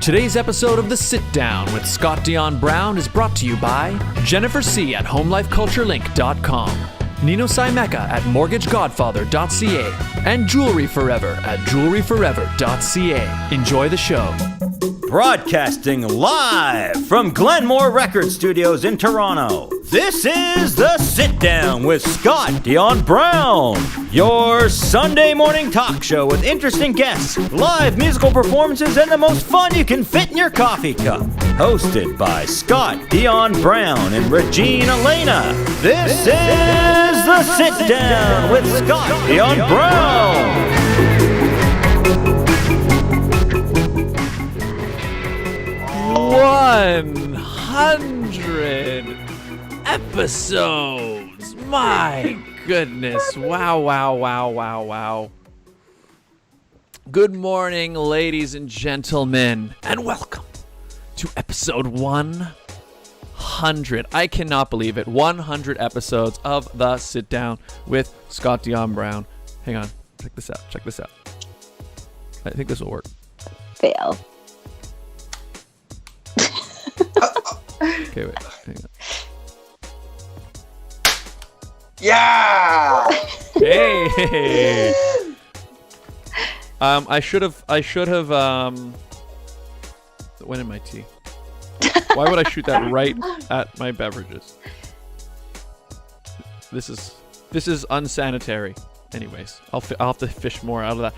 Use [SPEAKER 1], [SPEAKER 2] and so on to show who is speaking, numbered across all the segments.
[SPEAKER 1] Today's episode of The Sit Down with Scott Dion Brown is brought to you by Jennifer C. at HomeLifeCultureLink.com, Nino Simeka at MortgageGodfather.ca, and Jewellery Forever at JewelleryForever.ca. Enjoy the show.
[SPEAKER 2] Broadcasting live from Glenmore Record Studios in Toronto, this is The Sit Down with Scott Dion Brown, your Sunday morning talk show with interesting guests, live musical performances, and the most fun you can fit in your coffee cup. Hosted by Scott Dion Brown and Regine Alaina, this is The Sit Down with Scott Dion Brown.
[SPEAKER 1] 100 episodes. My goodness. Wow. Good morning, ladies and gentlemen, and welcome to episode 100. I cannot believe it. 100 episodes of The Sit Down with Scott Dion Brown. Hang on. Check this out. I think this will work.
[SPEAKER 3] Fail.
[SPEAKER 1] Okay, wait. Hang on.
[SPEAKER 4] Yeah!
[SPEAKER 1] Hey! I should have went in my tea. Why would I shoot that right at my beverages? This is unsanitary. Anyways, I'll have to fish more out of that.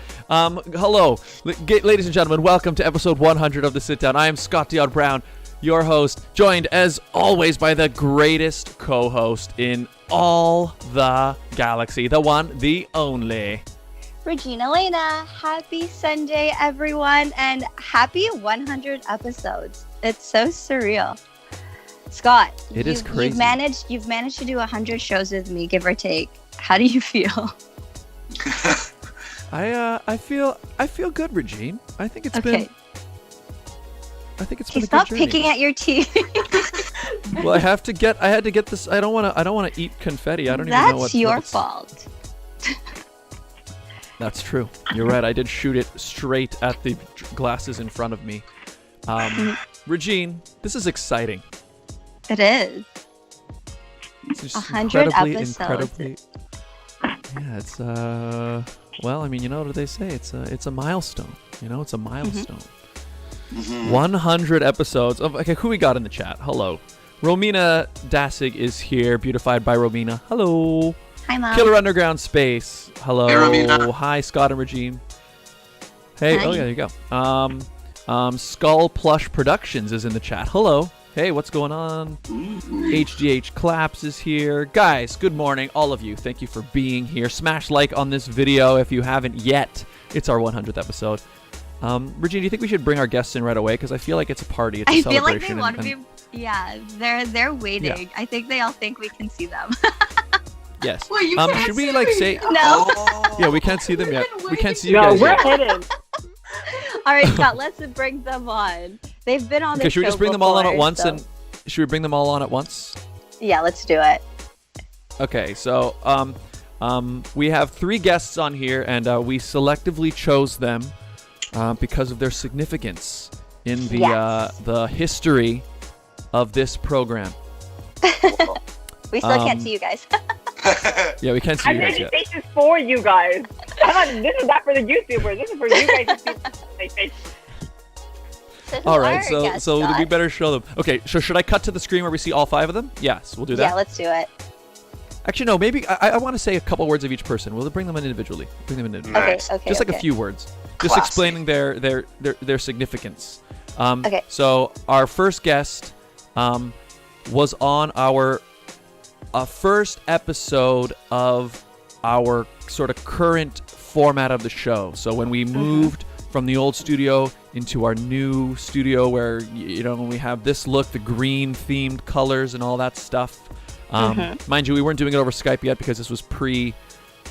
[SPEAKER 1] Hello, ladies and gentlemen. Welcome to episode 100 of The Sit Down. I am Scott Dion Brown, your host, joined as always by the greatest co-host in all the galaxy, the one, the only,
[SPEAKER 3] Regine Alaina. Happy Sunday, everyone, and happy 100 episodes. It's so surreal. Scott,
[SPEAKER 1] it is crazy.
[SPEAKER 3] You've managed to do 100 shows with me, give or take. How do you feel?
[SPEAKER 1] I feel good, Regine. I think it's been a good journey.
[SPEAKER 3] Stop picking at your teeth.
[SPEAKER 1] Well, I had to get this. I don't want to eat confetti. I don't even know what.
[SPEAKER 3] That's your fault.
[SPEAKER 1] That's true. You're right. I did shoot it straight at the glasses in front of me. Regine, this is exciting.
[SPEAKER 3] It is.
[SPEAKER 1] It's just
[SPEAKER 3] 100 episodes.
[SPEAKER 1] Incredibly. Yeah, it's well, I mean, you know what they say? It's a milestone. You know, it's a milestone. 100 episodes of. Okay, who we got in the chat? Hello, Romina Dasig is here, beautified by Romina. Hello.
[SPEAKER 3] Hi, Mom.
[SPEAKER 1] Killer Underground Space. Hello.
[SPEAKER 4] Hey, Romina.
[SPEAKER 1] Hi, Scott and Regine. Hey.
[SPEAKER 3] Hi.
[SPEAKER 1] Oh yeah, there you go. Skull Plush Productions is in the chat. Hello. Hey, what's going on? HGH Claps is here. Guys, good morning, all of you. Thank you for being here. Smash like on this video if you haven't yet. It's our 100th episode. Regine, do you think we should bring our guests in right away? Because I feel like it's a party. It's a celebration.
[SPEAKER 3] I feel like they want to be. Yeah, they're waiting. Yeah. I think they all think we can see them.
[SPEAKER 1] Yes.
[SPEAKER 4] Wait, you can't
[SPEAKER 1] should we
[SPEAKER 4] see
[SPEAKER 1] like
[SPEAKER 4] me.
[SPEAKER 1] say?
[SPEAKER 3] No.
[SPEAKER 1] Yeah, we can't see them yet. We can't see you
[SPEAKER 5] no,
[SPEAKER 1] guys
[SPEAKER 5] we're
[SPEAKER 1] yet.
[SPEAKER 5] hidden.
[SPEAKER 3] All right, Scott. Let's bring them on. They've been on the show.
[SPEAKER 1] Okay, should we just bring them all on at once?
[SPEAKER 3] So.
[SPEAKER 1] And should we bring them all on at once?
[SPEAKER 3] Yeah, let's do it.
[SPEAKER 1] Okay, so we have 3 guests on here, and we selectively chose them because of their significance in the history of this program.
[SPEAKER 3] We still can't see you guys.
[SPEAKER 1] Yeah, we can't see you guys yet.
[SPEAKER 5] This is for you guys. This is not for the YouTubers. This is for you guys to see my face.
[SPEAKER 1] All right, so we better show them. Okay, so should I cut to the screen where we see all 5 of them? Yes, we'll do that.
[SPEAKER 3] Yeah, let's do it.
[SPEAKER 1] Actually, no, maybe I want to say a couple words of each person. We'll bring them in individually.
[SPEAKER 3] Okay.
[SPEAKER 1] Just like a few words. Just explaining their significance.
[SPEAKER 3] Okay.
[SPEAKER 1] So our first guest was on our first episode of our sort of current format of the show. So when we moved from the old studio into our new studio where, you know, we have this look, the green themed colors and all that stuff. Mind you, we weren't doing it over Skype yet because this was pre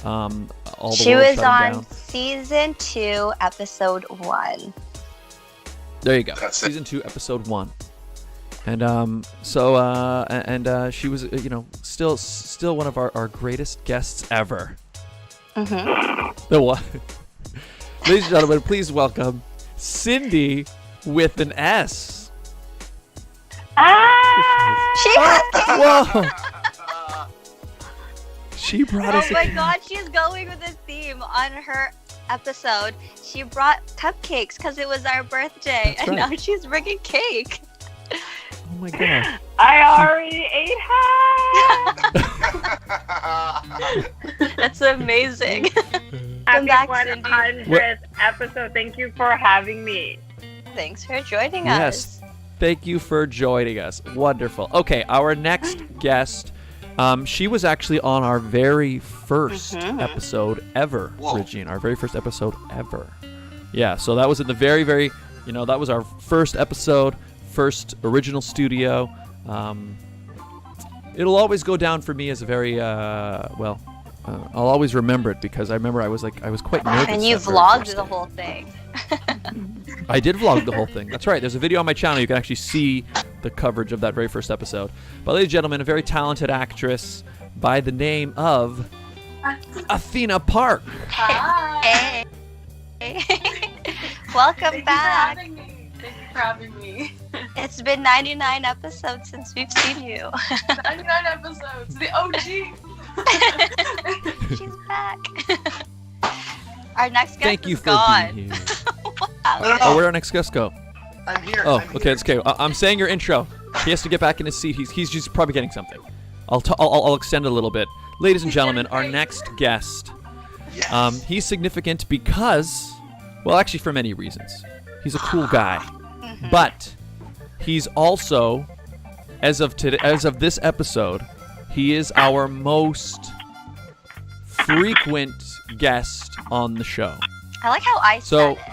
[SPEAKER 1] all the
[SPEAKER 3] She
[SPEAKER 1] world
[SPEAKER 3] was
[SPEAKER 1] shutting
[SPEAKER 3] on
[SPEAKER 1] down.
[SPEAKER 3] season 2, episode 1.
[SPEAKER 1] There you go.
[SPEAKER 4] That's it.
[SPEAKER 1] Season 2, episode 1. And she was, still one of our greatest guests ever. The one. Ladies and gentlemen, please welcome Sindy with an S.
[SPEAKER 3] She brought
[SPEAKER 1] Whoa. She brought us
[SPEAKER 3] Oh my god, she's going with a theme on her episode. She brought cupcakes because it was our birthday,
[SPEAKER 1] That's
[SPEAKER 3] and
[SPEAKER 1] right.
[SPEAKER 3] now she's bringing cake.
[SPEAKER 1] Oh my god.
[SPEAKER 5] I already ate half.
[SPEAKER 3] That's amazing. Come
[SPEAKER 5] Happy
[SPEAKER 3] back,
[SPEAKER 5] 100th episode. Thank you for having me.
[SPEAKER 3] Thanks for joining
[SPEAKER 1] Yes.
[SPEAKER 3] us.
[SPEAKER 1] Thank you for joining us. Wonderful. Okay, our next guest, she was actually on our very first episode ever, Regine. Our very first episode ever. Yeah, so that was in the very, very, that was our first episode, first original studio. It'll always go down for me as a very, I'll always remember it because I remember I was quite nervous.
[SPEAKER 3] And you
[SPEAKER 1] that very
[SPEAKER 3] vlogged
[SPEAKER 1] first
[SPEAKER 3] the
[SPEAKER 1] day.
[SPEAKER 3] whole thing.
[SPEAKER 1] I did vlog the whole thing. That's right. There's a video on my channel. You can actually see the coverage of that very first episode. But ladies and gentlemen, a very talented actress by the name of Athena Park.
[SPEAKER 3] Hey. Welcome back.
[SPEAKER 4] Thank you for having me.
[SPEAKER 3] It's been 99 episodes since we've seen you.
[SPEAKER 4] 99 episodes. The OG.
[SPEAKER 3] She's back. Our next guest
[SPEAKER 1] Thank you
[SPEAKER 3] is
[SPEAKER 1] for
[SPEAKER 3] gone.
[SPEAKER 1] being here.
[SPEAKER 3] Wow.
[SPEAKER 1] Oh, where'd our next guest go?
[SPEAKER 6] I'm here.
[SPEAKER 1] Oh,
[SPEAKER 6] I'm
[SPEAKER 1] okay,
[SPEAKER 6] here.
[SPEAKER 1] it's okay. I'm saying your intro. He has to get back in his seat. He's just probably getting something. I'll extend it a little bit. Ladies and gentlemen, our next guest.
[SPEAKER 6] Yes.
[SPEAKER 1] He's significant because, well, actually for many reasons. He's a cool guy, but he's also, as of this episode, he is our most frequent guest on the show.
[SPEAKER 3] I like how I
[SPEAKER 1] So-
[SPEAKER 3] said it.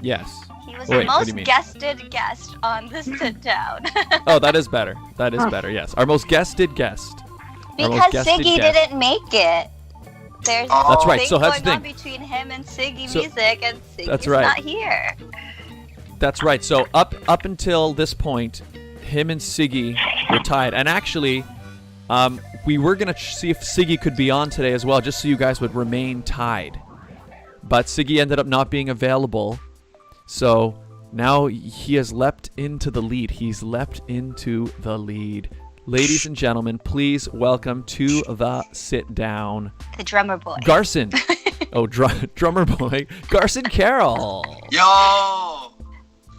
[SPEAKER 1] Yes.
[SPEAKER 3] He was
[SPEAKER 1] Wait,
[SPEAKER 3] the
[SPEAKER 1] what do
[SPEAKER 3] most
[SPEAKER 1] you mean?
[SPEAKER 3] guested guest on the sit down.
[SPEAKER 1] Oh, that is better. That is better. Yes, our most guested guest. Our most
[SPEAKER 3] Because
[SPEAKER 1] guested
[SPEAKER 3] Siggy
[SPEAKER 1] guest.
[SPEAKER 3] didn't make it. There's
[SPEAKER 6] Oh.
[SPEAKER 1] That's right,
[SPEAKER 3] thing
[SPEAKER 1] so that's
[SPEAKER 3] going
[SPEAKER 1] the
[SPEAKER 3] on
[SPEAKER 1] thing.
[SPEAKER 3] between him and Siggy
[SPEAKER 1] So-
[SPEAKER 3] Music, and Siggy's
[SPEAKER 1] That's right.
[SPEAKER 3] not here.
[SPEAKER 1] That's right. So up until this point, him and Siggy were tied, and actually, we were gonna see if Siggy could be on today as well, just so you guys would remain tied. But Siggy ended up not being available, so now he has leapt into the lead. He's leapt into the lead. Ladies and gentlemen, please welcome to the sit down,
[SPEAKER 3] The drummer boy.
[SPEAKER 1] Garson. Oh, drummer boy, Garson Karrel.
[SPEAKER 6] Yo!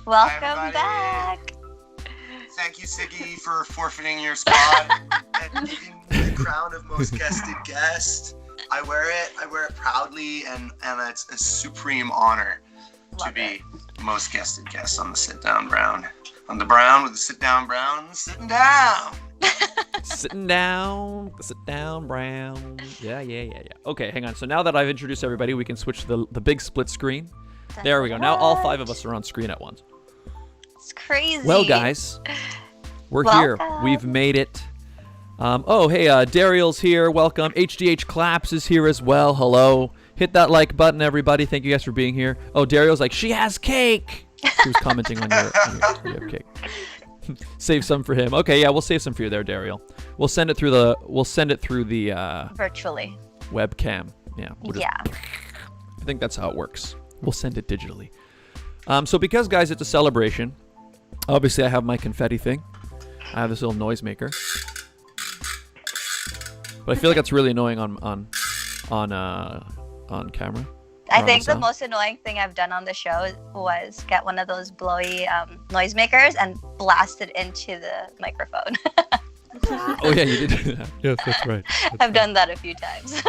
[SPEAKER 3] Welcome
[SPEAKER 6] everybody.
[SPEAKER 3] back.
[SPEAKER 6] Thank you, Siggy, for forfeiting your spot and giving me the crown of most guested guest. I wear it proudly, and it's a supreme honor to
[SPEAKER 3] Love
[SPEAKER 6] be most guested guest on the sit down Brown. On the Brown with the sit down Brown, sitting down.
[SPEAKER 1] Sit down, Brown. Yeah. Okay, hang on. So now that I've introduced everybody, we can switch to the big split screen. There we go. Now all 5 of us are on screen at once.
[SPEAKER 3] It's crazy.
[SPEAKER 1] Well, guys, we're here.
[SPEAKER 3] Welcome.
[SPEAKER 1] We've made it. Dariel's here. Welcome. HDH Claps is here as well. Hello. Hit that like button, everybody. Thank you guys for being here. Oh, Dariel's like, she has cake. He was commenting on your you have cake. Save some for him. Okay, yeah, we'll save some for you there, Dariel. We'll send it through the
[SPEAKER 3] Virtually.
[SPEAKER 1] webcam. Yeah. We'll just-
[SPEAKER 3] Yeah.
[SPEAKER 1] I think that's how it works. We'll send it digitally. So because, guys, it's a celebration, obviously I have my confetti thing. I have this little noisemaker. But I feel like that's really annoying on camera.
[SPEAKER 3] I
[SPEAKER 1] Or
[SPEAKER 3] think
[SPEAKER 1] on
[SPEAKER 3] the
[SPEAKER 1] sound.
[SPEAKER 3] most annoying thing I've done on the show was get one of those blowy noisemakers and blast it into the microphone.
[SPEAKER 1] Oh yeah, you did do that. Yes, that's right.
[SPEAKER 3] I've done that a few times.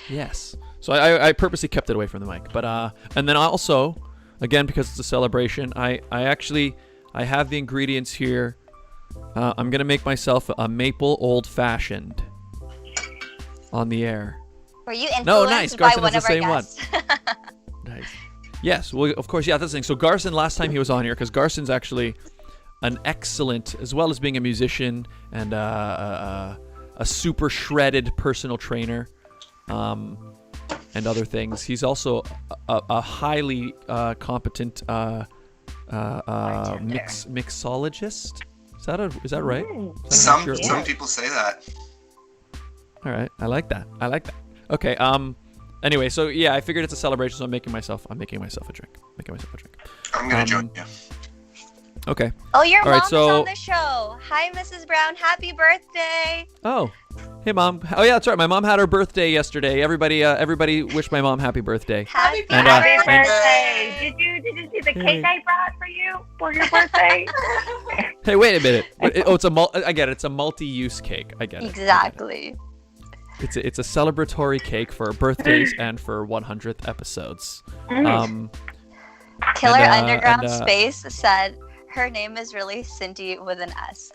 [SPEAKER 1] Yes. So I purposely kept it away from the mic. But and then also, again, because it's a celebration, I have the ingredients here. I'm gonna make myself a maple old fashioned on the air.
[SPEAKER 3] Were you influenced
[SPEAKER 1] No, nice.
[SPEAKER 3] by
[SPEAKER 1] Garson
[SPEAKER 3] one
[SPEAKER 1] has
[SPEAKER 3] of
[SPEAKER 1] the
[SPEAKER 3] our
[SPEAKER 1] same one.
[SPEAKER 3] guests?
[SPEAKER 1] Nice. Yes. Well, of course. Yeah, that's the thing. So Garson, last time he was on here, because Garson's actually an excellent, as well as being a musician and a super shredded personal trainer, and other things. He's also a highly competent mixologist. Is that right? Is that an accurate
[SPEAKER 6] Some
[SPEAKER 1] word?
[SPEAKER 6] people say that.
[SPEAKER 1] All right. I like that. Okay. Anyway, so yeah, I figured it's a celebration, so I'm making myself a drink.
[SPEAKER 6] I'm gonna join you.
[SPEAKER 1] Okay.
[SPEAKER 3] Oh, your
[SPEAKER 1] All
[SPEAKER 3] mom
[SPEAKER 1] right,
[SPEAKER 3] is
[SPEAKER 1] so-
[SPEAKER 3] on the show. Hi, Mrs. Brown. Happy birthday.
[SPEAKER 1] Oh, hey mom. Oh yeah, that's right. My mom had her birthday yesterday. Everybody wish my mom happy birthday.
[SPEAKER 3] Happy
[SPEAKER 1] And,
[SPEAKER 5] Happy
[SPEAKER 3] birthday.
[SPEAKER 5] birthday! Did you see the cake I brought for you for your birthday?
[SPEAKER 1] Hey, wait a minute. I get it. It's a multi-use cake. I get it.
[SPEAKER 3] Exactly.
[SPEAKER 1] It's a celebratory cake for birthdays and for 100th episodes.
[SPEAKER 3] Killer
[SPEAKER 1] And,
[SPEAKER 3] Underground
[SPEAKER 1] and,
[SPEAKER 3] Space said her name is really Sindy with an S.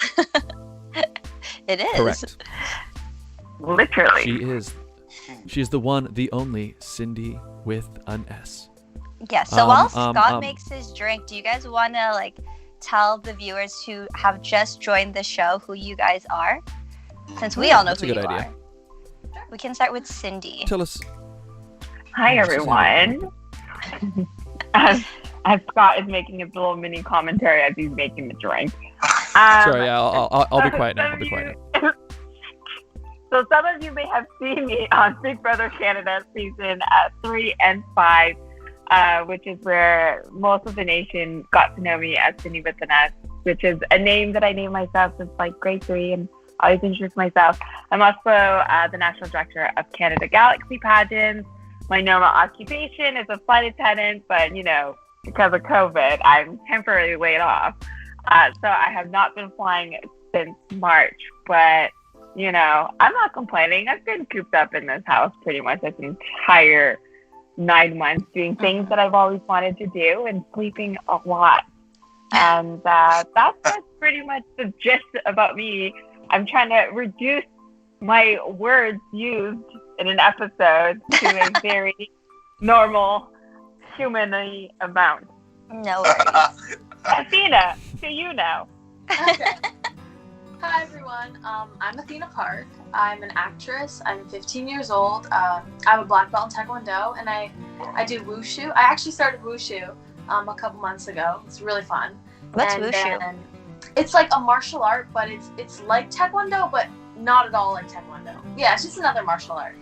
[SPEAKER 3] It is.
[SPEAKER 1] Correct.
[SPEAKER 5] Literally.
[SPEAKER 1] She is the one, the only Sindy with an S.
[SPEAKER 3] Yeah. So while
[SPEAKER 1] Um,
[SPEAKER 3] Scott makes his drink, do you guys want to tell the viewers who have just joined the show who you guys are? Since we all know
[SPEAKER 1] That's a
[SPEAKER 3] who
[SPEAKER 1] good
[SPEAKER 3] you
[SPEAKER 1] idea.
[SPEAKER 3] are. We can start with Sindy.
[SPEAKER 1] Tell us.
[SPEAKER 5] Hi, everyone. As Scott is making his little mini commentary as he's making the drink.
[SPEAKER 1] Sorry, yeah, I'll be quiet now. I'll be quiet now.
[SPEAKER 5] So some of you may have seen me on Big Brother Canada season 3 and 5, which is where most of the nation got to know me as Cindy with an S, which is a name that I named myself since grade 3 and always introduce myself. I'm also the National Director of Canada Galaxy Pageants. My normal occupation is a flight attendant, but because of COVID, I'm temporarily laid off. So I have not been flying since March, but I'm not complaining. I've been cooped up in this house pretty much this entire 9 months, doing things that I've always wanted to do and sleeping a lot. And that's pretty much the gist about me. I'm trying to reduce my words used in an episode to a very normal human amount.
[SPEAKER 3] No worries.
[SPEAKER 5] Athena, who you know?
[SPEAKER 4] Okay. Hi everyone, I'm Athena Park. I'm an actress. I'm 15 years old. I have a black belt in Taekwondo, and I do wushu. I actually started wushu a couple months ago. It's really fun.
[SPEAKER 3] What's
[SPEAKER 4] And
[SPEAKER 3] wushu?
[SPEAKER 4] then it's like a martial art, but it's like Taekwondo, but not at all like Taekwondo. Yeah, it's just another martial art.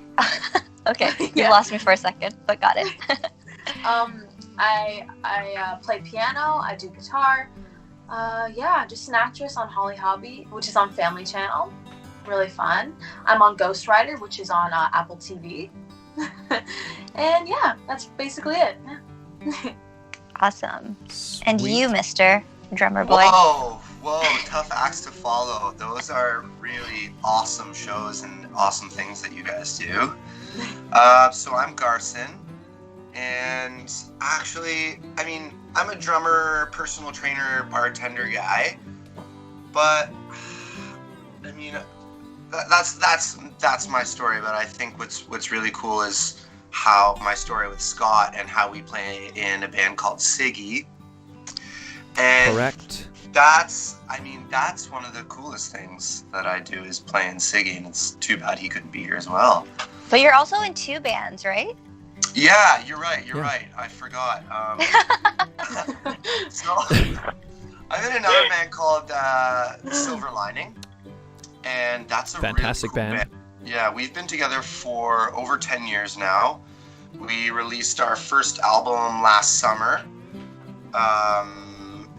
[SPEAKER 3] Okay, you
[SPEAKER 4] Yeah.
[SPEAKER 3] lost me for a second, but got it.
[SPEAKER 4] I play piano. I do guitar. Just an actress on Holly Hobby, which is on Family Channel. Really fun. I'm on Ghost Rider, which is on Apple TV. And yeah, that's basically it. Yeah.
[SPEAKER 3] Awesome. And
[SPEAKER 1] Sweet.
[SPEAKER 3] you, Mr. Drummer Boy.
[SPEAKER 6] Whoa, tough acts to follow. Those are really awesome shows and awesome things that you guys do. So I'm Garson, and actually, I'm a drummer, personal trainer, bartender guy, but that's my story. But I think what's really cool is how my story with Scott and how we play in a band called Siggy. And
[SPEAKER 1] Correct.
[SPEAKER 6] that's one of the coolest things that I do is playing Siggy, and it's too bad he couldn't be here as well.
[SPEAKER 3] But you're also in 2 bands, right?
[SPEAKER 6] Yeah, you're right.
[SPEAKER 1] Yeah.
[SPEAKER 6] Right. I forgot. So I'm in another band called Silver Lining, and that's a
[SPEAKER 1] Fantastic
[SPEAKER 6] really cool
[SPEAKER 1] band.
[SPEAKER 6] Yeah, we've been together for over 10 years now. We released our first album last summer,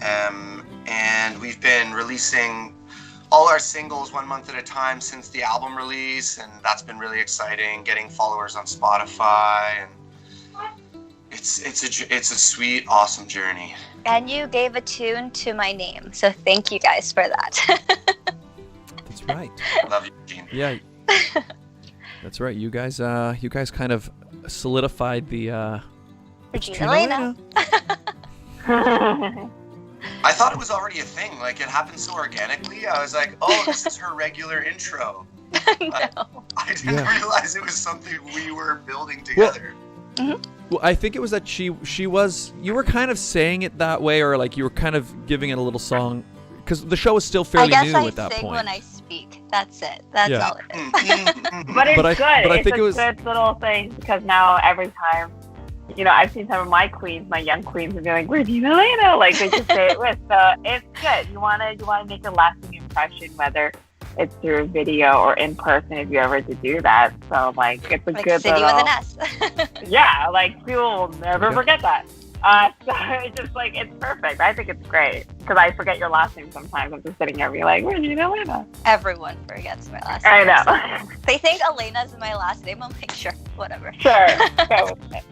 [SPEAKER 6] and we've been releasing all our singles 1 month at a time since the album release, and that's been really exciting. Getting followers on Spotify, and it's a sweet, awesome journey.
[SPEAKER 3] And you gave a tune to my name, so thank you guys for that.
[SPEAKER 1] That's right.
[SPEAKER 6] Love you, Regine.
[SPEAKER 1] Yeah. That's right. You guys kind of solidified the
[SPEAKER 3] Regine Alaina.
[SPEAKER 6] I thought it was already a thing. Like, it happened so organically. I was like, oh, this is her regular intro.
[SPEAKER 3] No.
[SPEAKER 6] I didn't
[SPEAKER 1] Yeah.
[SPEAKER 6] realize it was something we were building together.
[SPEAKER 1] Well, I think it was that you were kind of saying it that way, or like you were kind of giving it a little song, because the show was still
[SPEAKER 3] I
[SPEAKER 1] fairly
[SPEAKER 3] guess
[SPEAKER 1] new
[SPEAKER 3] I
[SPEAKER 1] at that
[SPEAKER 3] sing
[SPEAKER 1] point.
[SPEAKER 3] when I speak. That's it. That's
[SPEAKER 1] Yeah.
[SPEAKER 3] all it is.
[SPEAKER 5] But it's
[SPEAKER 1] But I
[SPEAKER 5] good.
[SPEAKER 1] think
[SPEAKER 5] It's
[SPEAKER 1] it was-
[SPEAKER 5] a good little thing because now every time, I've seen some of my queens, my young queens, and be like, "Regine Alaina," like they just say it with. So it's good. You wanna make a lasting impression, whether it's through video or in person if you ever to do that. So like it's a
[SPEAKER 3] Like
[SPEAKER 5] good
[SPEAKER 3] Sindy
[SPEAKER 5] little,
[SPEAKER 3] with an S.
[SPEAKER 5] yeah, like people will never
[SPEAKER 1] Yeah.
[SPEAKER 5] forget that. So it's just like, it's perfect. I think it's great because I forget your last name sometimes. I'm just sitting here and be like, Regine, Alaina.
[SPEAKER 3] Everyone forgets my last name.
[SPEAKER 5] I know.
[SPEAKER 3] They think Alaina's my last name. I'm like, sure, whatever.
[SPEAKER 5] Sure. Go with it.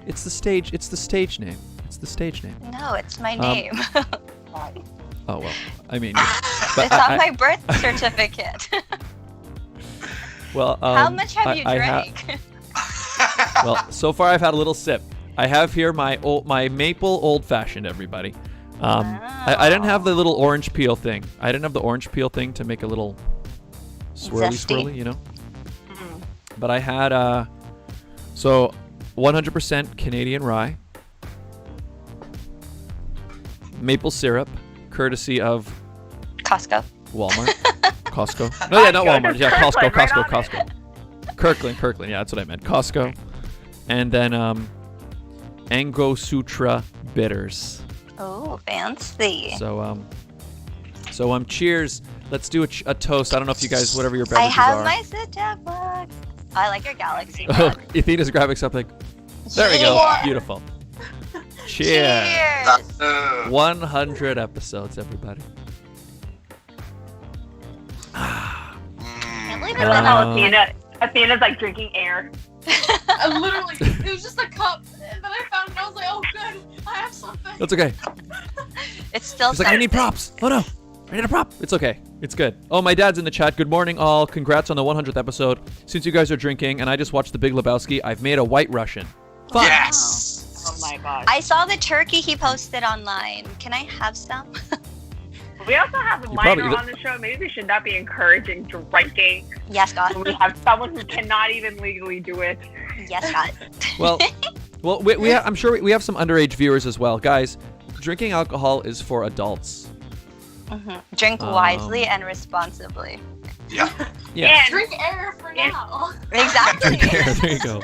[SPEAKER 1] It's the stage. It's the stage name. It's the stage name.
[SPEAKER 3] No, it's my name.
[SPEAKER 1] Oh well. I mean,
[SPEAKER 3] It's on my birth certificate.
[SPEAKER 1] well.
[SPEAKER 3] How much have you
[SPEAKER 1] I
[SPEAKER 3] drank?
[SPEAKER 1] Well, so far I've had a little sip. I have here my maple old fashioned. Everybody. I didn't have the little orange peel thing. I didn't have the orange peel thing to make a little swirly, you know.
[SPEAKER 5] Mm.
[SPEAKER 1] But I had so 100% Canadian rye, maple syrup, courtesy of
[SPEAKER 3] Costco.
[SPEAKER 1] Walmart, Costco. No, yeah, not Walmart. Yeah, Costco,
[SPEAKER 5] Kirkland,
[SPEAKER 1] Costco,
[SPEAKER 5] right
[SPEAKER 1] Costco. Kirkland. Yeah, that's what I meant. Costco, and then Angostura bitters.
[SPEAKER 3] Oh, fancy.
[SPEAKER 1] So cheers. Let's do a toast. I don't know if you guys, whatever your
[SPEAKER 3] I
[SPEAKER 1] beverages
[SPEAKER 3] have
[SPEAKER 1] are.
[SPEAKER 3] my sit-down book. I like your galaxy
[SPEAKER 1] Oh,
[SPEAKER 3] book.
[SPEAKER 1] Athena's grabbing something. There we go.
[SPEAKER 3] Yeah.
[SPEAKER 1] Beautiful. Cheers.
[SPEAKER 3] Cheers.
[SPEAKER 1] 100 episodes, everybody.
[SPEAKER 3] Can't believe
[SPEAKER 5] I
[SPEAKER 3] it's
[SPEAKER 5] love
[SPEAKER 3] been
[SPEAKER 5] how Athena's like drinking air.
[SPEAKER 4] I literally, it was just a cup, and then I found it, and I was like, oh, good, I have something.
[SPEAKER 1] That's okay.
[SPEAKER 3] It's still
[SPEAKER 1] She's like, I need
[SPEAKER 3] something.
[SPEAKER 1] props. Oh no, I need a prop. It's okay. It's good. Oh, my dad's in the chat. Good morning, all. Congrats on the 100th episode. Since you guys are drinking, and I just watched The Big Lebowski, I've made a White Russian. Fun.
[SPEAKER 6] Yes.
[SPEAKER 5] Oh my gosh.
[SPEAKER 3] I saw the turkey he posted online. Can I have some?
[SPEAKER 5] We also have a
[SPEAKER 1] You probably-
[SPEAKER 5] minor on the show. Maybe we should not be encouraging drinking.
[SPEAKER 3] Yes, God.
[SPEAKER 5] We have someone who cannot even legally do it.
[SPEAKER 3] Yes, God.
[SPEAKER 1] Well, I'm sure we have some underage viewers as well, guys. Drinking alcohol is for adults.
[SPEAKER 3] Drink wisely and responsibly.
[SPEAKER 6] Yeah.
[SPEAKER 1] Yeah.
[SPEAKER 4] Drink air for now.
[SPEAKER 3] Exactly.
[SPEAKER 1] There you go.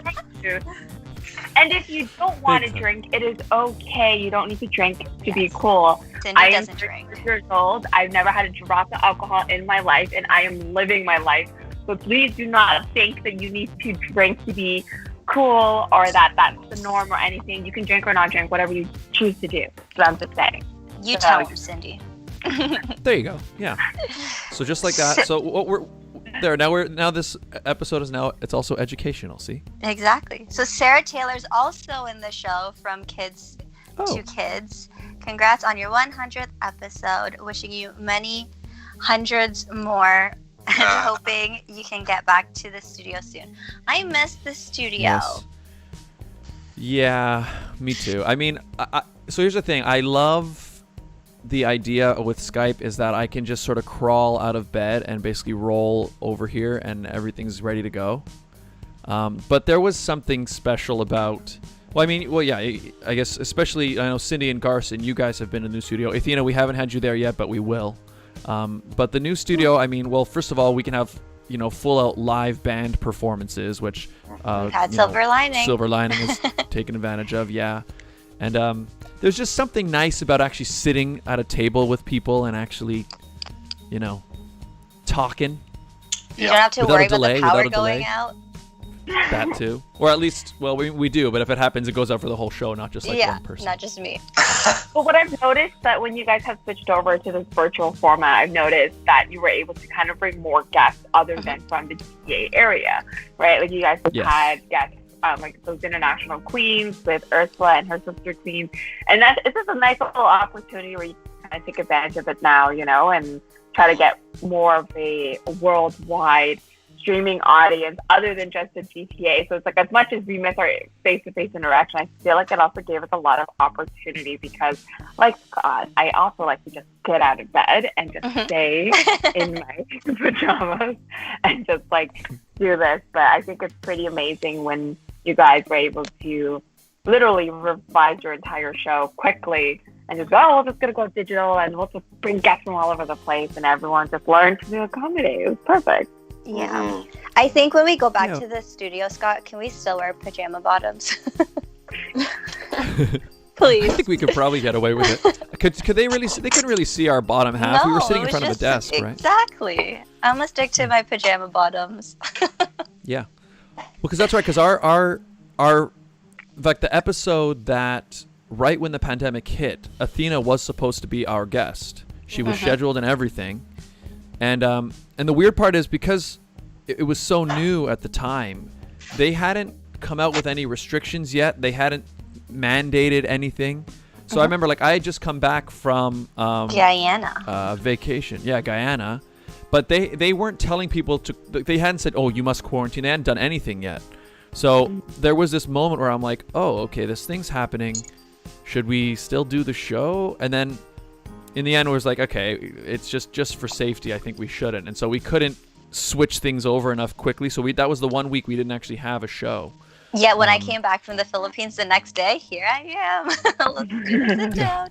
[SPEAKER 5] And if you don't want to
[SPEAKER 1] Big time.
[SPEAKER 5] drink, it is okay. You don't need to drink to be cool.
[SPEAKER 3] Sindy
[SPEAKER 5] I am
[SPEAKER 3] doesn't
[SPEAKER 5] 6
[SPEAKER 3] drink.
[SPEAKER 5] years old. I've never had a drop of alcohol in my life, and I am living my life. So please do not think that you need to drink to be cool or that that's the norm or anything. You can drink or not drink, whatever you choose to do. So I'm just saying.
[SPEAKER 3] You
[SPEAKER 5] So-
[SPEAKER 3] tell him, Sindy.
[SPEAKER 1] There you go. Yeah. So just like that. So what we're there now. This episode is now. It's also educational. See.
[SPEAKER 3] Exactly. So Sarah Taylor's also in the show from Kids
[SPEAKER 1] Oh.
[SPEAKER 3] to Kids. Congrats on your 100th episode. Wishing you many hundreds more. And hoping you can get back to the studio soon. I miss the studio.
[SPEAKER 1] Yes. Yeah, me too. I mean, so here's the thing. I love the idea with Skype is that I can just sort of crawl out of bed and basically roll over here and everything's ready to go. But there was something special about... yeah, I guess especially, I know Sindy and Garson, you guys have been in the new studio. Athena, we haven't had you there yet, but we will. But the new studio, I mean, well, first of all, we can have, full out live band performances, which
[SPEAKER 3] We've had Silver Lining.
[SPEAKER 1] Silver Lining is taken advantage of, yeah. And there's just something nice about actually sitting at a table with people and actually, talking.
[SPEAKER 3] You don't have to
[SPEAKER 1] Without
[SPEAKER 3] worry
[SPEAKER 1] a delay,
[SPEAKER 3] about the power
[SPEAKER 1] without a delay.
[SPEAKER 3] going out.
[SPEAKER 1] That too. Or at least, well, we do, but if it happens, it goes out for the whole show, not just like
[SPEAKER 3] Yeah,
[SPEAKER 1] one person.
[SPEAKER 3] not just me.
[SPEAKER 5] But what I've noticed that when you guys have switched over to this virtual format, I've noticed that you were able to kind of bring more guests other than from the GTA area, right? Like you guys have
[SPEAKER 1] Yes.
[SPEAKER 5] had guests, like those international queens with Ursula and her sister queen. And it's just a nice little opportunity where you can kind of take advantage of it now, and try to get more of a worldwide streaming audience other than just the GTA. So it's like, as much as we miss our face-to-face interaction, I feel like it also gave us a lot of opportunity because, like Scott, I also like to just get out of bed and just stay in my pajamas and just like do this. But I think it's pretty amazing when you guys were able to literally revise your entire show quickly and just go, we're just going to go digital and we'll just bring guests from all over the place and everyone just learned to accommodate. It was perfect.
[SPEAKER 3] Yeah. I think when we go back
[SPEAKER 1] Yeah.
[SPEAKER 3] to the studio, Scott, can we still wear pajama bottoms? Please.
[SPEAKER 1] think we could probably get away with it. Could they really? They couldn't really see our bottom half. We were sitting in
[SPEAKER 3] it
[SPEAKER 1] front of a
[SPEAKER 3] was
[SPEAKER 1] desk,
[SPEAKER 3] just-
[SPEAKER 1] right?
[SPEAKER 3] Exactly. I'm gonna stick to my pajama bottoms.
[SPEAKER 1] Yeah. Well, because that's right. Because our like the episode that right when the pandemic hit, Athena was supposed to be our guest. She was scheduled and everything, and the weird part is because it was so new at the time, they hadn't come out with any restrictions yet. They hadn't mandated anything. So I remember like I had just come back from
[SPEAKER 3] Guyana.
[SPEAKER 1] vacation. Yeah, Guyana. But they weren't telling people to, they hadn't said, oh, you must quarantine. They hadn't done anything yet. So there was this moment where I'm like, oh, okay, this thing's happening. Should we still do the show? And then in the end it was like, okay, it's just for safety. I think we shouldn't. And so we couldn't switch things over enough quickly. So that was the 1 week we didn't actually have a show.
[SPEAKER 3] Yeah, when I came back from the Philippines the next day, here I am. Let's do the sit down.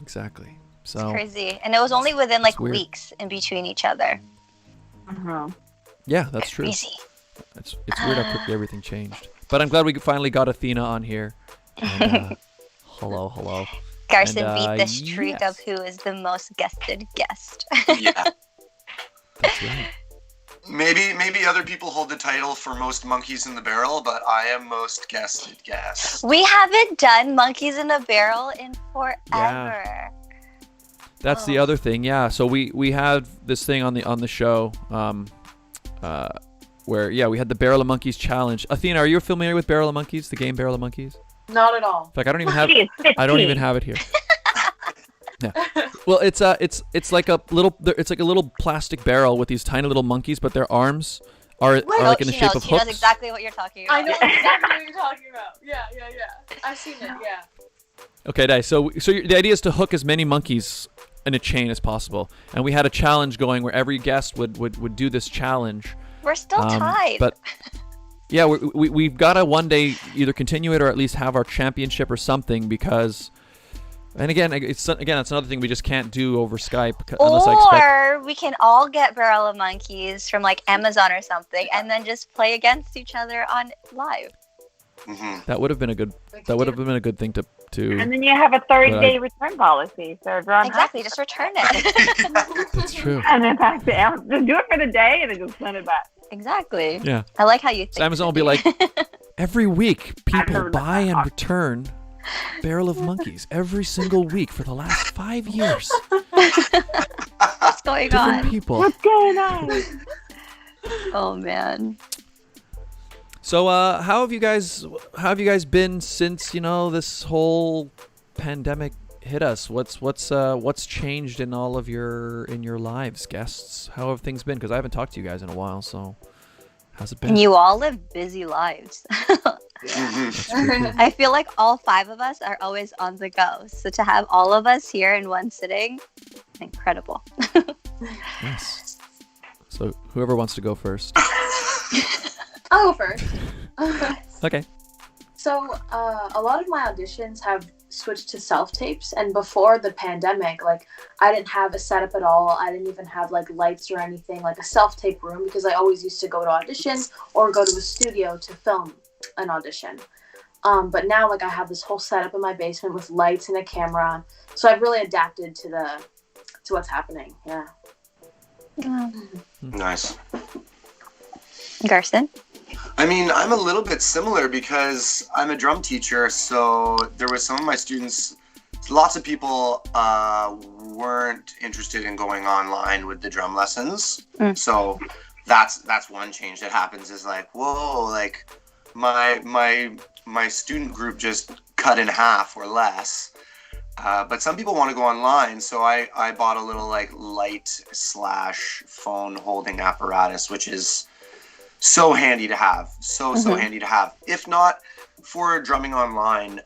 [SPEAKER 1] Exactly.
[SPEAKER 3] It's
[SPEAKER 1] So
[SPEAKER 3] crazy. And it was only within like
[SPEAKER 1] weird.
[SPEAKER 3] weeks in between each other.
[SPEAKER 1] yeah, that's true.
[SPEAKER 3] Crazy.
[SPEAKER 1] It's weird how quickly everything changed. But I'm glad we finally got Athena on here. And, hello.
[SPEAKER 3] Garson
[SPEAKER 1] And,
[SPEAKER 3] beat the streak
[SPEAKER 1] yes.
[SPEAKER 3] of who is the most guested guest.
[SPEAKER 6] Yeah.
[SPEAKER 1] That's right.
[SPEAKER 6] Maybe other people hold the title for most monkeys in the barrel, but I am most guested guest.
[SPEAKER 3] We haven't done Monkeys in a Barrel in forever.
[SPEAKER 1] That's the other thing, yeah. So we had this thing on the show, where we had the Barrel of Monkeys challenge. Athena, are you familiar with Barrel of Monkeys, the game Barrel of Monkeys?
[SPEAKER 4] Not at all.
[SPEAKER 1] In fact, I don't even have it here. Yeah. Well, it's like a little plastic barrel with these tiny little monkeys, but their arms are like in the shape of
[SPEAKER 3] She knows
[SPEAKER 1] hooks.
[SPEAKER 3] exactly what you're talking about.
[SPEAKER 4] I know exactly what you're talking about. Yeah. I've seen it, yeah.
[SPEAKER 1] Okay, nice. So the idea is to hook as many monkeys in a chain as possible, and we had a challenge going where every guest would do this challenge.
[SPEAKER 3] We're still tied.
[SPEAKER 1] But yeah, we've got to one day either continue it or at least have our championship or something, because, and again, it's another thing we just can't do over Skype unless I expect.
[SPEAKER 3] Or we can all get Barrel of Monkeys from like Amazon or something, and then just play against each other on live.
[SPEAKER 6] Mm-hmm.
[SPEAKER 1] That would have been a good thing to.
[SPEAKER 5] And then you have a 30-day return policy. So if you're on
[SPEAKER 3] Exactly, just return it.
[SPEAKER 1] That's true.
[SPEAKER 5] and then pass it out. Just do it for the day and then just send it back.
[SPEAKER 3] Exactly.
[SPEAKER 1] Yeah.
[SPEAKER 3] I like how you think.
[SPEAKER 1] So Amazon will be like, every week people
[SPEAKER 5] never done
[SPEAKER 1] buy
[SPEAKER 5] that.
[SPEAKER 1] and return Barrel of Monkeys every single week for the last 5 years.
[SPEAKER 3] What's going
[SPEAKER 1] Different
[SPEAKER 3] on?
[SPEAKER 1] people.
[SPEAKER 5] What's going on?
[SPEAKER 3] Oh man.
[SPEAKER 1] So how have you guys been since this whole pandemic hit us? What's changed in all of your lives, guests? How have things been? Because I haven't talked to you guys in a while. So how's it been?
[SPEAKER 3] And you all live busy lives. I feel like all 5 of us are always on the go. So to have all of us here in one sitting, incredible.
[SPEAKER 1] Yes. So whoever wants to go first.
[SPEAKER 4] I'll go first.
[SPEAKER 1] Okay.
[SPEAKER 4] So, a lot of my auditions have switched to self-tapes, and before the pandemic, like, I didn't have a setup at all. I didn't even have, like, lights or anything, like a self-tape room, because I always used to go to auditions or go to a studio to film an audition. But now, like, I have this whole setup in my basement with lights and a camera, so I've really adapted to what's happening, yeah.
[SPEAKER 6] Nice.
[SPEAKER 3] Garson?
[SPEAKER 6] I mean, I'm a little bit similar because I'm a drum teacher, so there was some of my students, lots of people weren't interested in going online with the drum lessons. So that's one change that happens, is like, whoa, like my student group just cut in half or less. But some people want to go online, so I bought a little like light/phone holding apparatus, which is so handy to have. So handy to have. If not for drumming online,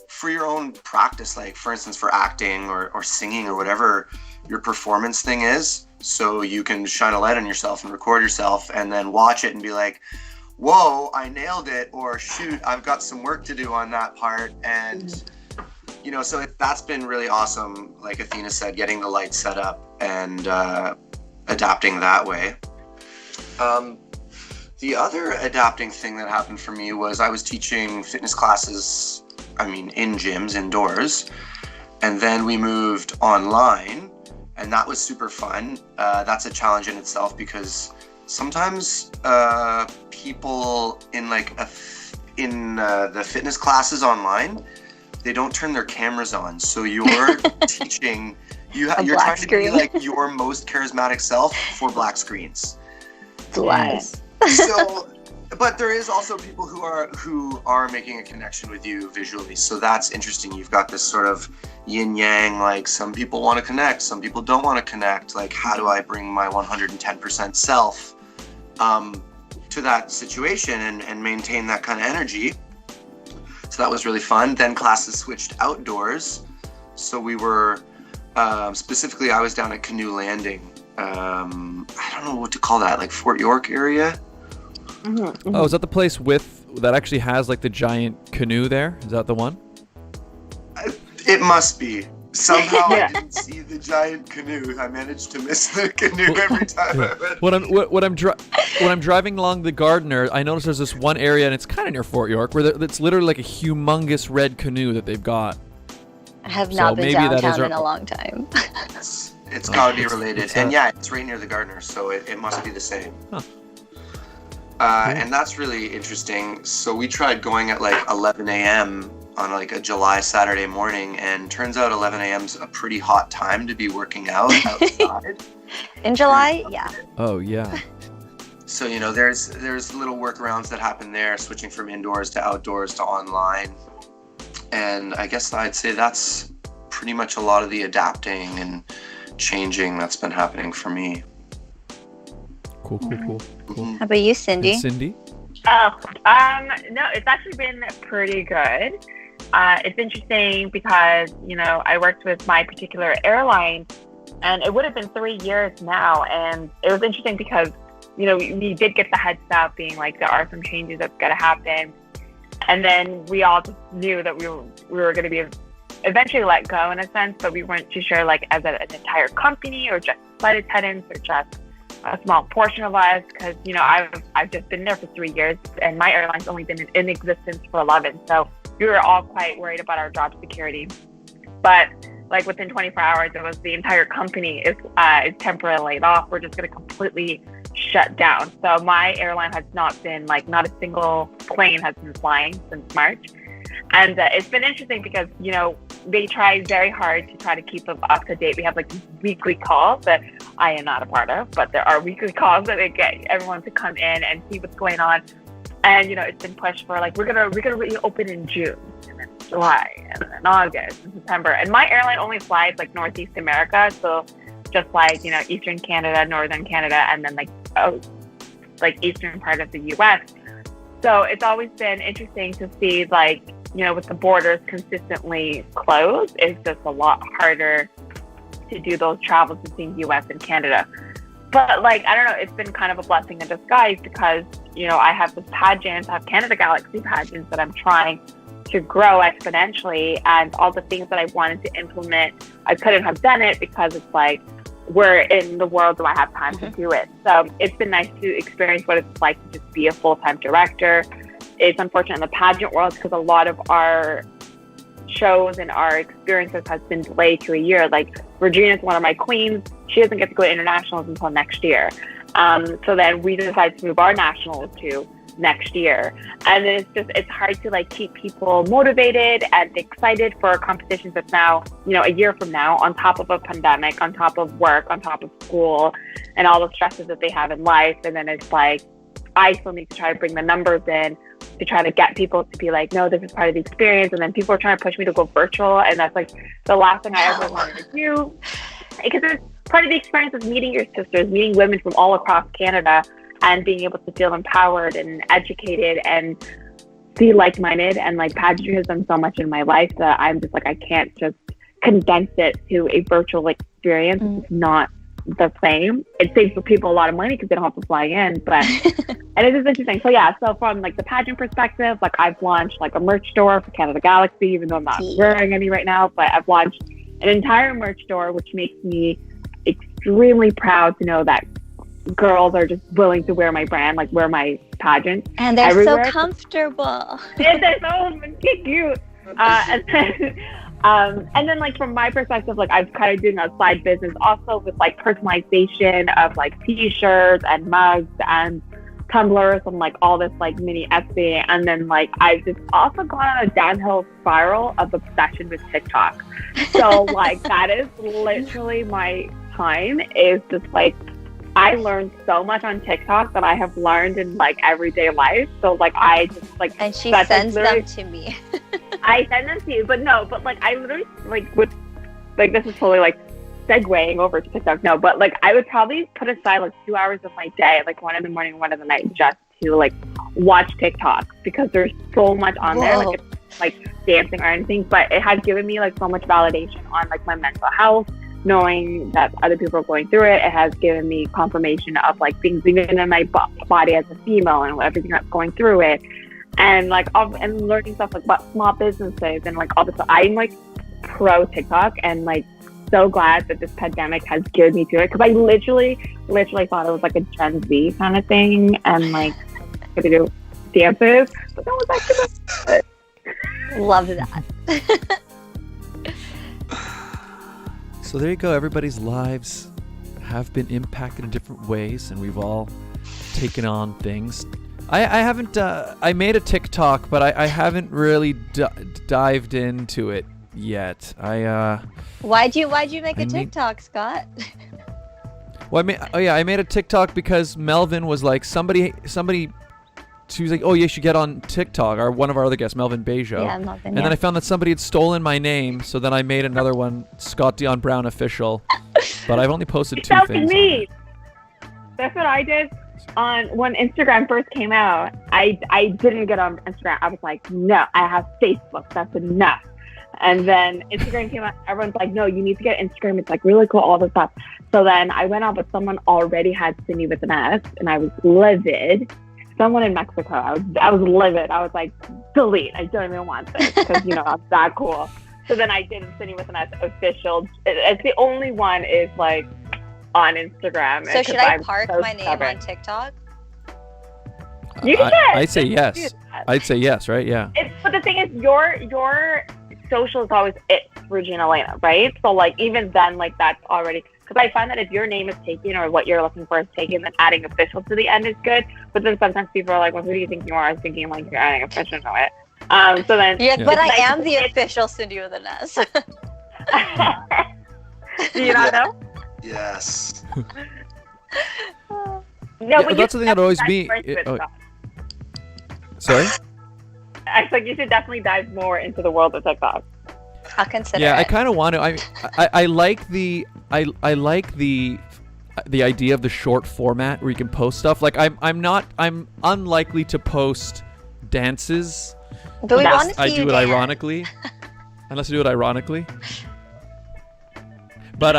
[SPEAKER 6] for your own practice, like for instance for acting or singing or whatever your performance thing is, so you can shine a light on yourself and record yourself and then watch it and be like, whoa, I nailed it, or shoot, I've got some work to do on that part. And so that's been really awesome, like Athena said, getting the lights set up and adapting that way. The other adapting thing that happened for me was I was teaching fitness classes in gyms, indoors. And then we moved online, and that was super fun. That's a challenge in itself because sometimes people in the fitness classes online, they don't turn their cameras on. So you're teaching, you're trying to be like your most charismatic self for black screens.
[SPEAKER 3] Lies.
[SPEAKER 6] So, but there is also people who are making a connection with you visually. So that's interesting. You've got this sort of yin yang, like some people want to connect, some people don't want to connect. Like, how do I bring my 110% self to that situation and maintain that kind of energy? So that was really fun. Then classes switched outdoors. So we were, specifically, I was down at Canoe Landing. I don't know what to call that, like Fort York area.
[SPEAKER 5] Mm-hmm.
[SPEAKER 1] Oh, is that the place that actually has like the giant canoe there? Is that the one?
[SPEAKER 6] It must be. Somehow
[SPEAKER 5] Yeah.
[SPEAKER 6] I didn't see the giant canoe. I managed to miss the canoe every time I went.
[SPEAKER 1] When I'm driving along the Gardiner, I notice there's this one area, and it's kind of near Fort York, where it's literally like a humongous red canoe that they've got.
[SPEAKER 3] I have
[SPEAKER 1] So
[SPEAKER 3] not been
[SPEAKER 1] maybe that is
[SPEAKER 3] downtown
[SPEAKER 1] our-
[SPEAKER 3] in a long time.
[SPEAKER 6] It's gotta be related.
[SPEAKER 1] It's
[SPEAKER 6] And yeah, it's right near the Gardiner, so it must be the same.
[SPEAKER 1] Huh.
[SPEAKER 6] And that's really interesting. So we tried going at like 11 a.m. on like a July Saturday morning, and turns out 11 a.m. is a pretty hot time to be working out outside.
[SPEAKER 3] In July, yeah.
[SPEAKER 1] Oh yeah.
[SPEAKER 6] So, there's little workarounds that happen there, switching from indoors to outdoors to online. And I guess I'd say that's pretty much a lot of the adapting and changing that's been happening for me.
[SPEAKER 1] Cool.
[SPEAKER 6] Mhm.
[SPEAKER 3] How about you, Sindy?
[SPEAKER 1] And Sindy?
[SPEAKER 5] Oh, no, it's actually been pretty good. It's interesting because, I worked with my particular airline, and it would have been 3 years now. And it was interesting because, we did get the heads up being like, there are some changes that's going to happen. And then we all just knew that we were going to be eventually let go in a sense, but we weren't too sure, like, as an entire company or just flight attendants or just a small portion of us, because I've just been there for 3 years, and my airline's only been in existence for 11, so we were all quite worried about our job security. But like within 24 hours, it was the entire company is temporarily laid off. We're just going to completely shut down. So my airline has not been, like, not a single plane has been flying since March. And it's been interesting because, they try very hard to try to keep us up to date. We have like weekly calls that I am not a part of, but there are weekly calls that they get everyone to come in and see what's going on. And, it's been pushed for like, we're gonna reopen in June, and then July, and then August and September. And my airline only flies like Northeast America. So just like, Eastern Canada, Northern Canada, and then like Eastern part of the US. So it's always been interesting to see, like, with the borders consistently closed, it's just a lot harder to do those travels between US and Canada. But, like, I don't know, it's been kind of a blessing in disguise because, I have this pageant, I have Canada Galaxy pageants that I'm trying to grow exponentially, and all the things that I wanted to implement, I couldn't have done it because it's like, we're in the world, do I have time to do it? So it's been nice to experience what it's like to just be a full-time director. It's unfortunate in the pageant world because a lot of our shows and our experiences has been delayed to a year. Like, Regine is one of my queens. She doesn't get to go to internationals until next year. So then we decided to move our nationals to next year. And then it's hard to, like, keep people motivated and excited for competitions that's now, a year from now, on top of a pandemic, on top of work, on top of school, and all the stresses that they have in life. And then it's like, I still need to try to bring the numbers in to try to get people to be like, no, this is part of the experience. And then people are trying to push me to go virtual. And that's like the last thing I ever wanted to do. Because it's part of the experience of meeting your sisters, meeting women from all across Canada, and being able to feel empowered and educated and be like-minded. And like, pageantry has done so much in my life that I'm just like, I can't just condense it to a virtual experience. It's not the same. It saves people a lot of money because they don't have to fly in, but and it is interesting. So yeah, so from like the pageant perspective, like, I've launched like a merch store for Canada Galaxy, even though I'm not wearing any right now, but I've launched an entire merch store, which makes me extremely proud to know that girls are just willing to wear my brand, like wear my pageant.
[SPEAKER 3] And they're
[SPEAKER 5] everywhere.
[SPEAKER 3] so comfortable.
[SPEAKER 5] And they're so cute. And then like from my perspective, like I've kind of doing a side business also with like personalization of like t-shirts and mugs and tumblers and like all this like mini Etsy. And then like I've just also gone on a downhill spiral of obsession with TikTok. So like that is literally my time, is just like I learned so much on TikTok that I have learned in like everyday life. So like I just like,
[SPEAKER 3] And she
[SPEAKER 5] that's,
[SPEAKER 3] sends
[SPEAKER 5] like,
[SPEAKER 3] them to me.
[SPEAKER 5] I send them to you, but like I literally like would like, this is totally like segueing over to TikTok. No, but like I would probably put aside like 2 hours of my day, like 1 in the morning, 1 in the night, just to like watch TikTok, because there's so much on there.
[SPEAKER 3] Whoa.
[SPEAKER 5] Like it's like dancing or anything, but it has given me like so much validation on like my mental health, knowing that other people are going through it. It has given me confirmation of like things even in my body as a female and everything that's going through it, and like and learning stuff like about small businesses and like all this stuff. I'm like pro TikTok, and like so glad that this pandemic has geared me to it, because I literally thought it was like a Gen Z kind of thing and like gonna do dances, but that was actually it.
[SPEAKER 3] Love that.
[SPEAKER 1] So there you go. Everybody's lives have been impacted in different ways, and we've all taken on things. I haven't. I made a TikTok, but I haven't really dived into it yet.
[SPEAKER 3] Why'd you make a TikTok, Scott?
[SPEAKER 1] Well, I made a TikTok because Melvin was like, somebody. She was like, "Oh, you should get on TikTok." Or one of our other guests, Melvin Bejo.
[SPEAKER 3] Yeah, Melvin.
[SPEAKER 1] And then I found that somebody had stolen my name, so then I made another one, Scott Dion Brown Official. But I've only posted 2
[SPEAKER 5] That was
[SPEAKER 1] things.
[SPEAKER 5] me. That's what I did on when Instagram first came out. I didn't get on Instagram. I was like, no, I have Facebook. That's enough. And then Instagram came out. Everyone's like, no, you need to get Instagram. It's like really cool, all this stuff. So then I went on, but someone already had Sindy with an S, and I was livid. Someone in Mexico. I was livid. I was like, delete. I don't even want this, because you know I'm that cool. So then I did Sindy with an S official. It's the only one is like on Instagram.
[SPEAKER 3] So should I park my name on TikTok?
[SPEAKER 5] You can.
[SPEAKER 1] I'd say yes. I'd say yes, right? Yeah.
[SPEAKER 5] But the thing is, your social is always Regine Alaina, right? So like even then, like that's already, because I find that if your name is taken or what you're looking for is taken, then adding official to the end is good. But then sometimes people are like, well, who do you think you are? I was thinking like you're adding official to it. So then
[SPEAKER 3] But I am the official Sindy with an S.
[SPEAKER 5] Do you not know?
[SPEAKER 6] Yes.
[SPEAKER 5] No,
[SPEAKER 1] Yeah,
[SPEAKER 5] but
[SPEAKER 1] that's the thing that always be. Sorry?
[SPEAKER 5] I was like, you should definitely dive more into the world of TikTok.
[SPEAKER 3] I'll consider
[SPEAKER 1] Yeah,
[SPEAKER 3] it.
[SPEAKER 1] I kind of want to. I like the idea of the short format where you can post stuff. Like I'm unlikely to post dances.
[SPEAKER 3] But we want to see
[SPEAKER 1] I
[SPEAKER 3] you
[SPEAKER 1] do it
[SPEAKER 3] dance.
[SPEAKER 1] ironically. Unless I do it ironically. But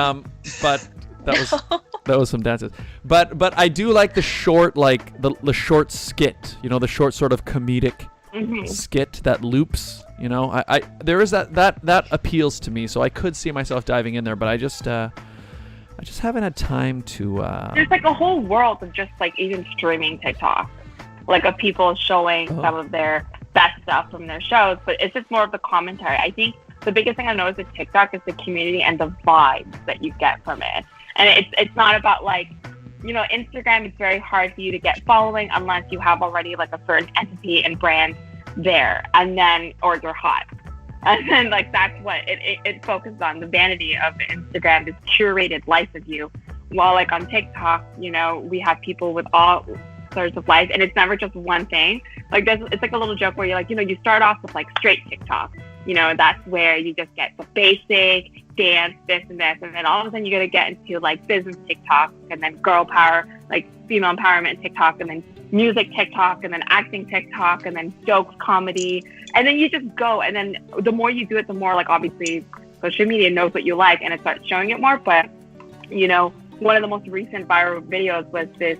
[SPEAKER 1] that was some dances. But I do like the short, like the short skit. You know, the short sort of comedic skit that loops. You know, I there is that appeals to me. So I could see myself diving in there, but I just haven't had time to.
[SPEAKER 5] There's like a whole world of just like even streaming TikTok, like of people showing some of their best stuff from their shows, but it's just more of the commentary. I think the biggest thing I've noticed with TikTok is the community and the vibes that you get from it. And it's not about like, you know, Instagram, it's very hard for you to get following unless you have already like a certain entity and brand there, and then, or you're hot. And then like that's what it focuses on. The vanity of Instagram, this curated life of you. While like on TikTok, you know, we have people with all sorts of life, and it's never just one thing. Like it's like a little joke where you're like, you know, you start off with like straight TikTok. You know, that's where you just get the basic dance, this and this, and then all of a sudden you're gonna get into like business TikTok, and then girl power, like female empowerment TikTok, and then music TikTok, and then acting TikTok, and then jokes, comedy, and then you just go. And then the more you do it, the more like obviously social media knows what you like, and it starts showing it more. But you know, one of the most recent viral videos was this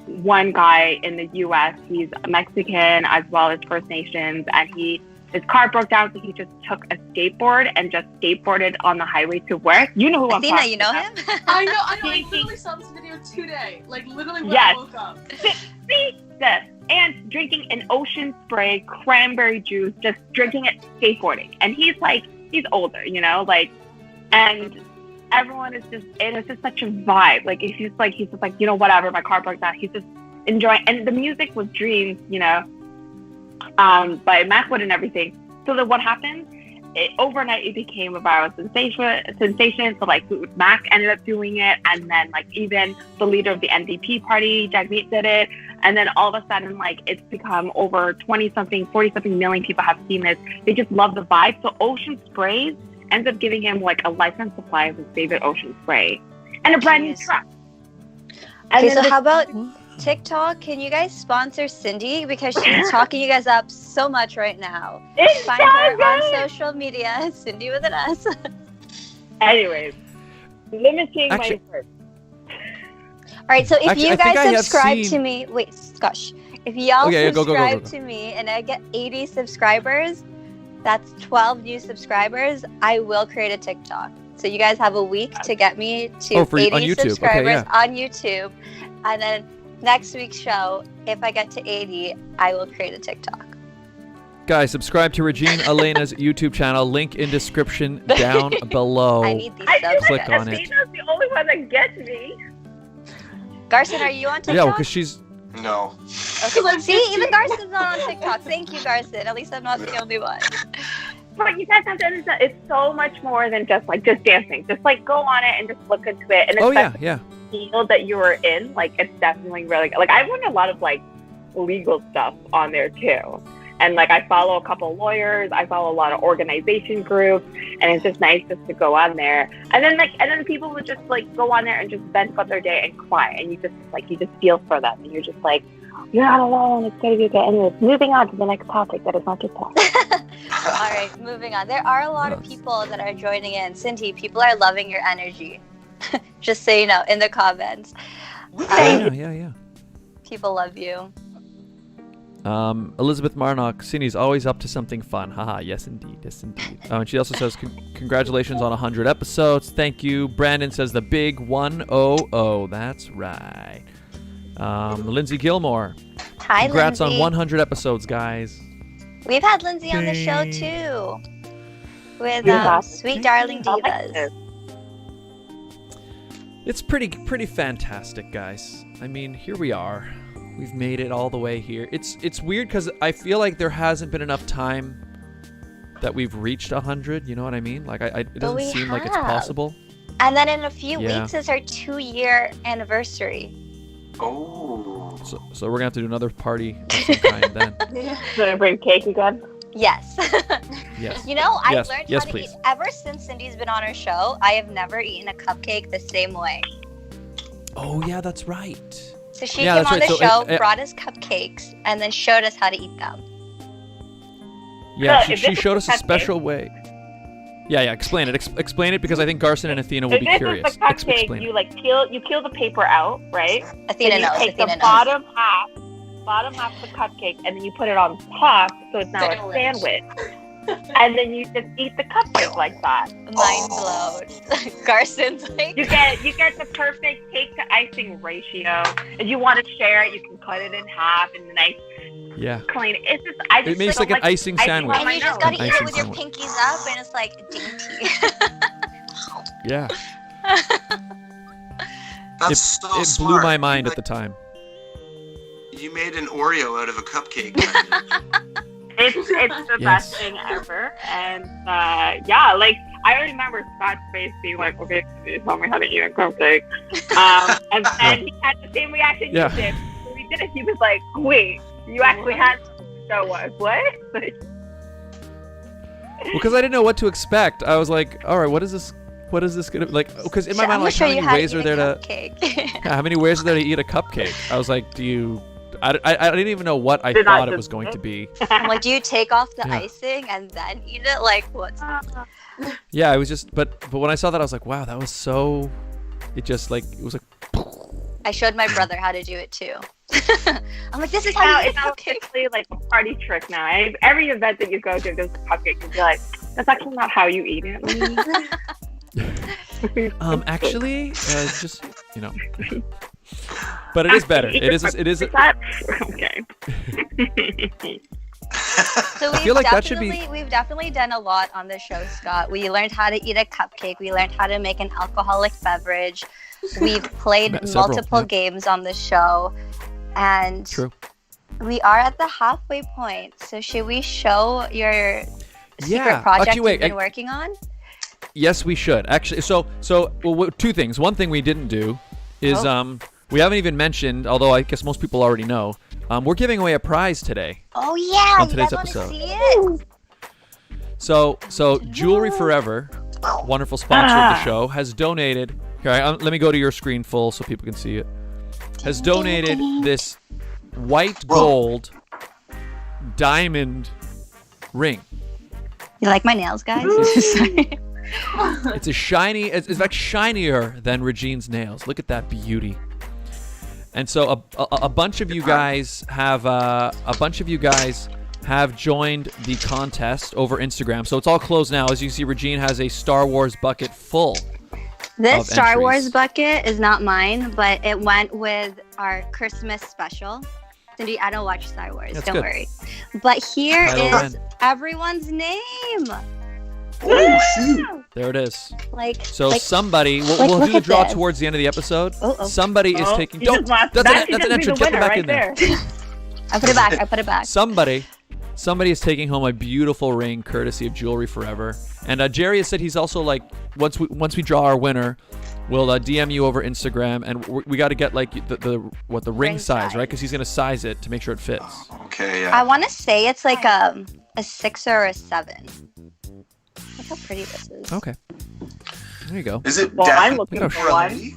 [SPEAKER 5] one guy in the U.S. He's Mexican as well as First Nations, and his car broke down, so he just took a skateboard and just skateboarded on the highway to work. You know who I'm
[SPEAKER 3] Athena,
[SPEAKER 5] talking
[SPEAKER 3] you know
[SPEAKER 5] about.
[SPEAKER 3] him?
[SPEAKER 4] I know. I literally saw this video today. Like literally when I woke up.
[SPEAKER 5] See, and drinking an Ocean Spray cranberry juice, just drinking it, skateboarding. And he's older, you know, like, and everyone is just, it is just such a vibe. Like, he's just like, you know, whatever, my car broke down. He's just enjoying, and the music was Dreams, you know, by Macwood and everything. So then what happened? Overnight, it became a viral sensation. So like Mac ended up doing it, and then like even the leader of the NDP party, Jagmeet, did it, and then all of a sudden like it's become over 40-something million people have seen this. They just love the vibe. So Ocean Sprays ends up giving him like a lifetime supply of his favorite Ocean Spray and a brand new truck.
[SPEAKER 3] Okay, so how about TikTok? Can you guys sponsor Sindy, because she's talking you guys up so much right now? Find her on social media, Sindy with an S.
[SPEAKER 5] Anyways, limiting my words.
[SPEAKER 3] All right, so if you guys subscribe to me, wait, gosh, if y'all subscribe to me and I get 80 subscribers, that's 12 new subscribers, I will create a TikTok. So you guys have a week to get me to 80 subscribers on YouTube, and then next week's show, if I get to 80, I will create a TikTok.
[SPEAKER 1] Guys, subscribe to Regine Alaina's YouTube channel. Link in description down below.
[SPEAKER 3] I need these subs.
[SPEAKER 1] Click on it.
[SPEAKER 5] Athena's the only one that gets me.
[SPEAKER 3] Garson, are you on TikTok?
[SPEAKER 1] Yeah, well, because she's...
[SPEAKER 6] No.
[SPEAKER 3] Okay. See, even Garson's not on TikTok. Thank you, Garson. At least I'm not the only one.
[SPEAKER 5] But you guys have to understand, it's so much more than just dancing. Just like go on it and just look into it. And
[SPEAKER 1] yeah.
[SPEAKER 5] The field that you were in, like it's definitely really good. Like I've learned a lot of like legal stuff on there too. And like I follow a couple of lawyers, I follow a lot of organization groups, and it's just nice just to go on there. And then people would just like go on there and just vent about their day and cry, and you just feel for them, and you're just like, you're not alone, it's gonna be okay. Anyways, moving on to the next topic that is not just talk.
[SPEAKER 3] All right, moving on. There are a lot of people that are joining in. Sindy, people are loving your energy. Just so you know, in the comments.
[SPEAKER 1] Yeah.
[SPEAKER 3] People love you.
[SPEAKER 1] Elizabeth Marnock, Sindy's always up to something fun. Haha, yes indeed. And she also says, congratulations on 100 episodes. Thank you. Brandon says the big 100. That's right. Lindsay Gilmore.
[SPEAKER 3] Hi,
[SPEAKER 1] congrats
[SPEAKER 3] Lindsay.
[SPEAKER 1] on 100 episodes, guys.
[SPEAKER 3] We've had Lindsay on the show too. With Sweet Darling Divas.
[SPEAKER 1] It's pretty fantastic, guys. I mean, here we are. We've made it all the way here. It's weird because I feel like there hasn't been enough time that we've reached 100. You know what I mean? Like, it doesn't seem like it's possible.
[SPEAKER 3] And then in a few weeks is our 2-year anniversary.
[SPEAKER 6] Oh.
[SPEAKER 1] So we're gonna have to do another party of some kind then.
[SPEAKER 5] So bring cake again?
[SPEAKER 3] Yes.
[SPEAKER 1] Yes.
[SPEAKER 3] You know, I've learned how to
[SPEAKER 1] please.
[SPEAKER 3] eat. Ever since Sindy's been on our show, I have never eaten a cupcake the same way.
[SPEAKER 1] Oh yeah, that's right.
[SPEAKER 3] So she came on the show, brought us cupcakes, and then showed us how to eat them.
[SPEAKER 1] Yeah, she showed us a special way. Yeah, explain it. Explain it, because I think Garson and Athena will be curious.
[SPEAKER 5] This is the cupcake. You peel the paper out, right?
[SPEAKER 3] Athena knows.
[SPEAKER 5] Take the bottom half of the cupcake, and then you put it on top, so it's now a sandwich. And then you just eat the cupcake like that.
[SPEAKER 3] Mind blown. Garson's like,
[SPEAKER 5] you get the perfect cake to icing ratio. If you want to share it, you can cut it in half and nice.
[SPEAKER 1] Yeah.
[SPEAKER 5] Clean. It's just
[SPEAKER 1] it makes like an icing sandwich.
[SPEAKER 3] And you just gotta eat it with your pinkies up, and it's like dainty.
[SPEAKER 1] Yeah.
[SPEAKER 6] That's so
[SPEAKER 1] it
[SPEAKER 6] smart.
[SPEAKER 1] blew my mind at the time.
[SPEAKER 6] You made an Oreo out of a cupcake.
[SPEAKER 5] It's the best thing ever, and like I remember Scott's face being like, "Okay, you tell me how to eat a cupcake," and he had the same reaction you did. When we did it, he was like, "Wait, you actually had to show us what?"
[SPEAKER 1] Well, because I didn't know what to expect. I was like, "All right, what is this? What is this gonna like?" Because in my mind, like, how many ways are there how many ways are there to eat a cupcake? I was like, I didn't even know what I thought it was going to be.
[SPEAKER 3] I'm like, do you take off the icing and then eat it? Like, what's...
[SPEAKER 1] Yeah, it was just, but when I saw that, I was like, wow, that was so, it was like.
[SPEAKER 3] I showed my brother how to do it too. I'm like, this is how you eat a cupcake.
[SPEAKER 5] It's actually like a party trick now. Every event that you go to, there's a cupcake, and you're like, that's actually not how you eat it.
[SPEAKER 1] Actually, just, But it is better. It is.
[SPEAKER 5] Okay.
[SPEAKER 3] So
[SPEAKER 1] I feel like that should be-
[SPEAKER 3] we've definitely done a lot on the show, Scott. We learned how to eat a cupcake. We learned how to make an alcoholic beverage. We've played multiple games on the show. And
[SPEAKER 1] True.
[SPEAKER 3] we are at the halfway point. So should we show your secret project you've been working on?
[SPEAKER 1] Yes, we should. Actually, so two things. One thing we didn't do is we haven't even mentioned, although I guess most people already know, we're giving away a prize today.
[SPEAKER 3] Oh yeah,
[SPEAKER 1] on today's episode.
[SPEAKER 3] See it?
[SPEAKER 1] So Jewellery Forever, wonderful sponsor of the show, has donated. Here, let me go to your screen full so people can see it. Has donated this white gold diamond ring.
[SPEAKER 3] You like my nails, guys? Sorry.
[SPEAKER 1] It's it's like shinier than Regine's nails. Look at that beauty. And so a bunch of you guys have joined the contest over Instagram. So it's all closed now. As you see, Regine has a Star Wars bucket full.
[SPEAKER 3] This Star
[SPEAKER 1] entries.
[SPEAKER 3] Wars bucket is not mine, but it went with our Christmas special. Cindy, I don't watch Star Wars.
[SPEAKER 1] That's
[SPEAKER 3] don't
[SPEAKER 1] good.
[SPEAKER 3] worry. But here
[SPEAKER 1] Kylo
[SPEAKER 3] is
[SPEAKER 1] Ren.
[SPEAKER 3] everyone's name.
[SPEAKER 6] Oh, shoot.
[SPEAKER 1] There it is.
[SPEAKER 3] Like
[SPEAKER 1] So
[SPEAKER 3] like,
[SPEAKER 1] somebody, we'll
[SPEAKER 3] like,
[SPEAKER 1] do
[SPEAKER 3] look
[SPEAKER 1] the
[SPEAKER 3] at
[SPEAKER 1] draw
[SPEAKER 3] this.
[SPEAKER 1] towards the end of the episode.
[SPEAKER 3] Oh.
[SPEAKER 1] Somebody is taking.
[SPEAKER 5] You
[SPEAKER 1] Don't.
[SPEAKER 5] just lost-
[SPEAKER 1] That's
[SPEAKER 5] that
[SPEAKER 1] an
[SPEAKER 5] should just be
[SPEAKER 1] entrance.
[SPEAKER 5] the
[SPEAKER 1] Get them
[SPEAKER 5] winner
[SPEAKER 1] back
[SPEAKER 5] right
[SPEAKER 1] in there.
[SPEAKER 3] I put it back. I put it back.
[SPEAKER 1] Somebody is taking home a beautiful ring courtesy of Jewellery Forever. And Jerry has said he's also like, once we draw our winner, we'll DM you over Instagram, and we got to get like the ring size, right? Because he's gonna size it to make sure it fits.
[SPEAKER 6] Okay,
[SPEAKER 3] I
[SPEAKER 6] yeah.
[SPEAKER 3] want to say it's like a 6 or a 7. Look how pretty this is.
[SPEAKER 1] Okay. There you go.
[SPEAKER 6] Is it
[SPEAKER 5] Well, I'm
[SPEAKER 6] definitely
[SPEAKER 5] looking
[SPEAKER 6] for
[SPEAKER 5] for
[SPEAKER 6] a
[SPEAKER 5] one.
[SPEAKER 6] lady?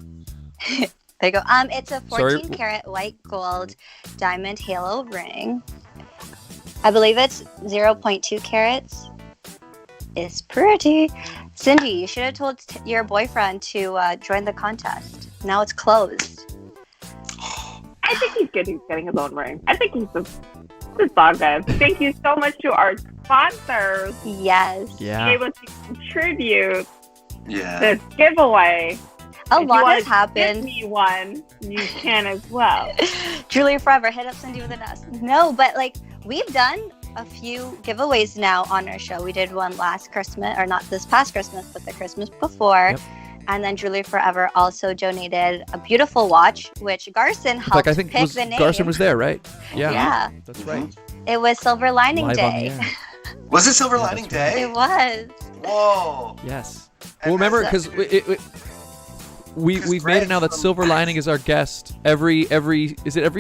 [SPEAKER 3] There you go. It's a 14
[SPEAKER 1] Sorry.
[SPEAKER 3] karat white gold diamond halo ring. I believe it's 0.2 carats. It's pretty. Cindy, you should have told your boyfriend to join the contest. Now it's closed.
[SPEAKER 5] I think he's good. He's getting his own ring. I think he's the dog, guys. Thank you so much to our sponsors.
[SPEAKER 3] Yes.
[SPEAKER 5] Be
[SPEAKER 1] Yeah.
[SPEAKER 5] able to contribute
[SPEAKER 6] Yeah.
[SPEAKER 5] this giveaway.
[SPEAKER 3] A
[SPEAKER 5] If
[SPEAKER 3] lot
[SPEAKER 5] you
[SPEAKER 3] has
[SPEAKER 5] want to
[SPEAKER 3] happened.
[SPEAKER 5] Give me one. You can as well.
[SPEAKER 3] Jewellery Forever, hit up Cindy with an S. No, but like we've done a few giveaways now on our show. We did one last Christmas, or not this past Christmas, but the Christmas before.
[SPEAKER 1] Yep.
[SPEAKER 3] And then Jewellery Forever also donated a beautiful watch, which Garson
[SPEAKER 1] In
[SPEAKER 3] helped
[SPEAKER 1] fact, I think
[SPEAKER 3] pick the name.
[SPEAKER 1] Garson was there, right? Yeah.
[SPEAKER 3] Yeah.
[SPEAKER 1] That's right.
[SPEAKER 3] It was Silver Lining
[SPEAKER 1] Live on the
[SPEAKER 3] Day.
[SPEAKER 1] air.
[SPEAKER 6] Was it Silver
[SPEAKER 1] Yeah,
[SPEAKER 6] Lining
[SPEAKER 1] that's right.
[SPEAKER 6] Day?
[SPEAKER 3] It was.
[SPEAKER 6] Whoa.
[SPEAKER 1] Yes.
[SPEAKER 6] And
[SPEAKER 1] Well, remember,
[SPEAKER 6] that's-
[SPEAKER 1] because we've made it now that
[SPEAKER 6] Greg
[SPEAKER 1] Silver
[SPEAKER 6] from-
[SPEAKER 1] Lining is our guest every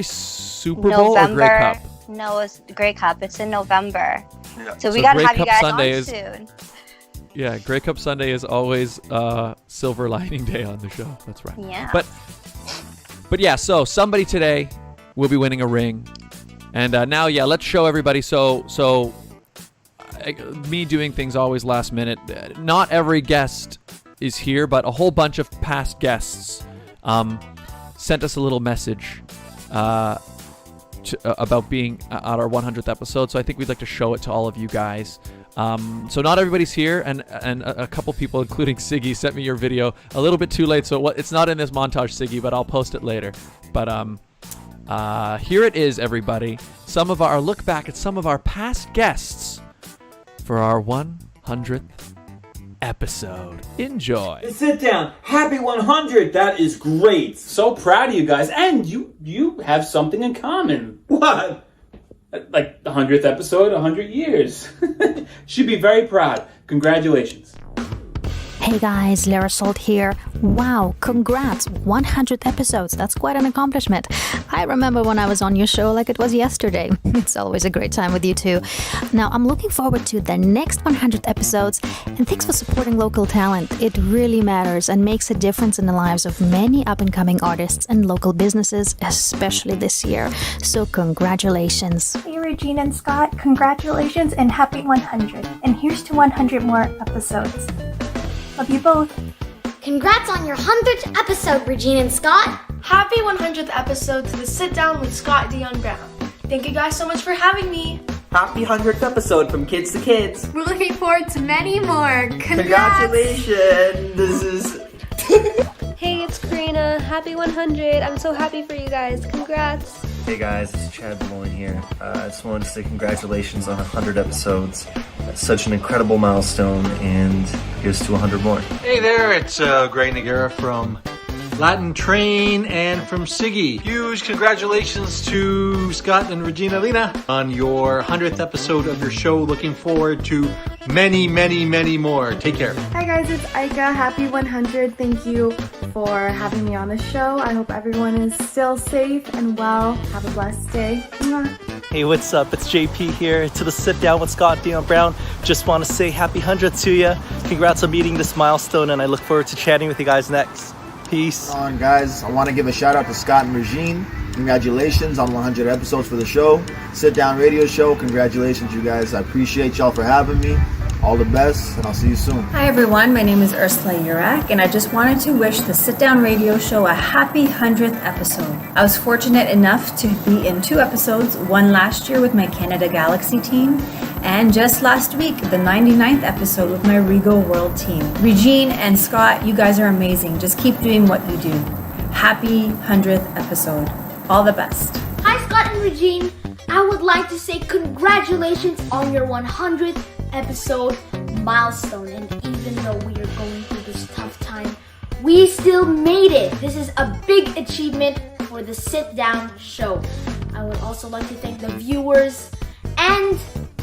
[SPEAKER 1] Super Bowl or Grey Cup?
[SPEAKER 3] No, it's Grey Cup. It's in November.
[SPEAKER 6] Yeah.
[SPEAKER 3] So we
[SPEAKER 1] So
[SPEAKER 3] gotta
[SPEAKER 1] Grey
[SPEAKER 3] have you
[SPEAKER 1] Cup
[SPEAKER 3] guys
[SPEAKER 1] Sunday
[SPEAKER 3] on
[SPEAKER 1] is-
[SPEAKER 3] soon.
[SPEAKER 1] Yeah, Grey Cup Sunday is always Silver Lining Day on the show. That's right.
[SPEAKER 3] Yeah.
[SPEAKER 1] But yeah, so somebody today will be winning a ring, and now let's show everybody. So me doing things always last minute. Not every guest is here, but a whole bunch of past guests sent us a little message about being at our 100th episode. So I think we'd like to show it to all of you guys. So not everybody's here, and a couple people, including Siggy, sent me your video a little bit too late. So it's not in this montage, Siggy, but I'll post it later. But here it is, everybody. Look back at some of our past guests for our 100th episode. Enjoy.
[SPEAKER 7] Sit down. Happy 100. That is great. So proud of you guys. And you have something in common. What? Like the 100th episode, 100 years. Should be very proud. Congratulations.
[SPEAKER 8] Hey guys, Lara Salt here. Wow, congrats, 100 episodes. That's quite an accomplishment. I remember when I was on your show like it was yesterday. It's always a great time with you too. Now, I'm looking forward to the next 100 episodes, and thanks for supporting local talent. It really matters and makes a difference in the lives of many up-and-coming artists and local businesses, especially this year. So congratulations.
[SPEAKER 9] Hey Regine and Scott, congratulations and happy 100. And here's to 100 more episodes. Love you both.
[SPEAKER 10] Congrats on your 100th episode, Regine and Scott.
[SPEAKER 11] Happy 100th episode to the Sit Down with Scott, Dion, Brown. Thank you guys so much for having me.
[SPEAKER 12] Happy 100th episode from Kids to Kids.
[SPEAKER 11] We're looking forward to many more.
[SPEAKER 12] Congratulations. This is...
[SPEAKER 13] Hey, it's Karina. Happy 100. I'm so happy for you guys. Congrats.
[SPEAKER 14] Hey guys, it's Chad Malloy here. I just wanted to say congratulations on 100 episodes. That's such an incredible milestone, and here's to 100 more.
[SPEAKER 15] Hey there, it's Gray Nagara from Latin Train and from Siggy. Huge congratulations to Scott and Regine Alaina on your 100th episode of your show. Looking forward to many, many, many more. Take care.
[SPEAKER 16] Hi guys, it's Aika. Happy 100. Thank you for having me on the show. I hope everyone is still safe and well. Have a blessed day. Mwah.
[SPEAKER 17] Hey, what's up? It's JP here to the Sit Down with Scott Dion Brown. Just want to say happy 100 to you. Congrats on meeting this milestone, and I look forward to chatting with you guys next. Peace.
[SPEAKER 18] On guys, I want to give a shout out to Scott and Regine. Congratulations on 100 episodes for the show. Sit Down Radio Show. Congratulations, you guys. I appreciate y'all for having me. All the best, and I'll see you soon.
[SPEAKER 19] Hi everyone, my name is Ursula Urak, and I just wanted to wish the Sit Down Radio Show a happy 100th episode. I was fortunate enough to be in 2 episodes, one last year with my Canada Galaxy team, and just last week, the 99th episode with my Rego World team. Regine and Scott, you guys are amazing. Just keep doing what you do. Happy 100th episode. All the best.
[SPEAKER 10] Hi Scott and Regine. I would like to say congratulations on your 100th episode milestone, and even though we are going through this tough time, we still made it. This is a big achievement for the Sit Down show. I would also like to thank the viewers and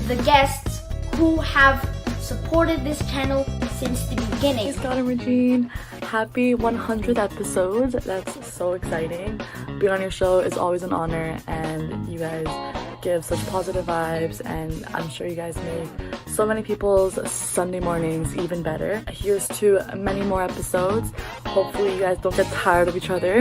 [SPEAKER 10] the guests who have supported this channel since the beginning.
[SPEAKER 16] Hey Scott and Regine, happy 100th episode. That's so exciting. Being on your show is always an honor, and you guys give such positive vibes, and I'm sure you guys make so many people's Sunday mornings even better. Here's to many more episodes. Hopefully you guys don't get tired of each other.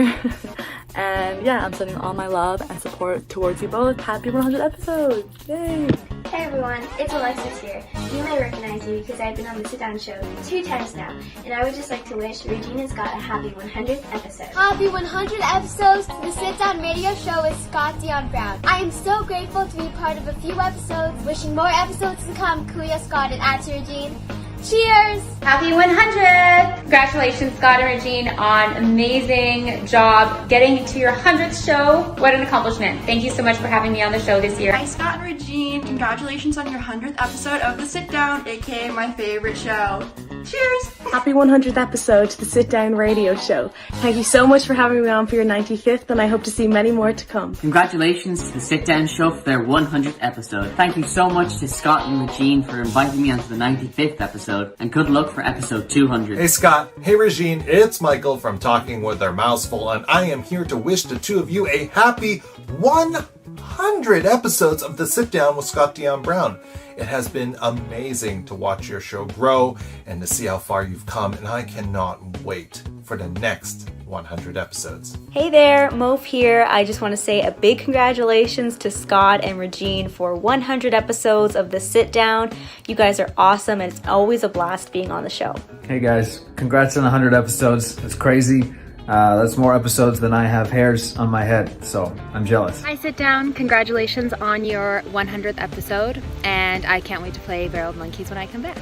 [SPEAKER 16] And yeah, I'm sending all my love and support towards you both. Happy 100 episodes. Yay!
[SPEAKER 20] Hey everyone, it's Alexis here. You may recognize me because I've been on the Sit Down show 2 times now, and I would just like to wish Regine and Scott a happy 100th episode.
[SPEAKER 10] Happy 100 episodes to the Sit Down Radio Show with Scott Dion Brown. I am so grateful to be part of a few episodes. Wishing more episodes to come. Kuya, Scott, and Auntie Regine. Cheers!
[SPEAKER 21] Happy 100! Congratulations, Scott and Regine, on amazing job getting to your 100th show. What an accomplishment. Thank you so much for having me on the show this year.
[SPEAKER 22] Hi, Scott and Regine. Congratulations on your 100th episode of The Sit Down, aka my favorite show. Cheers!
[SPEAKER 16] Happy 100th episode to the Sit Down Radio Show. Thank you so much for having me on for your 95th, and I hope to see many more to come.
[SPEAKER 23] Congratulations to the Sit Down Show for their 100th episode. Thank you so much to Scott and Regine for inviting me onto the 95th episode, and good luck for episode 200.
[SPEAKER 24] Hey Scott, hey Regine, it's Michael from Talking with Our Mouths Full, and I am here to wish the two of you a happy 100 episodes of The Sit Down with Scott Dion Brown. It has been amazing to watch your show grow and to see how far you've come, and I cannot wait for the next 100 episodes.
[SPEAKER 25] Hey there, Mof here. I just want to say a big congratulations to Scott and Regine for 100 episodes of The Sit Down. You guys are awesome, and it's always a blast being on the show.
[SPEAKER 26] Hey guys, congrats on 100 episodes. It's crazy. That's more episodes than I have hairs on my head, so I'm jealous.
[SPEAKER 27] Hi, Sit Down. Congratulations on your 100th episode, and I can't wait to play Barreled Monkeys when I come back.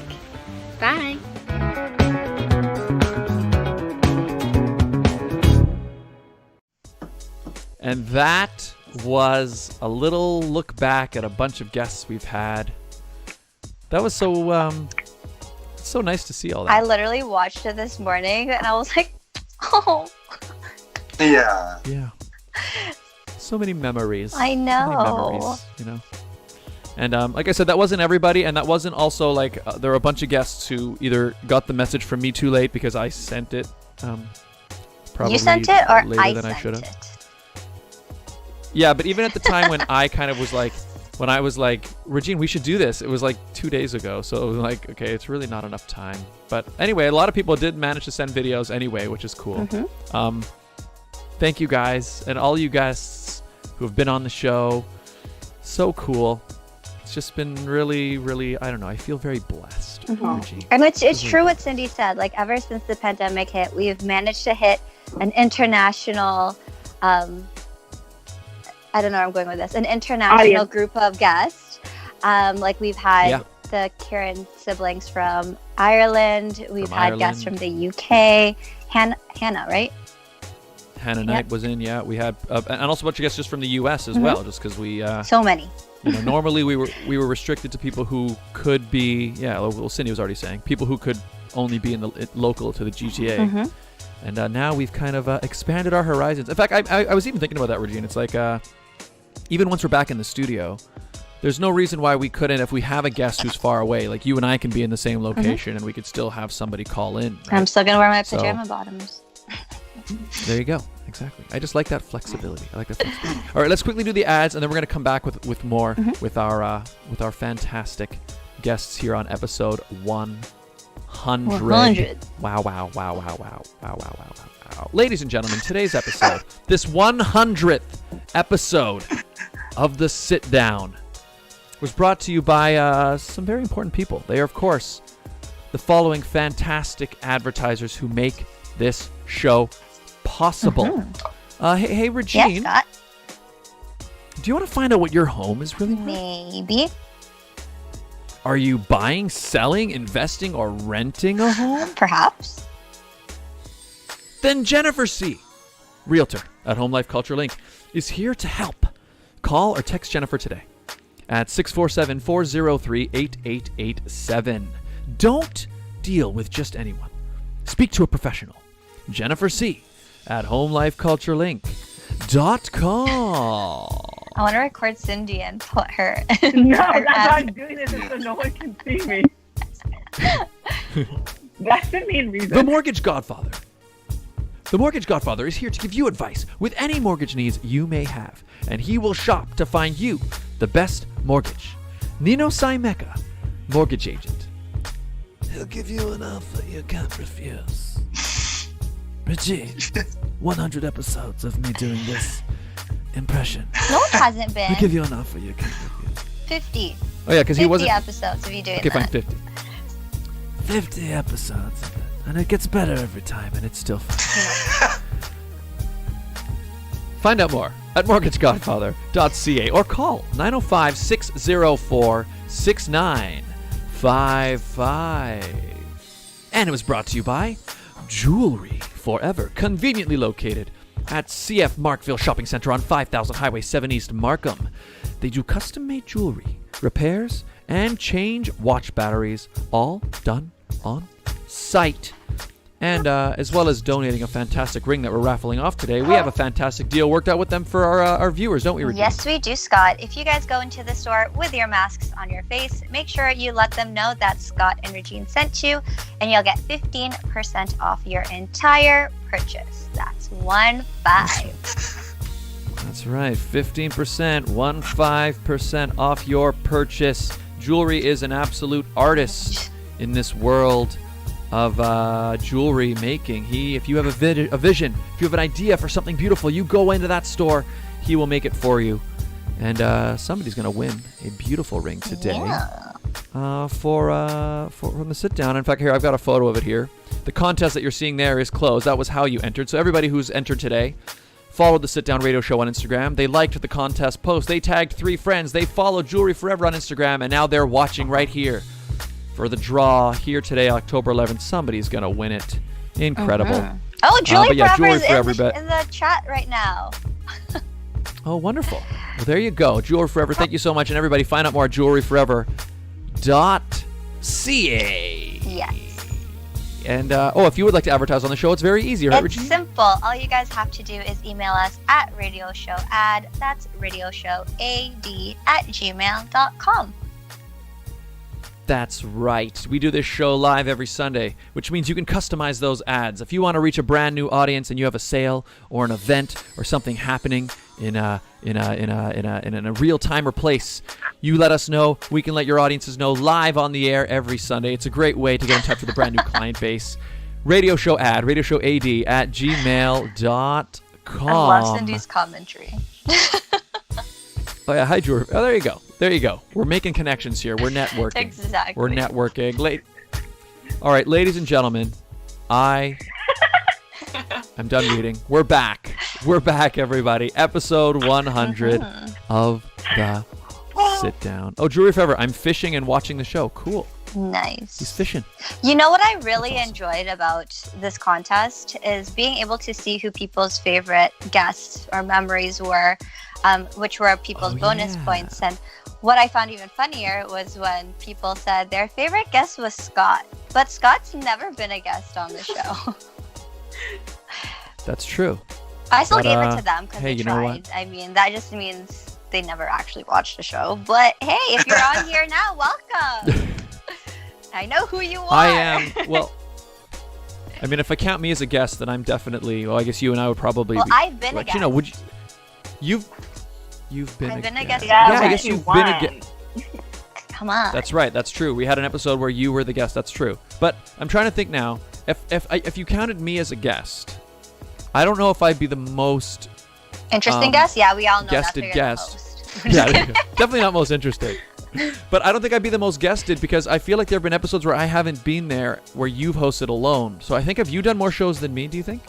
[SPEAKER 27] Bye!
[SPEAKER 1] And that was a little look back at a bunch of guests we've had. That was so nice to see all that.
[SPEAKER 3] I literally watched it this morning, and I was like, oh.
[SPEAKER 6] Yeah.
[SPEAKER 1] Yeah. So many memories.
[SPEAKER 3] I know.
[SPEAKER 1] So many memories, you know. And like I said, that wasn't everybody, and that wasn't also like there were a bunch of guests who either got the message from me too late because I sent it. Probably
[SPEAKER 3] you sent it, or
[SPEAKER 1] later
[SPEAKER 3] I
[SPEAKER 1] than
[SPEAKER 3] sent
[SPEAKER 1] I should have.
[SPEAKER 3] it?
[SPEAKER 1] Yeah, but even at the time when I kind of was like, when I was like, Regine, we should do this. It was like 2 days ago, so it was like, okay, it's really not enough time. But anyway, a lot of people did manage to send videos anyway, which is cool.
[SPEAKER 3] Mm-hmm.
[SPEAKER 1] Thank you guys and all you guests who have been on the show. So cool. It's just been really, really, I don't know. I feel very blessed.
[SPEAKER 3] Mm-hmm. And it's true what Sindy said. Like ever since the pandemic hit, we've managed to hit an international, I don't know where I'm going with this, an international
[SPEAKER 5] Audience.
[SPEAKER 3] group of guests. Like we've had the Kieran siblings from Ireland. We've had guests from the UK. Hannah, right?
[SPEAKER 1] Hannah Knight was in, yeah. We had, and also a bunch of guests just from the U.S. as well, just because we...
[SPEAKER 3] so many.
[SPEAKER 1] Normally we were restricted to people who could be, well, Sindy was already saying, people who could only be in the local to the GTA. And now we've kind of expanded our horizons. In fact, I was even thinking about that, Regine. It's like, even once we're back in the studio, there's no reason why we couldn't, if we have a guest who's far away, like you and I can be in the same location and we could still have somebody call in. Right?
[SPEAKER 3] I'm still going to wear my pajama bottoms.
[SPEAKER 1] There you go. Exactly. I just like that flexibility. All right, let's quickly do the ads, and then we're going to come back with more with our fantastic guests here on episode 100. Wow. Ladies and gentlemen, today's episode, this 100th episode of The Sit Down, was brought to you by some very important people. They are, of course, the following fantastic advertisers who make this show possible. Hey, Regine.
[SPEAKER 3] Yes, Scott.
[SPEAKER 1] Do you want to find out what your home is really worth?
[SPEAKER 3] Maybe.
[SPEAKER 1] Are you buying, selling, investing, or renting a home?
[SPEAKER 3] Perhaps.
[SPEAKER 1] Then Jennifer C., Realtor at Home Life Culture Link, is here to help. Call or text Jennifer today at 647-403-8887. Don't deal with just anyone. Speak to a professional. Jennifer C. at HomeLifeCultureLink.com.
[SPEAKER 3] I want to record Sindy and put her in
[SPEAKER 5] No, that's why I'm doing this so no one can see me. That's the main reason.
[SPEAKER 1] The Mortgage Godfather. The Mortgage Godfather is here to give you advice with any mortgage needs you may have, and he will shop to find you the best mortgage. Nino Saimeka, mortgage agent. He'll give you an offer you can't refuse. Regine, 100 episodes of me doing this impression.
[SPEAKER 3] No, it hasn't been.
[SPEAKER 1] He'll give you an offer you can't refuse.
[SPEAKER 3] 50.
[SPEAKER 1] Oh yeah, because he wasn't.
[SPEAKER 3] 50 episodes of you doing
[SPEAKER 1] Okay,
[SPEAKER 3] that.
[SPEAKER 1] fine, 50. 50 episodes of it. And it gets better every time, and it's still fun. Find out more at mortgagegodfather.ca or call 905-604-6955. And it was brought to you by Jewellery Forever, conveniently located at CF Markville Shopping Center on 5000 Highway 7 East, Markham. They do custom-made jewelry, repairs, and change watch batteries, all done on site. And as well as donating a fantastic ring that we're raffling off today, we have a fantastic deal worked out with them for our viewers, don't we, Regine?
[SPEAKER 3] Yes, we do, Scott. If you guys go into the store with your masks on your face, make sure you let them know that Scott and Regine sent you, and you'll get 15% off your entire purchase. That's 15.
[SPEAKER 1] That's right, 15%, 15% off your purchase. Jewelry is an absolute artist in this world of jewelry making. If you have a vision, if you have an idea for something beautiful, you go into that store, he will make it for you. And somebody's going to win a beautiful ring today from the sit down. In fact, here, I've got a photo of it here. The contest that you're seeing there is closed. That was how you entered. So everybody who's entered today followed the Sit Down Radio Show on Instagram. They liked the contest post. They tagged 3 friends. They followed Jewellery Forever on Instagram, and now they're watching right here for the draw here today, October 11th. Somebody's going to win it. Incredible.
[SPEAKER 3] Oh, Jewellery Forever is
[SPEAKER 1] Forever
[SPEAKER 3] in the chat right now.
[SPEAKER 1] Oh, wonderful. Well, there you go. Jewellery Forever. Thank you so much. And everybody, find out more at jewelleryforever.ca.
[SPEAKER 3] Yes.
[SPEAKER 1] And, if you would like to advertise on the show, it's very easy, right,
[SPEAKER 3] It's
[SPEAKER 1] Regine?
[SPEAKER 3] simple. All you guys have to do is email us at radioshowad, that's radioshowad@gmail.com.
[SPEAKER 1] That's right. We do this show live every Sunday, which means you can customize those ads. If you want to reach a brand new audience and you have a sale or an event or something happening in a real time or place, you let us know. We can let your audiences know live on the air every Sunday. It's a great way to get in touch with a brand new client base. Radio show ad, radioshowad@gmail.com.
[SPEAKER 3] I love Cindy's commentary.
[SPEAKER 1] Oh yeah, hi Drew. Oh, there you go. There you go. We're making connections here. We're networking.
[SPEAKER 3] Exactly.
[SPEAKER 1] We're networking. All right, ladies and gentlemen, I'm done reading. We're back. We're back, everybody. Episode 100 of the Sit Down. Oh, Jewellery Forever. I'm fishing and watching the show. Cool.
[SPEAKER 3] Nice.
[SPEAKER 1] He's fishing.
[SPEAKER 3] You know what I really enjoyed about this contest is being able to see who people's favorite guests or memories were, which were people's bonus points. And what I found even funnier was when people said their favorite guest was Scott, but Scott's never been a guest on the show.
[SPEAKER 1] That's true.
[SPEAKER 3] I still gave it to them because
[SPEAKER 1] hey,
[SPEAKER 3] they
[SPEAKER 1] you know
[SPEAKER 3] tried.
[SPEAKER 1] what?
[SPEAKER 3] I mean, that just means they never actually watched the show. But hey, if you're on here now, welcome. I know who you are.
[SPEAKER 1] I am. Well, I mean, if I count me as a guest, then I'm definitely. Well, I guess you and I would probably.
[SPEAKER 3] Well,
[SPEAKER 1] be,
[SPEAKER 3] I've been a
[SPEAKER 1] like,
[SPEAKER 3] guest.
[SPEAKER 1] You know, would you? You've been.
[SPEAKER 3] I've
[SPEAKER 1] a
[SPEAKER 3] been a
[SPEAKER 1] guest.
[SPEAKER 3] guest.
[SPEAKER 1] Yeah, I guess you've been a guest.
[SPEAKER 3] Come on.
[SPEAKER 1] That's right. That's true. We had an episode where you were the guest. That's true. But I'm trying to think now. If you counted me as a guest, I don't know if I'd be the most
[SPEAKER 3] interesting guest. Yeah, we all know
[SPEAKER 1] guested
[SPEAKER 3] that's
[SPEAKER 1] guest. Yeah, definitely not most interesting. But I don't think I'd be the most guested because I feel like there have been episodes where I haven't been there where you've hosted alone. So I think, have you done more shows than me, do you think?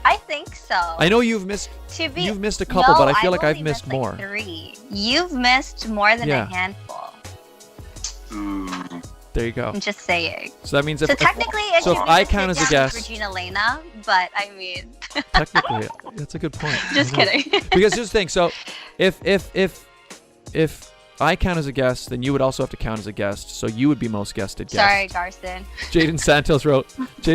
[SPEAKER 3] I think so.
[SPEAKER 1] I know you've missed a couple, but I feel like I've missed more.
[SPEAKER 3] Like 3. You've missed more than a handful.
[SPEAKER 1] There you go.
[SPEAKER 3] I'm just saying.
[SPEAKER 1] So that means
[SPEAKER 3] So technically, it should be
[SPEAKER 1] I count as a guest.
[SPEAKER 3] Regine Alaina, but I mean.
[SPEAKER 1] Technically, that's a good point.
[SPEAKER 3] Just kidding.
[SPEAKER 1] Because here's the thing. So if I count as a guest, then you would also have to count as a guest. So you would be most guested guest.
[SPEAKER 3] Sorry, Garson.
[SPEAKER 1] Jaden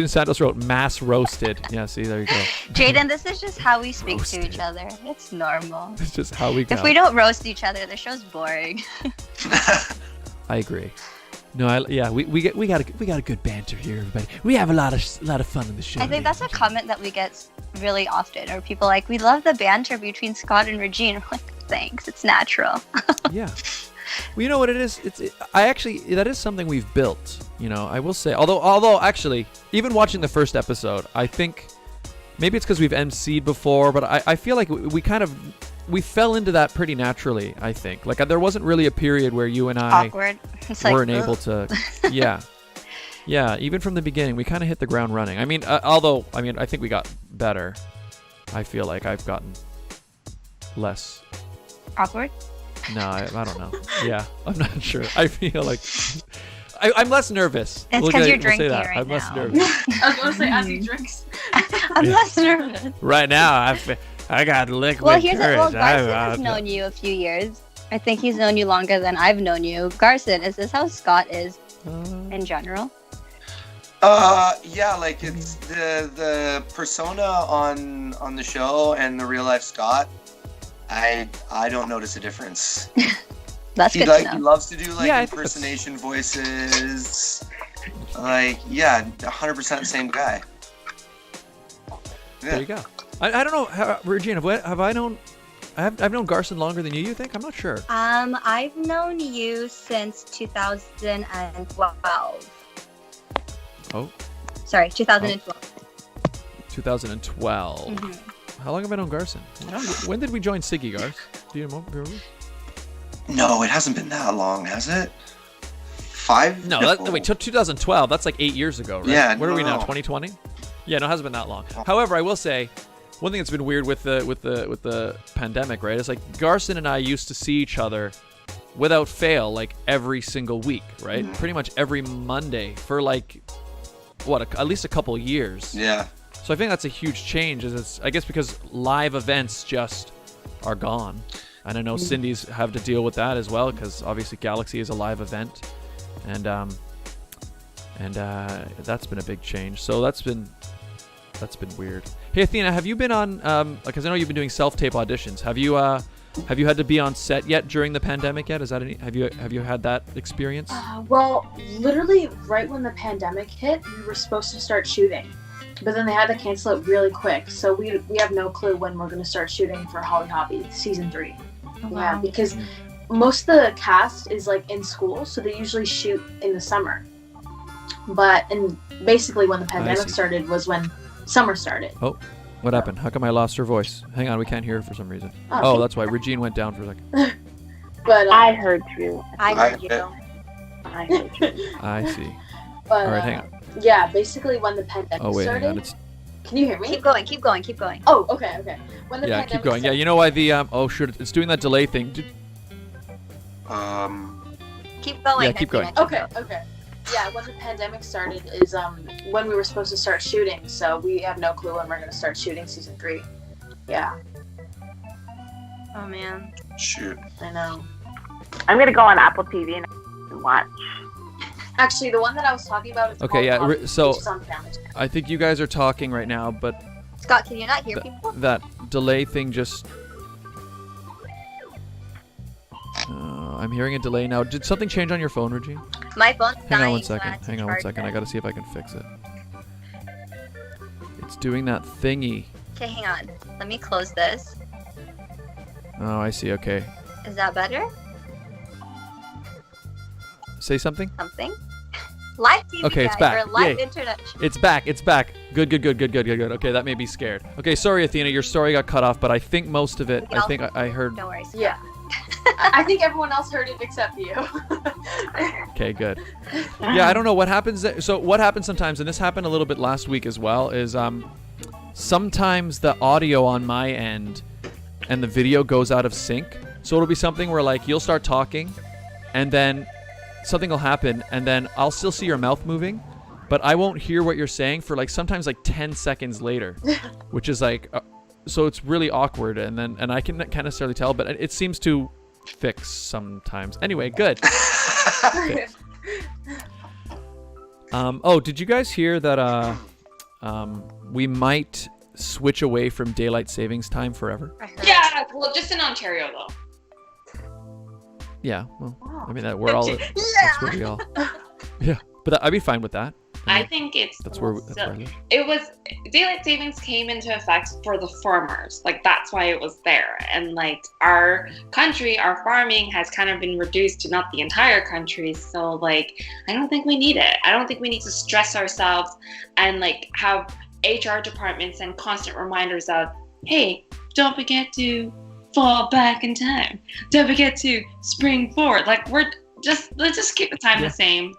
[SPEAKER 1] Santos wrote mass roasted. Yeah, see, there you go.
[SPEAKER 3] Jaden, this is just how we speak to each other. It's normal.
[SPEAKER 1] It's just how we go.
[SPEAKER 3] If we don't roast each other, the show's boring.
[SPEAKER 1] I agree. No, we got a good banter here, everybody. We have a lot of fun in the show.
[SPEAKER 3] I think that's a comment that we get really often, or people like, we love the banter between Scott and Regine. I'm like, thanks, it's natural.
[SPEAKER 1] Yeah. Well, you know what it is? That is something we've built. You know, I will say. Although actually, even watching the first episode, I think maybe it's because we've MC'd before, but I feel like we fell into that pretty naturally. I think there wasn't really a period where you and I
[SPEAKER 3] awkward.
[SPEAKER 1] weren't able to. Yeah. Even from the beginning, we kind of hit the ground running. I mean, I think we got better. I feel like I've gotten less
[SPEAKER 3] awkward.
[SPEAKER 1] No, I don't know. Yeah, I'm not sure. I feel like I'm less nervous.
[SPEAKER 3] It's because you're drinking right
[SPEAKER 1] I'm
[SPEAKER 3] now.
[SPEAKER 1] less nervous.
[SPEAKER 22] I was going to say, as he drinks.
[SPEAKER 3] I'm less nervous.
[SPEAKER 1] Right now, I got liquid
[SPEAKER 3] courage.
[SPEAKER 1] Garson
[SPEAKER 3] has known you a few years. I think he's known you longer than I've known you. Garson, is this how Scott is in general?
[SPEAKER 6] Yeah, like it's the persona on the show and the real life Scott. I don't notice a difference.
[SPEAKER 3] That's good to know.
[SPEAKER 6] He loves to do impersonation voices. 100% same guy. Yeah.
[SPEAKER 1] There you go. I don't know, Regine. I've known Garson longer than you think? I'm not sure.
[SPEAKER 3] I've known you since 2012.
[SPEAKER 1] Oh.
[SPEAKER 3] Sorry, 2012.
[SPEAKER 1] 2012.
[SPEAKER 3] Mm-hmm.
[SPEAKER 1] How long have I known Garson? When did we join Siggy, Gars? Do you remember?
[SPEAKER 6] No, it hasn't been that long, has it? 5?
[SPEAKER 1] No, wait, 2012. That's like 8 years ago, right?
[SPEAKER 6] Yeah.
[SPEAKER 1] What are we now? 2020? Yeah, no, it hasn't been that long. However, I will say, one thing that's been weird with the pandemic, right? Is like Garson and I used to see each other without fail, like every single week, right?
[SPEAKER 6] Mm-hmm.
[SPEAKER 1] Pretty much every Monday for at least a couple years.
[SPEAKER 6] Yeah.
[SPEAKER 1] So I think that's a huge change. I guess because live events just are gone, and I know Sindy's have to deal with that as well because obviously Galaxy is a live event, and that's been a big change. So that's been weird. Hey Athena, have you been on? Because I know you've been doing self-tape auditions. Have you had to be on set yet during the pandemic yet? Have you had that experience?
[SPEAKER 2] Well, literally right when the pandemic hit, we were supposed to start shooting. But then they had to cancel it really quick, so we have no clue when we're going to start shooting for Holly Hoppy season 3.
[SPEAKER 3] Oh, wow.
[SPEAKER 2] Yeah, because most of the cast is in school, so they usually shoot in the summer. And basically when the pandemic started was when summer started.
[SPEAKER 1] Oh, what happened? How come I lost her voice? Hang on, we can't hear her for some reason.
[SPEAKER 2] Oh,
[SPEAKER 1] that's why Regine went down for a second.
[SPEAKER 2] But
[SPEAKER 5] I heard you.
[SPEAKER 3] I heard you.
[SPEAKER 5] I heard you.
[SPEAKER 1] I see.
[SPEAKER 2] But,
[SPEAKER 1] all right, hang on.
[SPEAKER 2] Yeah, basically when the pandemic
[SPEAKER 1] started.
[SPEAKER 2] Hang on. Can you hear me?
[SPEAKER 3] Keep going.
[SPEAKER 2] Oh, okay. When the
[SPEAKER 1] yeah,
[SPEAKER 2] pandemic
[SPEAKER 1] keep going.
[SPEAKER 2] started,
[SPEAKER 1] Yeah, you know why the it's doing that delay thing.
[SPEAKER 3] Keep going.
[SPEAKER 1] Yeah, keep going.
[SPEAKER 2] Okay. when the pandemic started is when we were supposed to start shooting. So we have no clue when we're gonna start shooting season 3. Yeah.
[SPEAKER 3] Oh man.
[SPEAKER 6] Shoot.
[SPEAKER 2] I know.
[SPEAKER 5] I'm gonna go on Apple TV and watch.
[SPEAKER 2] Actually, the one that I was talking about is
[SPEAKER 1] Okay,
[SPEAKER 2] called
[SPEAKER 1] yeah. So
[SPEAKER 2] which is on Family Channel.
[SPEAKER 1] I think you guys are talking right now, but
[SPEAKER 3] Scott, can you not hear people?
[SPEAKER 1] that delay thing just. I'm hearing a delay now. Did something change on your phone, Regine?
[SPEAKER 3] My phone's dying.
[SPEAKER 1] Hang on one
[SPEAKER 3] so I
[SPEAKER 1] second.
[SPEAKER 3] had to
[SPEAKER 1] Hang on one
[SPEAKER 3] charge
[SPEAKER 1] second.
[SPEAKER 3] it.
[SPEAKER 1] I gotta see if I can fix it. It's doing that thingy.
[SPEAKER 3] Okay, hang on. Let me close this.
[SPEAKER 1] Oh, I see. Okay.
[SPEAKER 3] Is that better?
[SPEAKER 1] Say something.
[SPEAKER 3] Something? Live TV,
[SPEAKER 1] Okay, it's
[SPEAKER 3] guys.
[SPEAKER 1] back.
[SPEAKER 3] We're live
[SPEAKER 1] Yay.
[SPEAKER 3] internet.
[SPEAKER 1] It's back. It's back. Good. Okay, that made me scared. Okay, sorry, Athena. Your story got cut off, but I think most of it. I think I heard.
[SPEAKER 3] Don't worry.
[SPEAKER 2] Yeah. I think everyone else heard it except you.
[SPEAKER 1] Okay, good. Yeah, I don't know what happens. So what happens sometimes, and this happened a little bit last week as well, is sometimes the audio on my end and the video goes out of sync. So it'll be something where like you'll start talking, and then something will happen, and then I'll still see your mouth moving, but I won't hear what you're saying for like sometimes like 10 seconds later, which is like, so it's really awkward, and I can't necessarily tell, but it seems to fix sometimes. Anyway, good. Okay. Oh, did you guys hear that we might switch away from daylight savings time forever?
[SPEAKER 4] Yeah, well, just in Ontario though.
[SPEAKER 1] Yeah, well, I mean that we're all. That's where we all. Yeah, but I'd be fine with that.
[SPEAKER 4] I think it's
[SPEAKER 1] That's where I live.
[SPEAKER 4] it was daylight savings came into effect for the farmers. Like that's why it was there. And like our country, our farming has kind of been reduced to not the entire country. So like I don't think we need it. I don't think we need to stress ourselves and like have HR departments and constant reminders of, hey, don't forget to fall back in time. Don't forget to spring forward. Like let's just keep the time the same.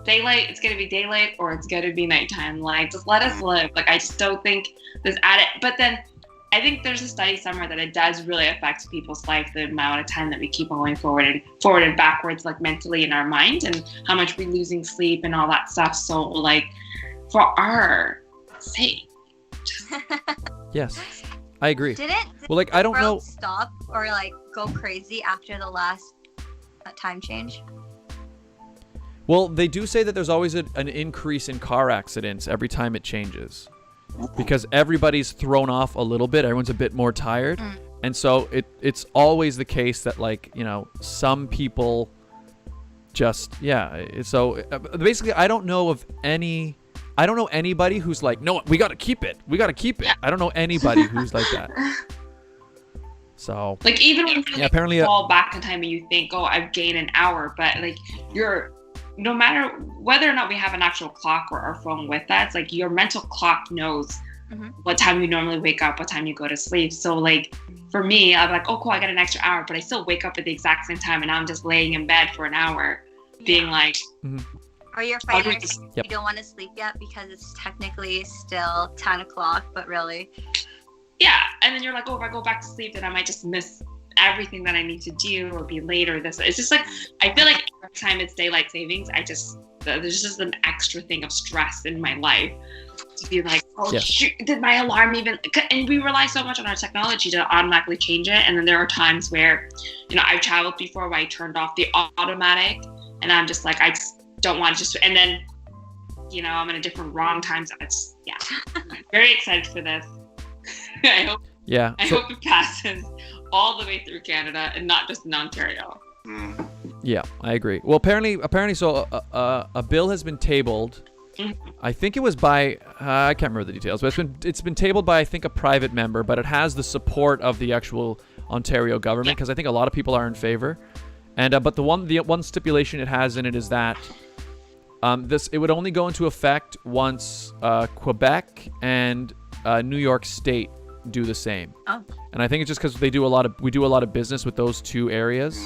[SPEAKER 4] Daylight, it's gonna be daylight or it's gonna be nighttime. Like just let us live. Like I just don't think this added. But then I think there's a study somewhere that it does really affect people's life, the amount of time that we keep going forward and backwards, like mentally in our mind, and how much we're losing sleep and all that stuff. So like for our sake.
[SPEAKER 1] Yes, I agree.
[SPEAKER 3] Did
[SPEAKER 1] well, like I don't
[SPEAKER 3] the world
[SPEAKER 1] know.
[SPEAKER 3] stop or like go crazy after the last time change?
[SPEAKER 1] Well, they do say that there's always an increase in car accidents every time it changes, because everybody's thrown off a little bit. Everyone's a bit more tired, and so it's always the case that like some people just So basically, I don't know anybody who's like, no, we got to keep it. I don't know anybody who's like that. So
[SPEAKER 4] like even when you
[SPEAKER 1] apparently
[SPEAKER 4] fall back in time and you think, oh, I've gained an hour, but like no matter whether or not we have an actual clock or our phone with us, like your mental clock knows what time you normally wake up, what time you go to sleep. So like for me, I'm like, oh cool, I got an extra hour, but I still wake up at the exact same time, and now I'm just laying in bed for an hour being like,
[SPEAKER 3] Or you're fighting you don't want to sleep yet because it's technically still 10 o'clock, but really.
[SPEAKER 4] Yeah, and then you're like, oh, if I go back to sleep, then I might just miss everything that I need to do or be late or this. It's just like, I feel like every time it's daylight savings, there's just an extra thing of stress in my life to be like, oh, shoot, did my alarm even, and we rely so much on our technology to automatically change it. And then there are times where, I've traveled before where I turned off the automatic and I'm just like, I just don't want to and then, I'm in a different wrong time. So I'm very excited for this. I hope it passes all the way through Canada and not just in Ontario.
[SPEAKER 1] Yeah, I agree. Well, apparently, so a bill has been tabled. I think it was by I can't remember the details, but it's been tabled by I think a private member, but it has the support of the actual Ontario government because I think a lot of people are in favor. And but the one stipulation it has in it is that it would only go into effect once Quebec and New York State do the same.
[SPEAKER 3] Oh.
[SPEAKER 1] And I think it's just because we do a lot of business with those two areas,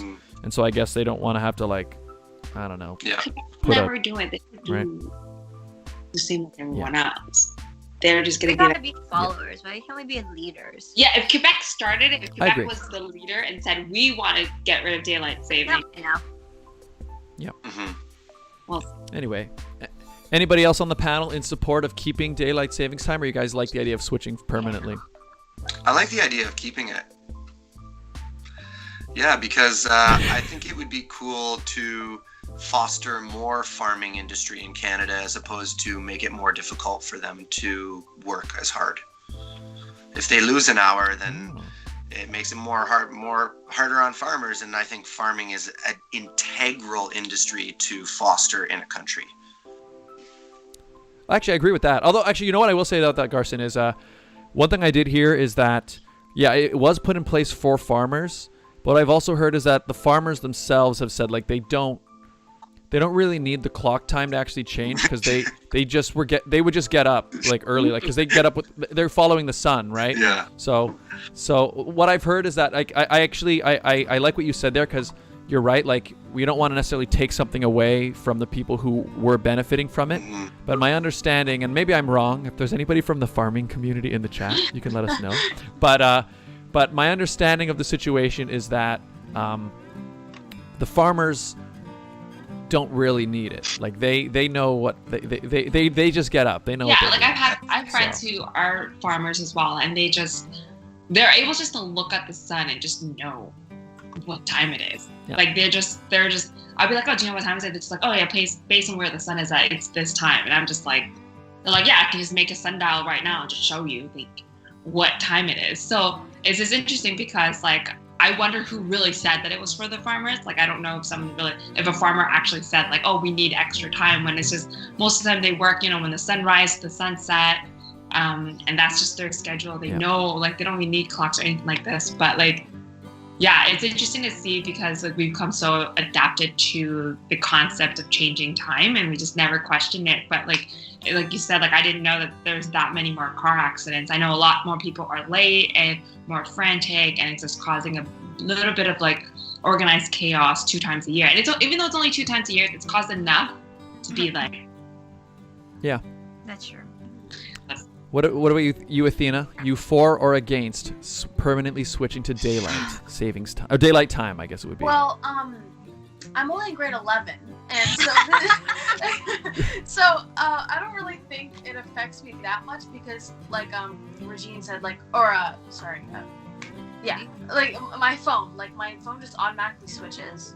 [SPEAKER 1] and so I guess they don't want to have to like, I don't know.
[SPEAKER 4] Yeah. Never do it. They do the same with everyone else. They're just gonna
[SPEAKER 3] gotta be followers, right? Can we be leaders?
[SPEAKER 4] Yeah, if Quebec started it, if Quebec was the leader and said we want to get rid of daylight savings,
[SPEAKER 1] Yep.
[SPEAKER 4] Well,
[SPEAKER 1] anyway, anybody else on the panel in support of keeping daylight savings time, or you guys like the idea of switching permanently?
[SPEAKER 6] I like the idea of keeping it. Yeah, because I think it would be cool to foster more farming industry in Canada as opposed to make it more difficult for them to work as hard. If they lose an hour, then it makes it more harder on farmers, and I think farming is an integral industry to foster in a country.
[SPEAKER 1] Actually, I agree with that. Although, actually, you know what I will say about that, Garson, is one thing I did hear is that, yeah, it was put in place for farmers, but what I've also heard is that the farmers themselves have said, like, they don't really need the clock time to actually change, because they would just get up like early, like, because they get up they're following the sun, right?
[SPEAKER 6] Yeah.
[SPEAKER 1] So what I've heard is that I like what you said there, because you're right. Like, we don't want to necessarily take something away from the people who were benefiting from it. But my understanding, and maybe I'm wrong, if there's anybody from the farming community in the chat, you can let us know. But my understanding of the situation is that the farmers don't really need it. Like, they know what they just get up. They know.
[SPEAKER 4] Yeah,
[SPEAKER 1] what
[SPEAKER 4] like I have friends who are farmers as well, and they're able just to look at the sun and just know what time it is.
[SPEAKER 1] Yeah.
[SPEAKER 4] Like they're just I'll be like, oh, do you know what time is it? They're just like, oh yeah, based on where the sun is at, it's this time. And I'm just like, they're like, yeah, I can just make a sundial right now and just show you like what time it is. So it's just interesting because like I wonder who really said that it was for the farmers. Like, I don't know if a farmer actually said like, oh, we need extra time, when it's just most of the time they work, when the sun rises, the sunset, and that's just their schedule. They know, like, they don't really need clocks or anything like this. But like, yeah, it's interesting to see because like we've become so adapted to the concept of changing time, and we just never question it. But like you said, like I didn't know that there's that many more car accidents. I know a lot more people are late and more frantic, and it's just causing a little bit of like organized chaos 2 times a year. And even though it's only 2 times a year, it's caused enough to be like.
[SPEAKER 1] Yeah.
[SPEAKER 3] That's true.
[SPEAKER 1] What about you, Athena? You for or against permanently switching to daylight savings time, or daylight time, I guess it would be.
[SPEAKER 2] Well, I'm only in grade 11, and so I don't really think it affects me that much because, like Regine said, like, like my phone just automatically switches,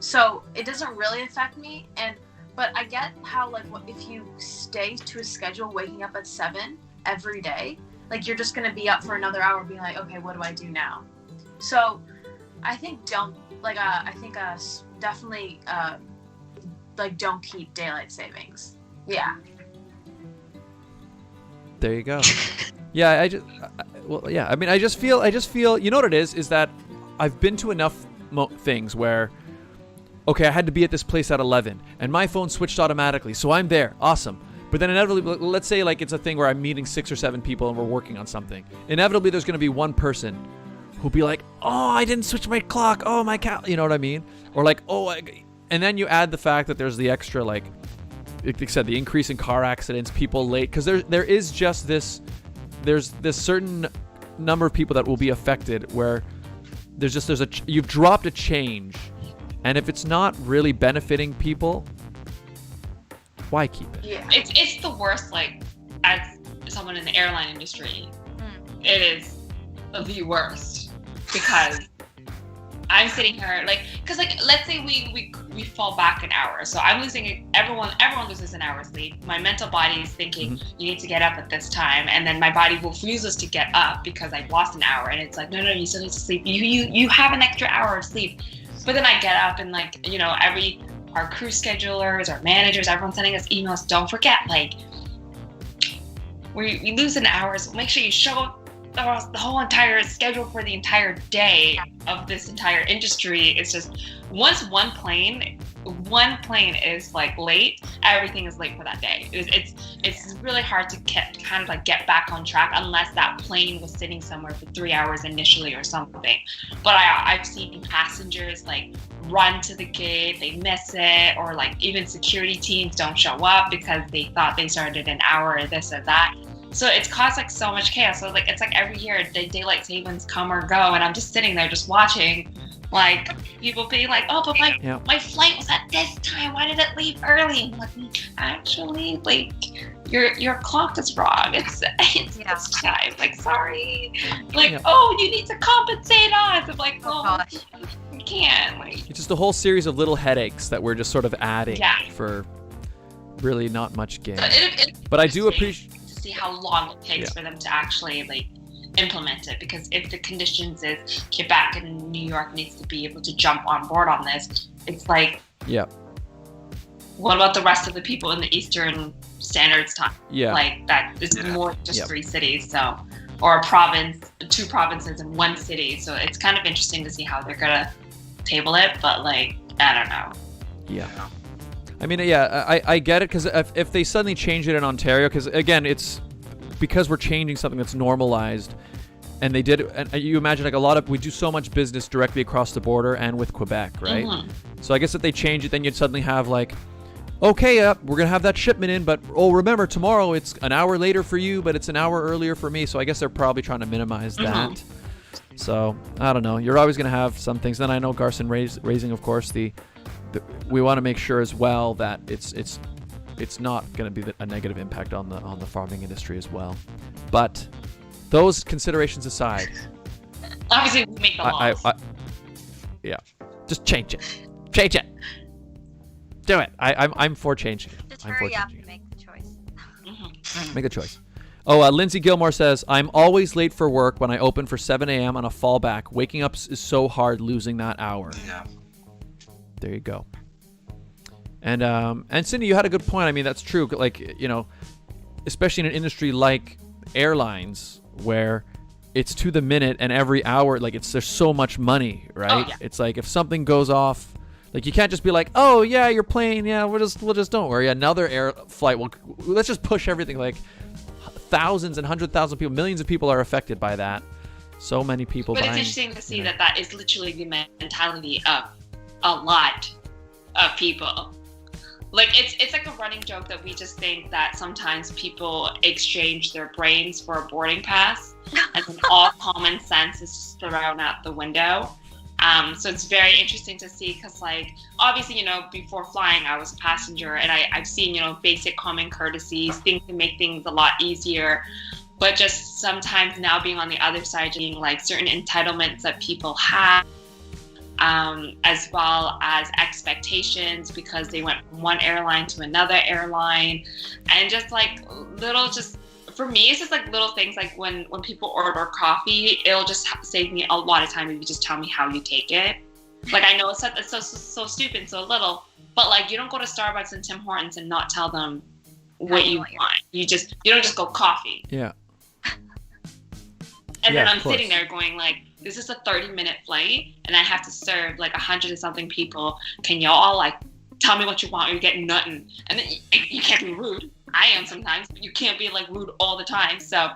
[SPEAKER 2] so it doesn't really affect me. But I get how, like, if you stay to a schedule, waking up at 7 every day, like, you're just gonna be up for another hour being like, okay, what do I do now? So I think definitely don't keep daylight savings. Yeah.
[SPEAKER 1] There you go. Yeah, I just feel, you know what it is that I've been to enough things where, okay, I had to be at this place at 11, and my phone switched automatically, so I'm there. Awesome. But then inevitably, let's say like it's a thing where I'm meeting 6 or 7 people and we're working on something. Inevitably, there's going to be one person who'll be like, oh, I didn't switch my clock. Oh, my cat. You know what I mean? Or like, and then you add the fact that there's the extra, like you said, the increase in car accidents, people late. Because there is just this, there's this certain number of people that will be affected where you've dropped a change. And if it's not really benefiting people, why keep it?
[SPEAKER 4] Yeah, it's the worst. Like, as someone in the airline industry, it is the worst because I'm sitting here like, because like, let's say we fall back an hour, so I'm losing everyone loses an hour sleep. My mental body is thinking you need to get up at this time, and then my body refuses to get up because I've lost an hour, and it's like, no, you still need to sleep. You have an extra hour of sleep. But then I get up and like, our crew schedulers, our managers, everyone's sending us emails. Don't forget, like, we lose an hour, so make sure you show the whole entire schedule for the entire day of this entire industry. It's just once one plane is like late, everything is late for that day. It's really hard to get back on track unless that plane was sitting somewhere for 3 hours initially or something. But I've seen passengers like run to the gate, they miss it, or like even security teams don't show up because they thought they started an hour or this or that. So it's caused like so much chaos. So like it's like every year the daylight savings come or go, and I'm just sitting there just watching Like people being like, oh, but my flight was at this time. Why did it leave early? I'm like, actually, like your clock is wrong. It's this time. Like, sorry. Like, oh, you need to compensate us. I'm like, oh, you can't. Like,
[SPEAKER 1] it's just a whole series of little headaches that we're just sort of adding for really not much gain. But I do appreciate
[SPEAKER 4] to see how long it takes for them to actually like implement it, because if the conditions is Quebec and New York needs to be able to jump on board on this, it's like, what about the rest of the people in the Eastern Standards Time? Like that is more just 3 cities, so, or a province, 2 provinces in 1 city. So it's kind of interesting to see how they're gonna table it, but like, I don't know.
[SPEAKER 1] I mean, I get it, because if they suddenly change it in Ontario, because again, it's because we're changing something that's normalized, and they did, and you imagine like we do so much business directly across the border and with Quebec, right? So I guess if they change it, then you'd suddenly have like, okay, we're gonna have that shipment in, but remember, tomorrow it's an hour later for you, but it's an hour earlier for me. So I guess they're probably trying to minimize that. So I don't know. You're always gonna have some things. Then I know Garson raising, of course, we want to make sure as well that it's not going to be a negative impact on the farming industry as well. But those considerations aside,
[SPEAKER 4] obviously we make the laws.
[SPEAKER 1] Just change it. Do it. I'm for changing it.
[SPEAKER 3] Just hurry up and make the choice.
[SPEAKER 1] Make a choice. Oh, Lindsay Gilmore says, I'm always late for work when I open for 7 a.m. on a fallback. Waking up is so hard, losing that hour. There you go. And Sindy, you had a good point. I mean, that's true. Like, you know, especially in an industry like airlines, where it's to the minute and every hour, like there's so much money, right? It's like if something goes off, like you can't just be like, oh yeah, your plane, we'll just don't worry. Another air flight, let's just push everything. Like thousands and 100,000 people, millions of people are affected by that. So many people.
[SPEAKER 4] But it's interesting to see that is literally the mentality of a lot of people. Like it's like a running joke that we just think that sometimes people exchange their brains for a boarding pass, and then all common sense is just thrown out the window. So it's very interesting to see, because like obviously, you know, before flying I was a passenger, and I've seen, you know, basic common courtesies, things to make things a lot easier. But just sometimes now being on the other side, being like certain entitlements that people have, as well as expectations because they went from one airline to another airline, and just like for me, it's just like little things, like when people order coffee, it'll just save me a lot of time if you just tell me how you take it. Like I know it's so stupid, so little, but like you don't go to Starbucks and Tim Hortons and not tell them what you want. You don't just go coffee. And then I'm sitting there going like, this is a 30-minute flight, and I have to serve like 100 and something people. Can y'all all like tell me what you want, or you're getting nothing? And then you can't be rude. I am sometimes, but you can't be like rude all the time. So,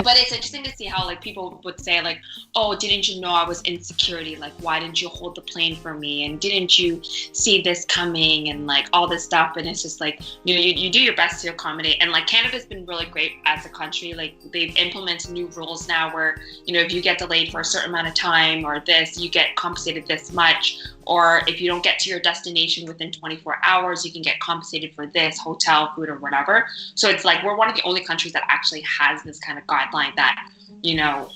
[SPEAKER 4] but it's interesting to see how like people would say like, oh, didn't you know I was in security? Like, why didn't you hold the plane for me? And didn't you see this coming? And like all this stuff. And it's just like, you know, you do your best to accommodate. And like Canada's been really great as a country. Like they've implemented new rules now where, you know, if you get delayed for a certain amount of time or this, you get compensated this much. Or if you don't get to your destination within 24 hours, you can get compensated for this, hotel, food, or whatever. So it's like we're one of the only countries that actually has this kind of guideline that, you know,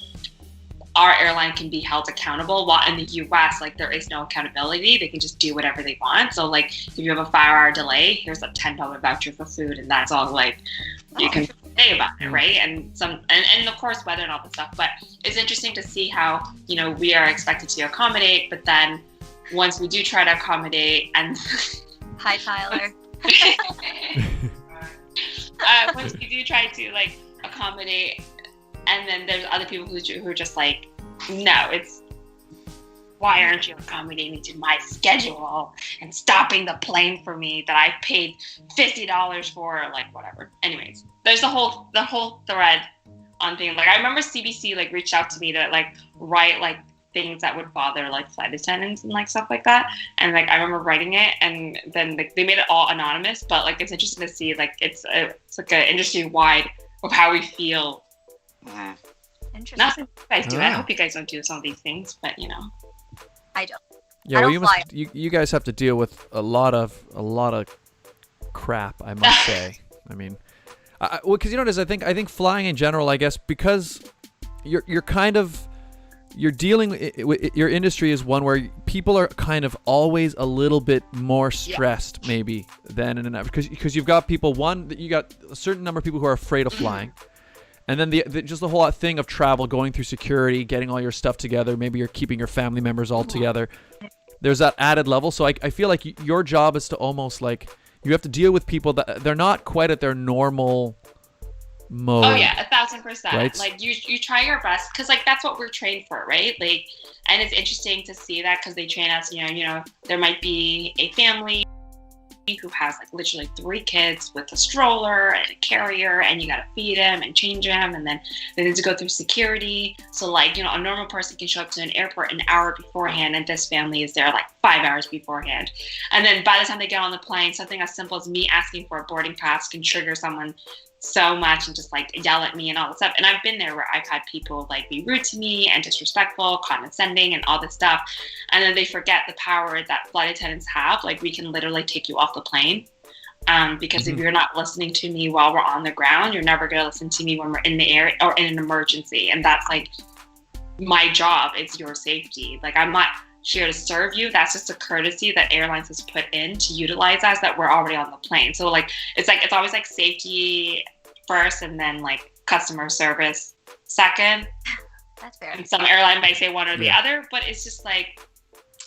[SPEAKER 4] our airline can be held accountable. While in the US, like there is no accountability. They can just do whatever they want. So like if you have a 5-hour delay, here's a $10 voucher for food, and that's all like you can say about it, right? And of course weather and all this stuff. But it's interesting to see how, you know, we are expected to accommodate, but then once we do try to accommodate, and
[SPEAKER 3] hi Tyler.
[SPEAKER 4] Once we do try to like accommodate, and then there's other people who are just like, no, it's why aren't you accommodating to my schedule and stopping the plane for me that I paid $50 for, or like whatever. Anyways, there's the whole thread on things. Like I remember CBC like reached out to me to like write like things that would bother like flight attendants and like stuff like that, and like I remember writing it, and then like, they made it all anonymous, but like it's interesting to see like it's like an industry wide of how we feel.
[SPEAKER 3] Interesting.
[SPEAKER 4] Nothing you guys do. I hope you guys don't do some of these things, but you know.
[SPEAKER 3] I don't.
[SPEAKER 1] Yeah,
[SPEAKER 3] I
[SPEAKER 1] well,
[SPEAKER 3] don't fly.
[SPEAKER 1] you guys have to deal with a lot of crap, I must say. I mean, well, because you know what I think flying in general, I guess, because you're kind of dealing with your industry is one where people are kind of always a little bit more stressed maybe than in an average, because you've got people, you got a certain number of people who are afraid of flying, and then just the whole thing of travel, going through security, getting all your stuff together, maybe you're keeping your family members all together. There's that added level. So I feel like your job is to almost like, you have to deal with people that they're not quite at their normal mode.
[SPEAKER 4] Oh yeah, 1,000%.
[SPEAKER 1] Right?
[SPEAKER 4] Like you try your best, because like that's what we're trained for, right? Like, and it's interesting to see that, because they train us. You know, there might be a family who has like literally 3 kids with a stroller and a carrier, and you gotta feed them and change them, and then they need to go through security. So like, a normal person can show up to an airport an hour beforehand, and this family is there like 5 hours beforehand. And then by the time they get on the plane, something as simple as me asking for a boarding pass can trigger someone so much and just like yell at me and all this stuff. And I've been there where I've had people like be rude to me and disrespectful, condescending, and all this stuff. And then they forget the power that flight attendants have. Like, we can literally take you off the plane. Because if you're not listening to me while we're on the ground, you're never going to listen to me when we're in the air or in an emergency. And that's like my job. It's your safety. Like, I'm not here to serve you. That's just a courtesy that airlines has put in to utilize us, that we're already on the plane. So like, it's always like safety first, and then like customer service second.
[SPEAKER 3] That's fair.
[SPEAKER 4] And some airline might say one or the other, but it's just like,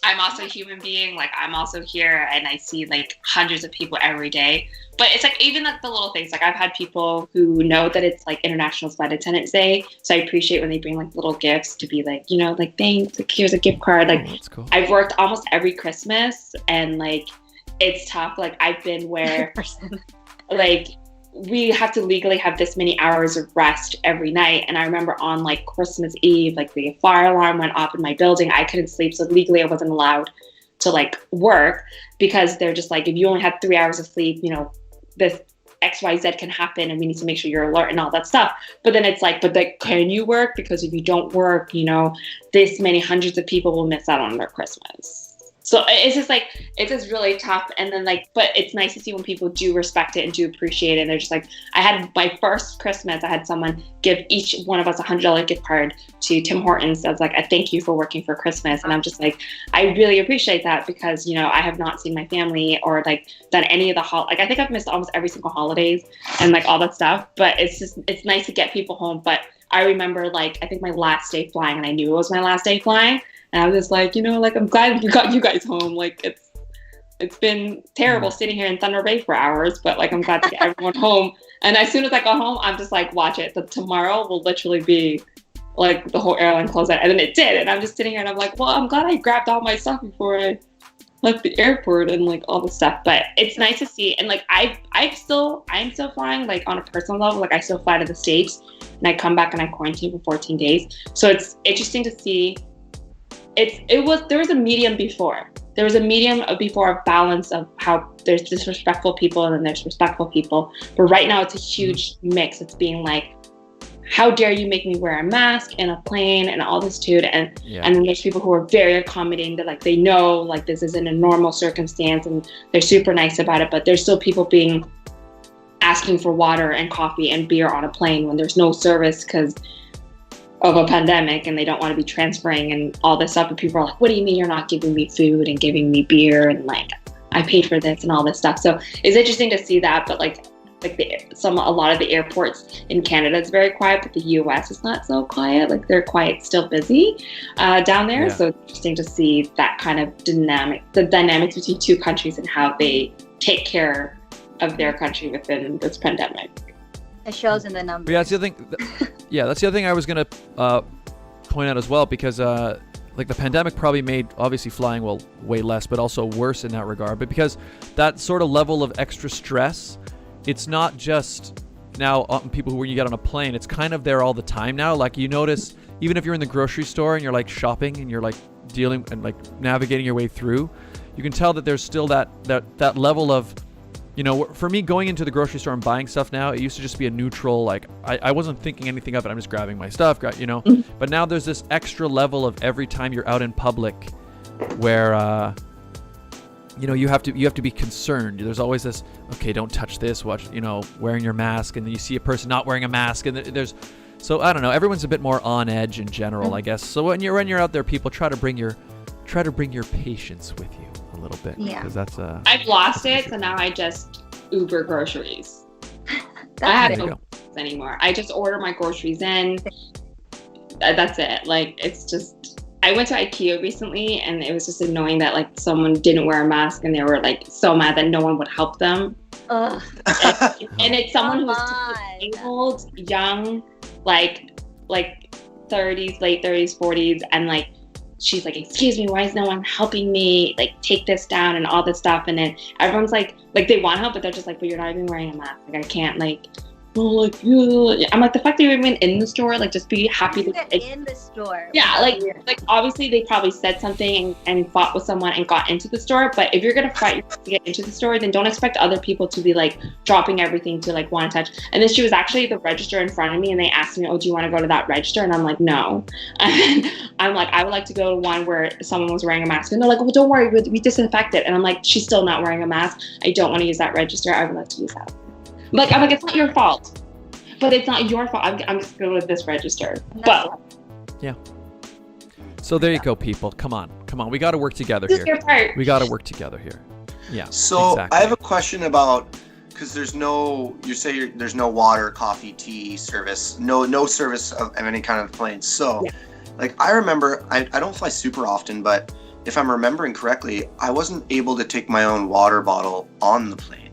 [SPEAKER 4] I'm also a human being. Like, I'm also here, and I see like hundreds of people every day. But it's like, even like the little things, like I've had people who know that it's like International Flight Attendants Day. So I appreciate when they bring like little gifts to be like, like, thanks, like, here's a gift card. Like,
[SPEAKER 1] that's cool.
[SPEAKER 4] I've worked almost every Christmas, and like, it's tough. Like, I've been where like, we have to legally have this many hours of rest every night. And I remember on like Christmas Eve, like the fire alarm went off in my building. I couldn't sleep. So legally I wasn't allowed to like work, because they're just like, if you only have 3 hours of sleep, this XYZ can happen, and we need to make sure you're alert and all that stuff. But then it's like, can you work? Because if you don't work, this many hundreds of people will miss out on their Christmas. So it's just like, it's just really tough. And then like, but it's nice to see when people do respect it and do appreciate it. And they're just like, I had my first Christmas, I had someone give each one of us $100 gift card to Tim Hortons as like a thank you for working for Christmas. And I'm just like, I really appreciate that, because, I have not seen my family or like done any of the like, I think I've missed almost every single holidays and like all that stuff. But it's nice to get people home. But I remember like, I think my last day flying, and I knew it was my last day flying. And I was just like, like, I'm glad we got you guys home. Like, it's been terrible sitting here in Thunder Bay for hours, but like, I'm glad to get everyone home. And as soon as I got home, I'm just like, watch it. Tomorrow will literally be like the whole airline closed out. And then it did. And I'm just sitting here and I'm like, well, I'm glad I grabbed all my stuff before I left the airport and like all the stuff. But it's nice to see. And like, I'm still flying like on a personal level. Like, I still fly to the States, and I come back and I quarantine for 14 days. So it's interesting to see. There was a medium before. There was a medium before of balance of how there's disrespectful people and then there's respectful people. But right now it's a huge mix. It's being like, how dare you make me wear a mask in a plane and all this dude. And then there's people who are very accommodating, that like, they know like this isn't a normal circumstance, and they're super nice about it. But there's still people asking for water and coffee and beer on a plane when there's no service because of a pandemic, and they don't want to be transferring and all this stuff. And people are like, what do you mean you're not giving me food and giving me beer, and like, I paid for this and all this stuff. So it's interesting to see that. But like a lot of the airports in Canada is very quiet, but the US is not so quiet. Like, they're quite still busy down there. So it's interesting to see that kind of the dynamics between two countries and how they take care of their country within this pandemic.
[SPEAKER 3] It shows in the numbers.
[SPEAKER 1] Yeah, that's the other thing. That's the other thing I was gonna point out as well, because like the pandemic probably made obviously flying way less, but also worse in that regard. But because that sort of level of extra stress, it's not just now on people who, when you get on a plane, it's kind of there all the time now. Like, you notice, even if you're in the grocery store and you're like shopping and you're like dealing and like navigating your way through, you can tell that there's still that level of, for me, going into the grocery store and buying stuff now, it used to just be a neutral, like, I wasn't thinking anything of it. I'm just grabbing my stuff, But now there's this extra level of every time you're out in public, where you have to be concerned. There's always this, okay, don't touch this, watch, wearing your mask, and then you see a person not wearing a mask, and so I don't know, everyone's a bit more on edge in general, I guess. So when you're out there, people try to bring your patience with you a little bit.
[SPEAKER 4] Yeah.
[SPEAKER 1] Because that's
[SPEAKER 4] I've lost it, so now I just Uber groceries. I have no anymore. I just order my groceries in. That's it. Like, it's just, I went to IKEA recently, and it was just annoying that like someone didn't wear a mask, and they were like so mad that no one would help them.
[SPEAKER 3] Ugh.
[SPEAKER 4] And it's someone who's disabled, young, like 30s, late 30s, 40s, and like she's like, excuse me, why is no one helping me like take this down and all this stuff? And then everyone's like they want help, but they're just like, but you're not even wearing a mask. Like, I can't, like, I'm like, the fact that you're even in the store, like, just be happy to
[SPEAKER 3] get in the store.
[SPEAKER 4] Yeah, like obviously they probably said something and fought with someone and got into the store, but if you're gonna fight to get into the store, then don't expect other people to be like dropping everything to like want to touch. And then she was actually at the register in front of me, and they asked me, oh, do you want to go to that register? And I'm like, no. And I'm like, I would like to go to one where someone was wearing a mask, and they're like, well, don't worry, we disinfect it. And I'm like, she's still not wearing a mask. I don't want to use that register. I would like to use that. I'm like, it's not your fault. But it's not your fault. I'm just going to go to this register. But
[SPEAKER 1] yeah. So there you go, people. Come on. We got to work together
[SPEAKER 4] this is
[SPEAKER 1] here.
[SPEAKER 4] your part.
[SPEAKER 1] We got to work together here. Yeah.
[SPEAKER 6] So
[SPEAKER 1] exactly.
[SPEAKER 6] I have a question about, because there's no water, coffee, tea service, no service of any kind of plane. So, like, I remember, I don't fly super often, but if I'm remembering correctly, I wasn't able to take my own water bottle on the plane.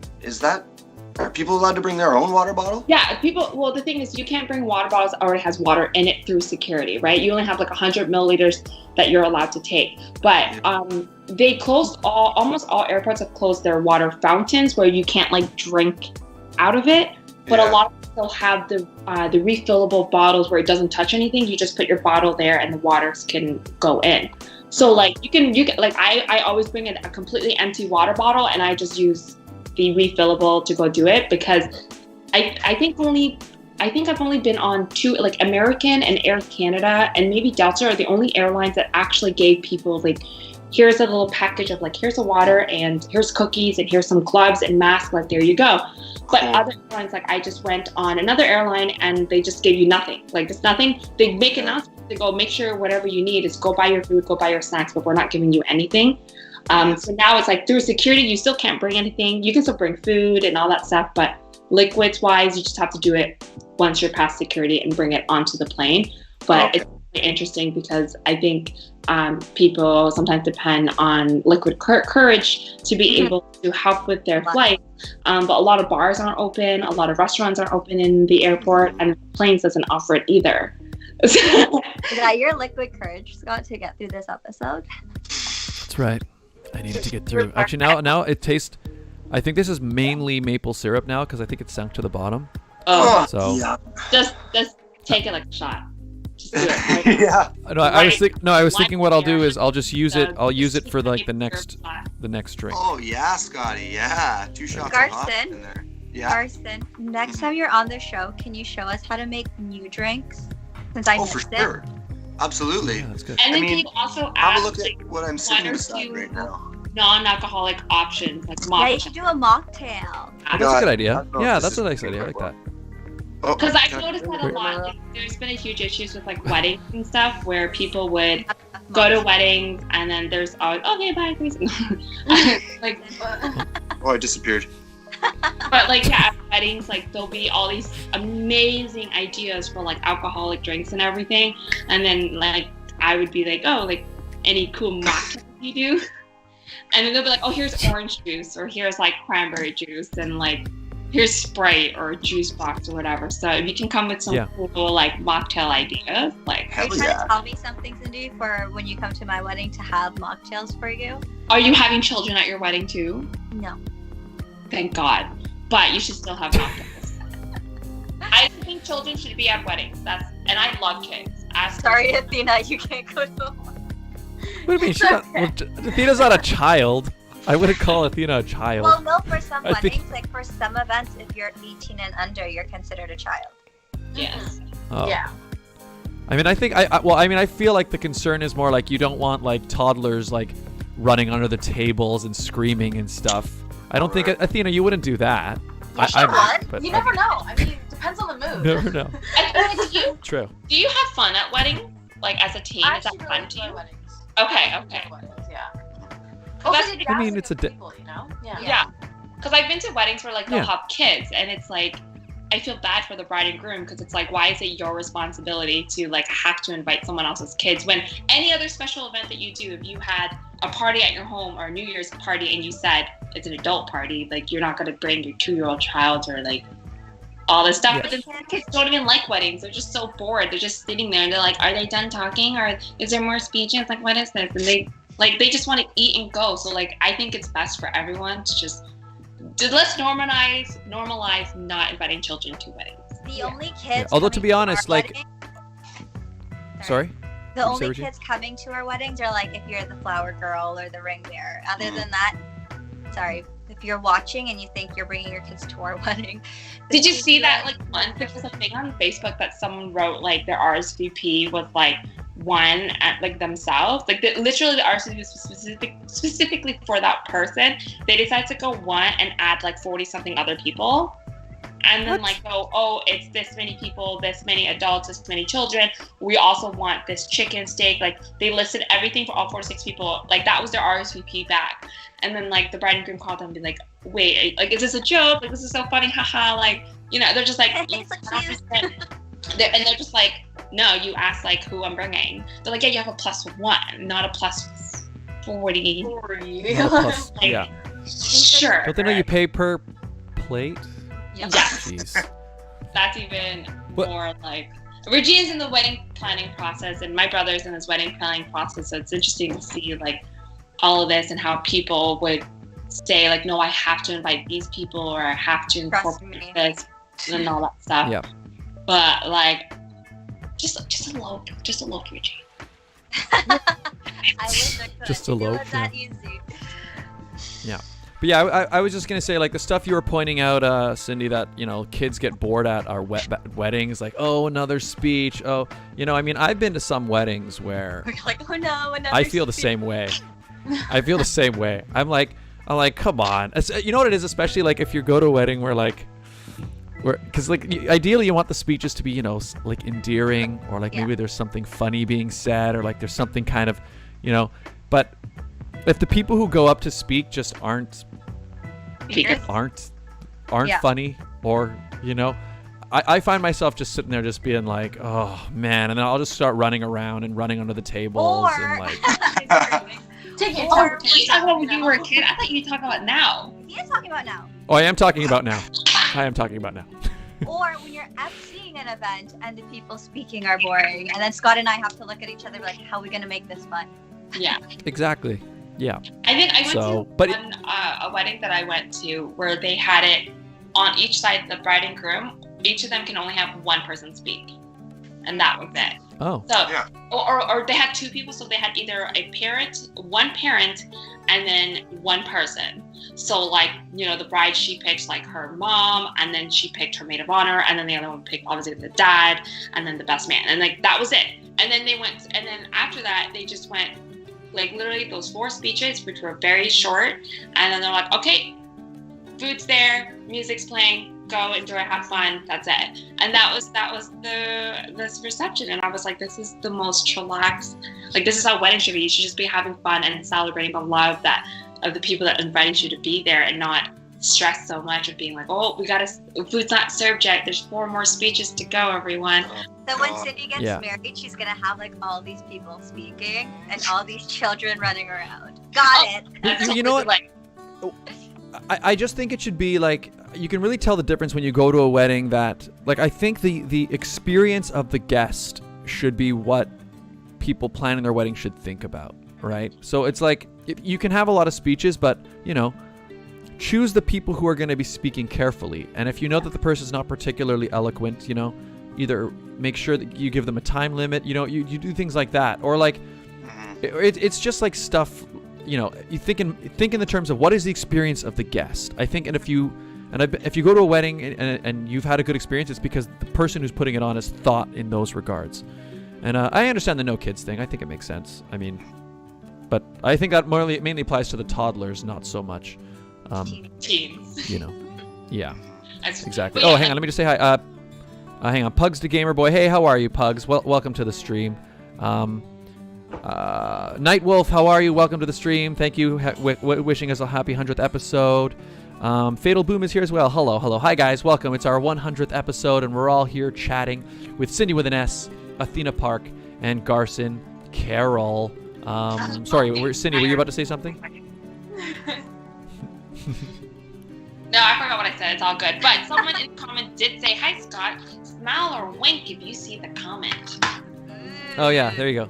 [SPEAKER 6] Are people allowed to bring their own water bottle?
[SPEAKER 4] Yeah, well, the thing is, you can't bring water bottles that already has water in it through security, right? You only have like 100 milliliters that you're allowed to take. But they closed almost all airports have closed their water fountains where you can't like drink out of it. But a lot of them still have the refillable bottles where it doesn't touch anything. You just put your bottle there and the waters can go in. So like you can like I always bring a completely empty water bottle, and I just use the refillable to go do it, because I think I've only been on two, like American and Air Canada and maybe Delta are the only airlines that actually gave people like, here's a little package of like, here's a water and here's cookies and here's some gloves and masks, like there you go. But other airlines, like I just went on another airline and they just gave you nothing, like just nothing. They make announcements, they go, make sure whatever you need is go buy your food, go buy your snacks, but we're not giving you anything. So now it's like through security, you still can't bring anything. You can still bring food and all that stuff, but liquids wise, you just have to do it once you're past security and bring it onto the plane. But it's really interesting because I think people sometimes depend on liquid courage to be able to help with their flight. But a lot of bars aren't open, a lot of restaurants aren't open in the airport, and planes doesn't offer it either.
[SPEAKER 3] Is that your liquid courage, Scott, to get through this episode?
[SPEAKER 1] That's right. I needed to get through. Actually, now it tastes. I think this is mainly maple syrup now because I think it sunk to the bottom.
[SPEAKER 4] Oh,
[SPEAKER 1] so
[SPEAKER 6] yeah.
[SPEAKER 4] Just take it like a shot. Just do it. Right?
[SPEAKER 6] Yeah.
[SPEAKER 1] No, I was thinking what I'll do is I'll just use it. I'll use it for like the next drink.
[SPEAKER 6] Oh yeah, Scotty. Yeah, 2 shots of hot in there. Yeah.
[SPEAKER 3] Garson, next time you're on the show, can you show us how to make new drinks? Since I missed it.
[SPEAKER 6] Absolutely.
[SPEAKER 1] Yeah, that's good.
[SPEAKER 4] And then
[SPEAKER 6] I mean,
[SPEAKER 4] you also
[SPEAKER 6] have
[SPEAKER 4] add
[SPEAKER 6] a look at what I'm sitting beside right now.
[SPEAKER 4] Non-alcoholic options like mocktail.
[SPEAKER 3] Yeah, you should do a mocktail.
[SPEAKER 1] Oh, that's a good idea. Yeah, that's a nice idea. I like that.
[SPEAKER 4] Because I've noticed that a lot. Like, there's been a huge issues with like weddings and stuff where people would go to weddings and then there's always, okay, bye, please. Like,
[SPEAKER 6] oh, I disappeared.
[SPEAKER 4] But like, yeah, at weddings, like there'll be all these amazing ideas for like alcoholic drinks and everything, and then like I would be like, oh, like any cool mocktails you do, and then they'll be like, oh, here's orange juice, or here's like cranberry juice, and like here's Sprite or juice box or whatever. So if you can come with some cool like mocktail ideas, like.
[SPEAKER 3] Are you trying to tell me something, Sindy, for when you come to my wedding to have mocktails for you?
[SPEAKER 4] Are you having children at your wedding too?
[SPEAKER 3] No.
[SPEAKER 4] Thank God. But you should still have mocktails. I think children should be at weddings. And I love kids.
[SPEAKER 3] Sorry, Athena, you can't go to one.
[SPEAKER 1] What do you mean? Athena's not a child. I wouldn't call Athena a child.
[SPEAKER 3] Well, no, for some weddings, like for some events, if you're 18 and under, you're considered a child.
[SPEAKER 4] Yes.
[SPEAKER 1] Oh.
[SPEAKER 2] Yeah.
[SPEAKER 1] I mean, I think I feel like the concern is more like you don't want like toddlers like running under the tables and screaming and stuff. I don't think Athena, you wouldn't do that.
[SPEAKER 2] I might, but you never know. I mean, it depends on the mood.
[SPEAKER 1] Never know. True.
[SPEAKER 7] Do you have fun at weddings? Like as a teen, is that fun to you? Okay.
[SPEAKER 2] Yeah.
[SPEAKER 1] I mean, it's a
[SPEAKER 2] people, you know?
[SPEAKER 7] Yeah. Because I've been to weddings where like they'll
[SPEAKER 1] Yeah.
[SPEAKER 7] have kids, and it's like I feel bad for the bride and groom because it's like, why is it your responsibility to like have to invite someone else's kids when any other special event that you do, if you had a party at your home or a New Year's party and you said it's an adult party, like you're not going to bring your 2-year-old child or like all this stuff.
[SPEAKER 1] Yeah.
[SPEAKER 7] But then some kids don't even like weddings. They're just so bored. They're just sitting there and they're like, are they done talking or is there more speeches? Like, what is this? And they just want to eat and go. So like, I think it's best for everyone to just let's normalize not inviting children to weddings.
[SPEAKER 3] The only kids.
[SPEAKER 1] Yeah. Although to
[SPEAKER 3] coming
[SPEAKER 1] be honest,
[SPEAKER 3] to our
[SPEAKER 1] like,
[SPEAKER 3] wedding-
[SPEAKER 1] sorry.
[SPEAKER 3] The
[SPEAKER 1] Say,
[SPEAKER 3] only
[SPEAKER 1] Regine?
[SPEAKER 3] kids coming to our weddings are like if you're the flower girl or the ring bearer. Other than that, sorry, if you're watching and you think you're bringing your kids to our wedding.
[SPEAKER 7] Did you see that like once there was a thing on Facebook that someone wrote like their RSVP was like one at like themselves, like literally the RSVP was specifically for that person. They decided to go one and add like 40 something other people. And then like go, oh, it's this many people, this many adults, this many children. We also want this chicken steak. Like they listed everything for all 46 people. Like that was their RSVP back. And then like the bride and groom called them and be like, wait, like is this a joke? Like this is so funny, haha. Like, you know, they're just like, and they're just like, no, you asked like who I'm bringing. They're like, yeah, you have a +1, not a +40.
[SPEAKER 1] Not a plus,
[SPEAKER 7] Like,
[SPEAKER 1] yeah.
[SPEAKER 7] Sure.
[SPEAKER 1] Don't they know you pay per plate?
[SPEAKER 7] Yeah.
[SPEAKER 1] Jeez.
[SPEAKER 7] That's even
[SPEAKER 1] What-
[SPEAKER 7] more like Regine's in the wedding planning process and my brother's in his wedding planning process, so it's interesting to see like all of this and how people would say like, no, I have to invite these people or I have to incorporate this and all that stuff.
[SPEAKER 1] Yeah.
[SPEAKER 7] But like just elope Regine.
[SPEAKER 3] I wish I could.
[SPEAKER 1] Just
[SPEAKER 3] If it
[SPEAKER 1] elope,
[SPEAKER 3] was that easy.
[SPEAKER 1] Yeah. But yeah, I was just going to say, like, the stuff you were pointing out, Sindy, that, you know, kids get bored at our weddings. Like, oh, another speech. Oh, you know, I mean, I've been to some weddings where
[SPEAKER 3] We're like, oh no, another
[SPEAKER 1] I feel the same way. I feel the same way. I'm like, come on. You know what it is, especially, like, if you go to a wedding where, like, because, like, ideally you want the speeches to be, you know, like, endearing or, like, maybe there's something funny being said or, like, there's something kind of, you know, but if the people who go up to speak just aren't funny, or you know, I find myself just sitting there just being like, oh man, and then I'll just start running around and running under the tables and like
[SPEAKER 7] Taking oh, you talking about when you were a kid? I thought you were talking about now.
[SPEAKER 3] He is talking about now.
[SPEAKER 1] oh, I am talking about now.
[SPEAKER 3] Or when you're emceeing an event and the people speaking are boring, and then Scott and I have to look at each other like, how are we gonna make this fun?
[SPEAKER 7] Yeah.
[SPEAKER 1] Exactly. Yeah.
[SPEAKER 7] I went to a wedding that I went to where they had it on each side, the bride and groom, each of them can only have one person speak. And that was it.
[SPEAKER 1] Oh.
[SPEAKER 7] So, or they had two people, so they had either one parent, and then one person. So like, you know, the bride, she picked like her mom, and then she picked her maid of honor, and then the other one picked obviously the dad, and then the best man. And like, that was it. And then and then after that, they just went, like literally those 4 speeches, which were very short, and then they're like, okay, food's there, music's playing, go enjoy, have fun, that's it. And that was this reception, and I was like, this is the most chillaxed, like this is how weddings should be. You should just be having fun and celebrating the love of the people that invited you to be there, and not stress so much of being like, oh, food's not served yet, there's 4 more speeches to go, everyone.
[SPEAKER 3] So when Sindy gets married, she's gonna have like all these people speaking and all these children running around. Got it.
[SPEAKER 1] You know what? I just think it should be like, you can really tell the difference when you go to a wedding that, like, I think the experience of the guest should be what people planning their wedding should think about, right? So it's like, you can have a lot of speeches, but, you know, choose the people who are going to be speaking carefully. And if you know that the person's not particularly eloquent, you know, either make sure that you give them a time limit, you know, you do things like that. Or like, it's just like stuff, you know, you think in the terms of what is the experience of the guest. I think, and if you go to a wedding and you've had a good experience, it's because the person who's putting it on has thought in those regards. And I understand the no kids thing. I think it makes sense. I mean, but I think that mainly applies to the toddlers, not so much.
[SPEAKER 7] Teens.
[SPEAKER 1] You know. Yeah. Exactly.
[SPEAKER 7] Well,
[SPEAKER 1] Oh, hang on. Let me just say hi. Hang on. Pugs the Gamer Boy. Hey, how are you, Pugs? Welcome to the stream. Night Wolf, how are you? Welcome to the stream. Thank you. Wishing us a happy 100th episode. Fatal Boom is here as well. Hello. Hi, guys. Welcome. It's our 100th episode, and we're all here chatting with Sindy with an S, Athena Park, and Garson Karrel. Sorry, Sindy, were you about to say something?
[SPEAKER 7] No, I forgot what I said. It's all good. But someone in the comment did say, "Hi, Scott. Smile or wink if you see the comment."
[SPEAKER 1] Oh, yeah. There you go.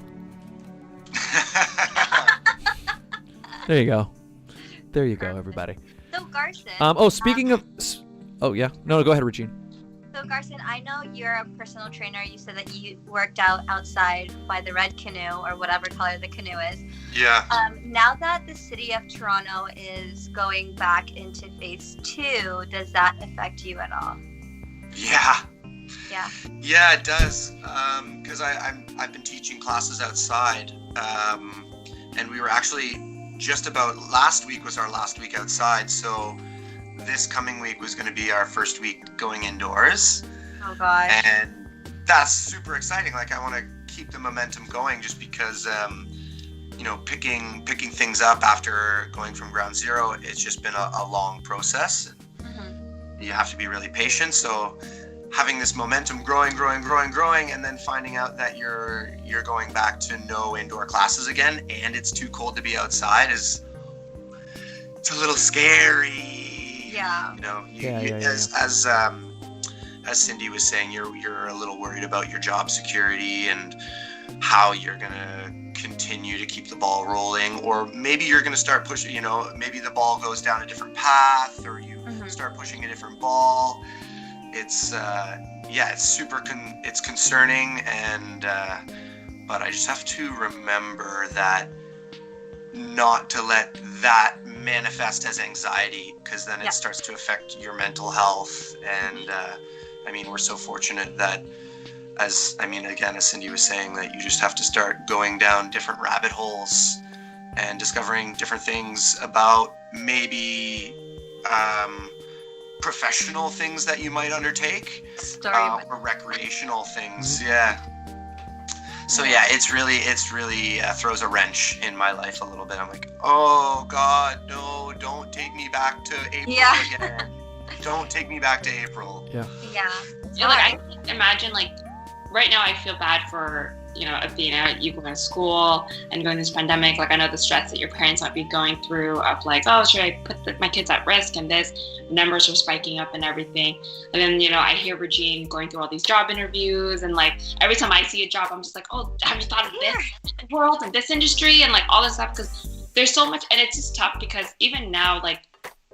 [SPEAKER 1] There you go, everybody.
[SPEAKER 3] So, Garson.
[SPEAKER 1] Speaking of... Oh, yeah. No, go ahead, Regine.
[SPEAKER 3] So, Garson, I know you're a personal trainer. You said that you worked out outside by the red canoe or whatever color the canoe is.
[SPEAKER 6] Yeah.
[SPEAKER 3] Now that the city of Toronto is going back into phase 2, does that affect you at all?
[SPEAKER 6] Yeah.
[SPEAKER 3] Yeah.
[SPEAKER 6] Yeah, it does. Because I've been teaching classes outside, and we were actually just about last week was our last week outside. So this coming week was going to be our first week going indoors.
[SPEAKER 3] Oh gosh.
[SPEAKER 6] And that's super exciting. Like I want to keep the momentum going, just because picking things up after going from ground zero, it's just been a long process. You have to be really patient. So having this momentum growing, and then finding out that you're going back to no indoor classes again, and it's too cold to be outside it's a little scary.
[SPEAKER 3] Yeah.
[SPEAKER 6] As Sindy was saying, you're a little worried about your job security and how you're gonna continue to keep the ball rolling, or maybe you're gonna start pushing. Maybe the ball goes down a different path, or you start pushing a different ball. It's it's concerning, and but I just have to remember that not to let that manifest as anxiety, because then it starts to affect your mental health. And we're so fortunate that, as Sindy was saying, that you just have to start going down different rabbit holes and discovering different things about maybe professional things that you might undertake, or recreational things. So it's really throws a wrench in my life a little bit. I'm like, oh God, no, don't take me back to April again. Don't take me back to April.
[SPEAKER 3] Yeah.
[SPEAKER 7] I imagine, right now I feel bad for, Athena, you going to school and going this pandemic. I know the stress that your parents might be going through of oh, should I put my kids at risk, and this numbers are spiking up and everything. And then, I hear Regine going through all these job interviews, and every time I see a job, I'm just like, oh, have you thought of this world and this industry and all this stuff? Because there's so much, and it's just tough because even now,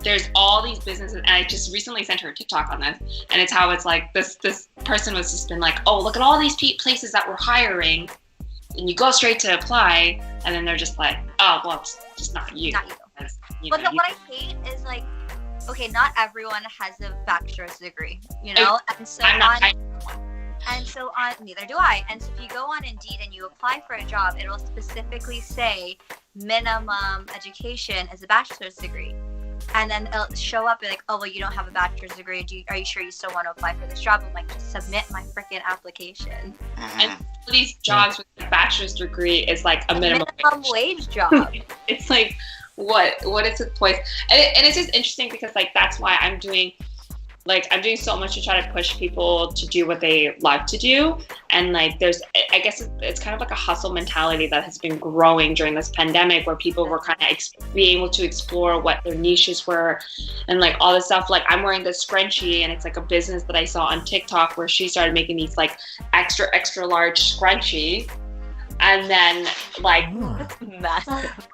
[SPEAKER 7] there's all these businesses, and I just recently sent her a TikTok on this, and it's how it's this person was just been oh, look at all these places that we're hiring, and you go straight to apply, and then they're just oh, well, it's just not you.
[SPEAKER 3] Not you. What I hate is okay, not everyone has a bachelor's degree, and so neither do I. And so if you go on Indeed and you apply for a job, it will specifically say minimum education is a bachelor's degree. And then it'll show up and oh, well, you don't have a bachelor's degree. Are you sure you still want to apply for this job? I'm just submit my freaking application.
[SPEAKER 7] And these jobs with a bachelor's degree is a minimum
[SPEAKER 3] wage job.
[SPEAKER 7] It's what is the point? And it's just interesting because that's why I'm doing so much to try to push people to do what they love to do. And there's, I guess it's kind of a hustle mentality that has been growing during this pandemic, where people were kind of being able to explore what their niches were and all this stuff. I'm wearing this scrunchie, and it's a business that I saw on TikTok where she started making these extra large scrunchie. And then
[SPEAKER 3] massive.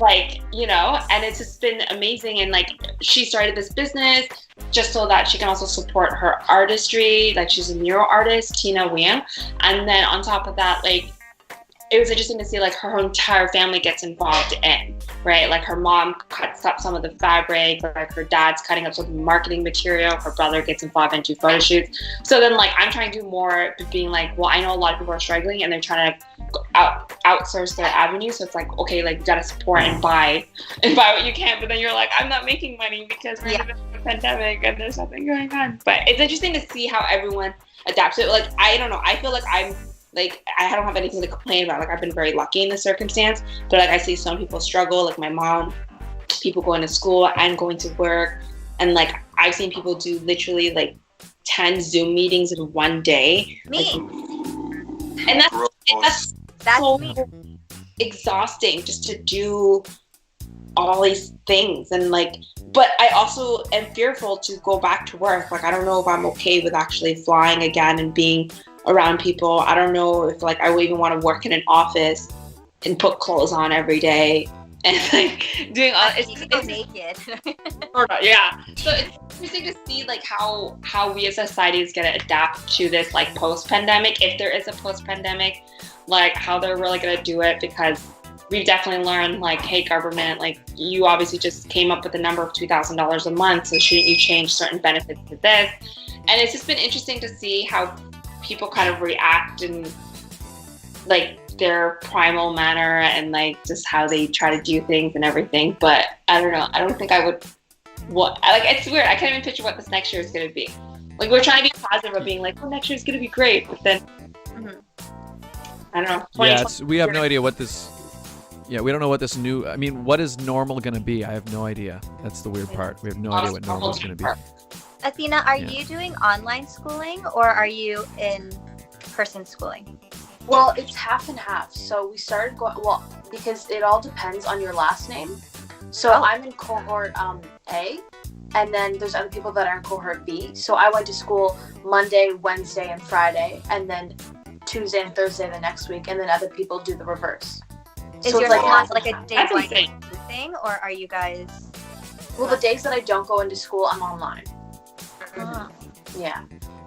[SPEAKER 7] And it's just been amazing. And she started this business just so that she can also support her artistry. She's a mural artist, Tina Wang. And then on top of that, it was interesting to see like her entire family gets involved in, right? Like her mom cuts up some of the fabric, like her dad's cutting up some of the marketing material, her brother gets involved into photo shoots. So then like I'm trying to do more being like, well, I know a lot of people are struggling and they're trying to outsource their avenue. So it's like, okay, like you gotta support and buy what you can, but then you're like, I'm not making money because we're in a pandemic and there's something going on. But it's interesting to see how everyone adapts to it. Like, I don't know, I feel like I don't have anything to complain about. Like, I've been very lucky in this circumstance, but like I see some people struggle, like my mom, people going to school and going to work, and like I've seen people do literally like 10 Zoom meetings in one day.
[SPEAKER 3] Me.
[SPEAKER 7] Like, and that's so
[SPEAKER 3] me.
[SPEAKER 7] exhausting just to do all these things. And like, but I also am fearful to go back to work. Like, I don't know if I'm okay with actually flying again and being around people. I don't know if like I would even want to work in an office and put clothes on every day and like doing all it's
[SPEAKER 3] naked.
[SPEAKER 7] Or not, yeah. So it's interesting to see like how we as society is going to adapt to this like post-pandemic, if there is a post-pandemic, like how they're really going to do it, because we've definitely learned like, hey, government, like you obviously just came up with a number of $2,000 a month, so shouldn't you change certain benefits to this? And it's just been interesting to see how people kind of react in like their primal manner and like just how they try to do things and everything. But I don't know. I don't think I would. Like it's weird. I can't even picture what this next year is going to be. Like we're trying to be positive of being like, oh, next year is going to be great, but then I don't know.
[SPEAKER 1] Yeah, we have no idea what this. Yeah, we don't know what this new. I mean, what is normal going to be? I have no idea. That's the weird part. We have no idea what normal is going to be.
[SPEAKER 3] Athena, are you doing online schooling or are you in person schooling?
[SPEAKER 2] Well, it's half and half. So we started going, well, because it all depends on your last name. So I'm in cohort A, and then there's other people that are in cohort B. So I went to school Monday, Wednesday, and Friday, and then Tuesday and Thursday the next week, and then other people do the reverse.
[SPEAKER 3] Is
[SPEAKER 2] so
[SPEAKER 3] your
[SPEAKER 2] it's
[SPEAKER 3] class like a day
[SPEAKER 7] That's
[SPEAKER 3] by
[SPEAKER 7] insane.
[SPEAKER 3] day thing, or are you guys?
[SPEAKER 2] Well, the days that I don't go into school, I'm online. Yeah.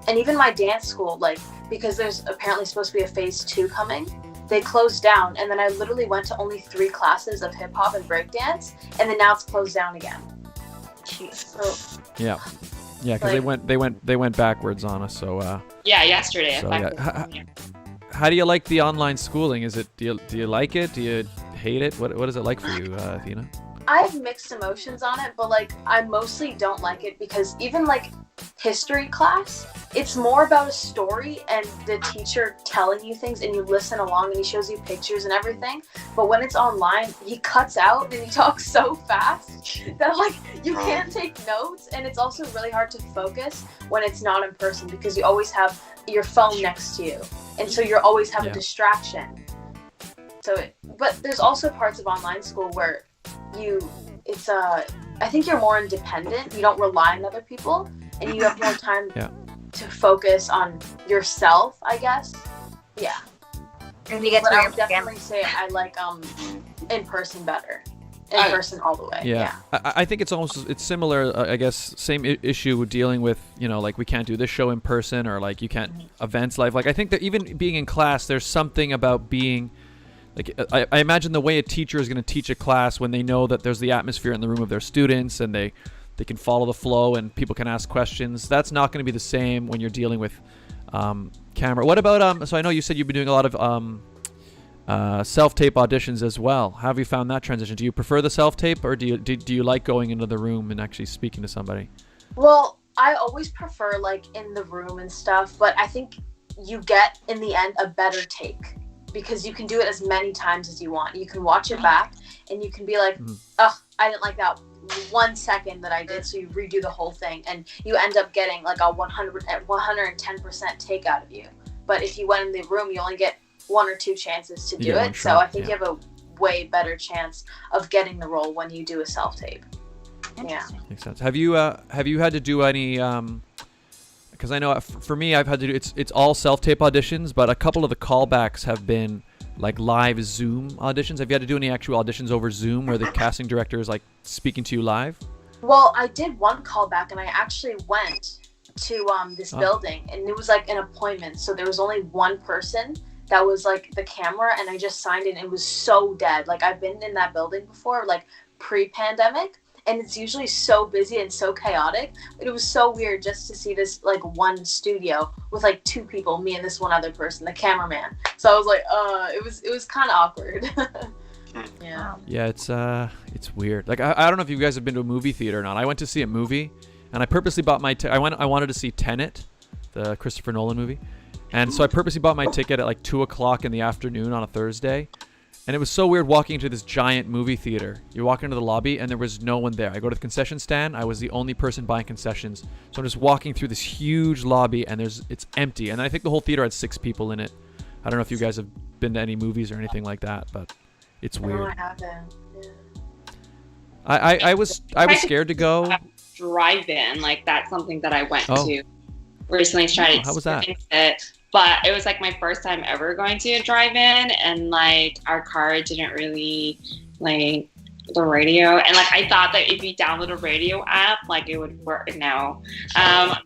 [SPEAKER 2] And even my dance school, like, because there's apparently supposed to be a phase 2 coming, they closed down, and then I literally went to only 3 classes of hip hop and breakdance, and then now it's closed down again.
[SPEAKER 3] Jeez.
[SPEAKER 2] So,
[SPEAKER 1] Yeah, because
[SPEAKER 2] like,
[SPEAKER 1] they went backwards on us. So
[SPEAKER 7] yeah, yesterday.
[SPEAKER 1] So, how do you like the online schooling? Is it do you like it? Do you hate it? What is it like for you, Athena?
[SPEAKER 2] I have mixed emotions on it, but like I mostly don't like it because even like history class, it's more about a story and the teacher telling you things and you listen along and he shows you pictures and everything. But when it's online, he cuts out and he talks so fast that like you can't take notes, and it's also really hard to focus when it's not in person because you always have your phone next to you, and so you're always have a distraction. So, but there's also parts of online school where I think you're more independent. You don't rely on other people, and you have more time to focus on yourself, I guess. Yeah.
[SPEAKER 3] And you get
[SPEAKER 2] but
[SPEAKER 3] to
[SPEAKER 2] I
[SPEAKER 3] your
[SPEAKER 2] would definitely say I like in person better. In person all the way.
[SPEAKER 1] Yeah. I think it's similar. I guess same issue with dealing with, like we can't do this show in person, or like you can't events live. Like I think that even being in class, there's something about being. Like I imagine the way a teacher is going to teach a class when they know that there's the atmosphere in the room of their students and they can follow the flow and people can ask questions. That's not going to be the same when you're dealing with camera. What about so I know you said you've been doing a lot of self-tape auditions as well. How have you found that transition? Do you prefer the self-tape, or do you like going into the room and actually speaking to somebody?
[SPEAKER 2] Well, I always prefer like in the room and stuff, but I think you get in the end a better take. Because you can do it as many times as you want. You can watch it back and you can be like, ugh, I didn't like that 1 second that I did. So you redo the whole thing and you end up getting like a 110% take out of you. But if you went in the room, you only get 1 or 2 chances to do it. So I think you have a way better chance of getting the role when you do a self-tape. Yeah.
[SPEAKER 1] Makes sense. Have you had to do any... Because I know for me, I've had to do it's all self-tape auditions, but a couple of the callbacks have been like live Zoom auditions. Have you had to do any actual auditions over Zoom where the casting director is like speaking to you live?
[SPEAKER 2] Well, I did one callback, and I actually went to this building, and it was like an appointment. So there was only one person that was like the camera, and I just signed in. It was so dead. Like I've been in that building before, like pre-pandemic, and it's usually so busy and so chaotic. But it was so weird just to see this like one studio with like 2 people, me and this one other person, the cameraman. So I was like, it was kind of awkward. Yeah.
[SPEAKER 1] Yeah, it's weird. Like I don't know if you guys have been to a movie theater or not. I went to see a movie, and I purposely bought my I wanted to see Tenet, the Christopher Nolan movie, and so I purposely bought my ticket at like 2:00 in the afternoon on a Thursday. And it was so weird walking into this giant movie theater. You walk into the lobby and there was no one there. I go to the concession stand. I was the only person buying concessions. So I'm just walking through this huge lobby and it's empty. And I think the whole theater had 6 people in it. I don't know if you guys have been to any movies or anything like that, but it's weird.
[SPEAKER 2] No, I haven't.
[SPEAKER 1] I was scared to go.
[SPEAKER 7] Drive-in, like that's something that I went
[SPEAKER 1] Oh.
[SPEAKER 7] to recently. Tried
[SPEAKER 1] How was that?
[SPEAKER 7] it, but it was like my first time ever going to a drive-in, and like our car didn't really like the radio, and like I thought that if you download a radio app, like it would work now.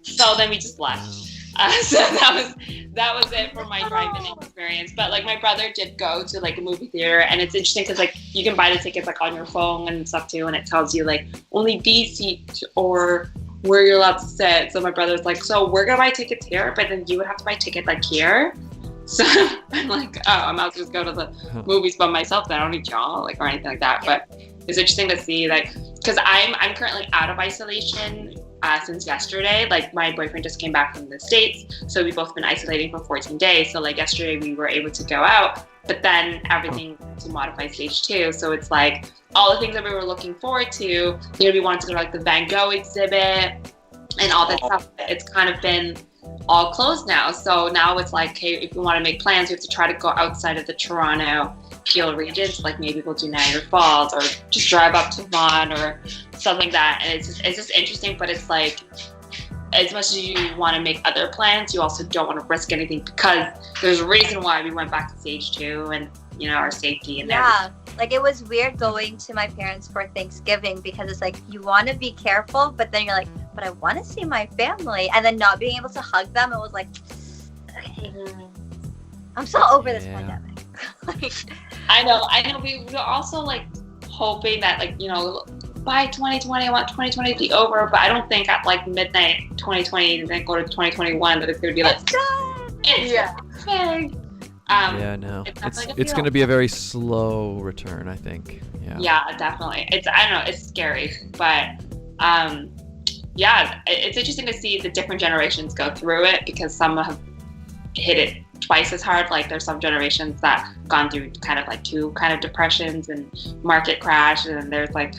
[SPEAKER 7] So then we just left. So that was it for my drive-in experience. But like my brother did go to like a movie theater, and it's interesting because like you can buy the tickets like on your phone and stuff too, and it tells you like only these seats or where you're allowed to sit. So my brother's like, so we're gonna buy tickets here, but then you would have to buy tickets like here. So I'm like, oh, I'm about to just go to the movies by myself. Then I don't need y'all like or anything like that. But it's interesting to see like because I'm currently out of isolation. Since yesterday, like my boyfriend just came back from the States, so we've both been isolating for 14 days. So like yesterday we were able to go out, but then everything to modify stage 2. So it's like all the things that we were looking forward to, we wanted to go to like the Van Gogh exhibit and all that stuff. It's kind of been all closed now. So now it's like, hey, if we want to make plans, we have to try to go outside of the Toronto Peel region. So like maybe we'll do Niagara Falls or just drive up to Vaughan or something like that. And it's just interesting, but it's like as much as you want to make other plans, you also don't want to risk anything because there's a reason why we went back to stage 2 and our safety and everything.
[SPEAKER 3] Like it was weird going to my parents for Thanksgiving because it's like you want to be careful, but then you're like, but I want to see my family, and then not being able to hug them, it was like, okay, I'm so over this pandemic. Like,
[SPEAKER 7] I know. We were also like hoping that like by 2020, I want 2020 to be over, but I don't think at like midnight 2020 and then go to 2021 that it's gonna be like it's big.
[SPEAKER 1] Yeah, no. It's going to be a very slow return, I think.
[SPEAKER 7] Yeah, definitely. I don't know, it's scary, but it's interesting to see the different generations go through it because some have hit it twice as hard. Like there's some generations that have gone through kind of like 2 kind of depressions and market crash, and then there's like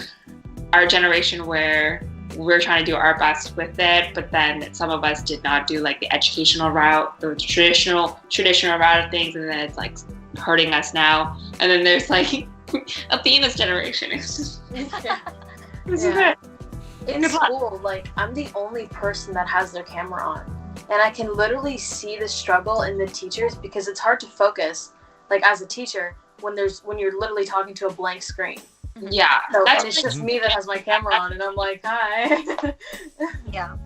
[SPEAKER 7] our generation where we're trying to do our best with it, but then some of us did not do like the educational route, the traditional route of things, and then it's like hurting us now. And then there's like Athena's generation. It's just
[SPEAKER 2] in school, like I'm the only person that has their camera on, and I can literally see the struggle in the teachers because it's hard to focus, like as a teacher, when you're literally talking to a blank screen.
[SPEAKER 7] Yeah,
[SPEAKER 2] so it's just me that has my camera on, and I'm like, hi.
[SPEAKER 3] Yeah,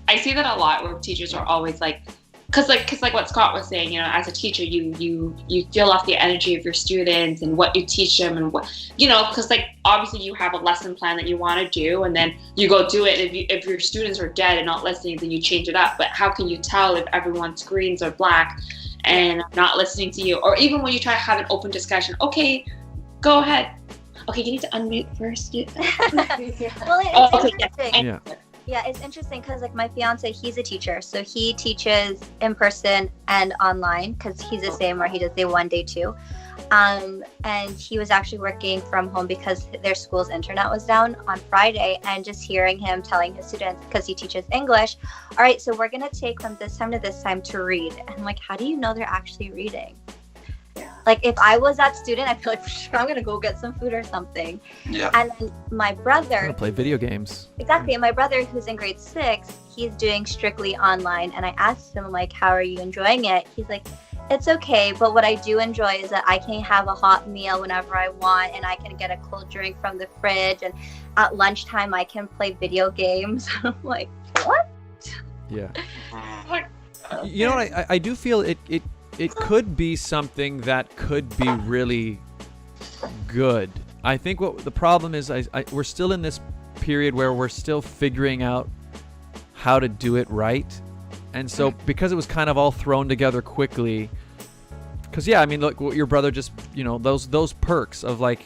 [SPEAKER 7] I see that a lot where teachers are always like, because like what Scott was saying, as a teacher, you feel off the energy of your students and what you teach them and what because like obviously you have a lesson plan that you want to do, and then you go do it. If your students are dead and not listening, then you change it up. But how can you tell if everyone's screens are black and not listening to you? Or even when you try to have an open discussion, okay, go ahead. Okay, you need to unmute first.
[SPEAKER 3] Well, it's interesting. Yeah, it's interesting because like my fiance, he's a teacher, so he teaches in person and online because he's the same where he does day 1, day 2. And he was actually working from home because their school's internet was down on Friday, and just hearing him telling his students, because he teaches English, all right, so we're going to take from this time to this time to read. And I'm like, how do you know they're actually reading? Like if I was that student, I'd be like, I'm gonna go get some food or something.
[SPEAKER 6] Yeah.
[SPEAKER 3] And then my brother
[SPEAKER 1] Play video games.
[SPEAKER 3] Exactly. And my brother, who's in grade 6, he's doing strictly online. And I asked him, like, how are you enjoying it? He's like, it's okay, but what I do enjoy is that I can have a hot meal whenever I want, and I can get a cold drink from the fridge, and at lunchtime I can play video games. I'm like, what?
[SPEAKER 1] Yeah. You know what? I do feel it it could be something that could be really good. I think what the problem is, we're still in this period where we're still figuring out how to do it right. And so because it was kind of all thrown together quickly, because yeah, I mean, look, what your brother just, those perks of like,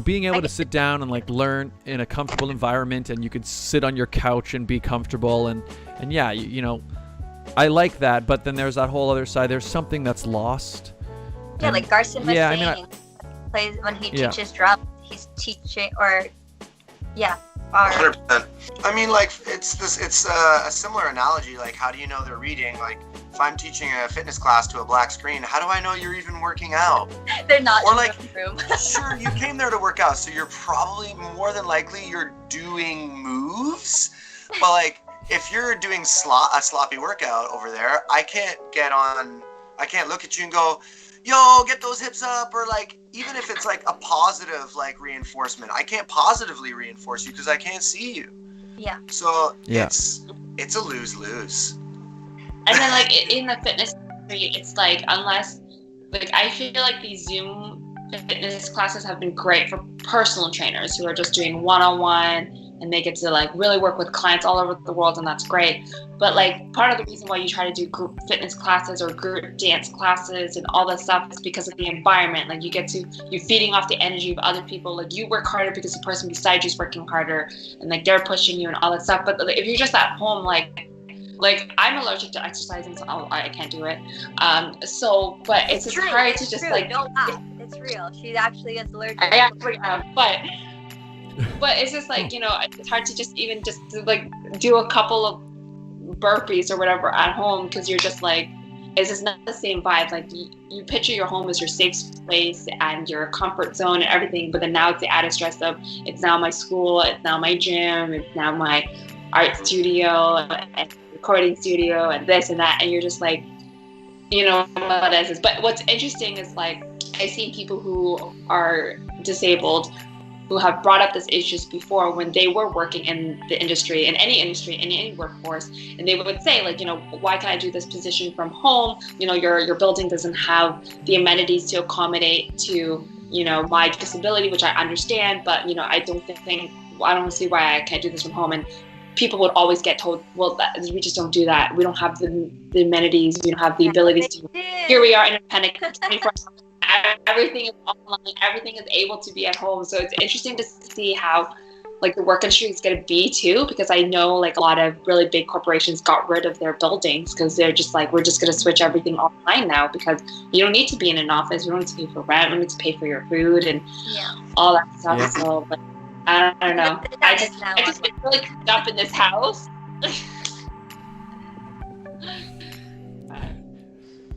[SPEAKER 1] being able to sit down and like learn in a comfortable environment, and you could sit on your couch and be comfortable, and yeah, I like that. But then there's that whole other side. There's something that's lost.
[SPEAKER 3] Yeah, like Garson was saying,
[SPEAKER 1] I mean,
[SPEAKER 3] plays when he teaches drum, he's teaching, or
[SPEAKER 6] 100%. I mean, like, it's a similar analogy. Like, how do you know they're reading? Like, if I'm teaching a fitness class to a black screen, how do I know you're even working out?
[SPEAKER 3] They're not
[SPEAKER 6] or
[SPEAKER 3] in
[SPEAKER 6] like,
[SPEAKER 3] the room.
[SPEAKER 6] Sure, you came there to work out, so you're probably more than likely you're doing moves. But like, if you're doing a sloppy workout over there, I can't look at you and go, yo, get those hips up, or like, even if it's like a positive like reinforcement, I can't positively reinforce you because I can't see you.
[SPEAKER 3] Yeah.
[SPEAKER 6] So it's a lose-lose.
[SPEAKER 7] And then like in the fitness industry, it's like, unless, like, I feel like these Zoom fitness classes have been great for personal trainers who are just doing one-on-one, and they get to like really work with clients all over the world, and that's great. But like, part of the reason why you try to do group fitness classes or group dance classes and all that stuff is because of the environment. Like, you're feeding off the energy of other people. Like, you work harder because the person beside you is working harder, and like they're pushing you and all that stuff. But like, if you're just at home, like I'm allergic to exercising, so I can't do it. But it's just hard to just like.
[SPEAKER 3] Don't laugh. It's real. She actually is allergic.
[SPEAKER 7] I actually am, but it's just like, it's hard to just like do a couple of burpees or whatever at home, because you're just like, it's just not the same vibe. Like, you picture your home as your safe place and your comfort zone and everything, but then now it's the added stress of, it's now my school, it's now my gym, it's now my art studio and recording studio and this and that, and you're just like, what is this? But what's interesting is, like, I've seen people who are disabled who have brought up this issues before when they were working in the industry, in any workforce, and they would say, like, why can I do this position from home? Your building doesn't have the amenities to accommodate to, my disability, which I understand, but, I don't see why I can't do this from home. And people would always get told, well, we just don't do that. We don't have the amenities. We don't have the abilities to. Here we are, independent, 24/7. Everything is online. Everything is able to be at home. So it's interesting to see how, like, the work industry is going to be too, because I know, like, a lot of really big corporations got rid of their buildings because they're just like, we're just going to switch everything online now, because you don't need to be in an office. You don't need to pay for rent. You don't need to pay for your food and all that stuff. Yeah. So, like, I don't know. I just been really cooped up in this house.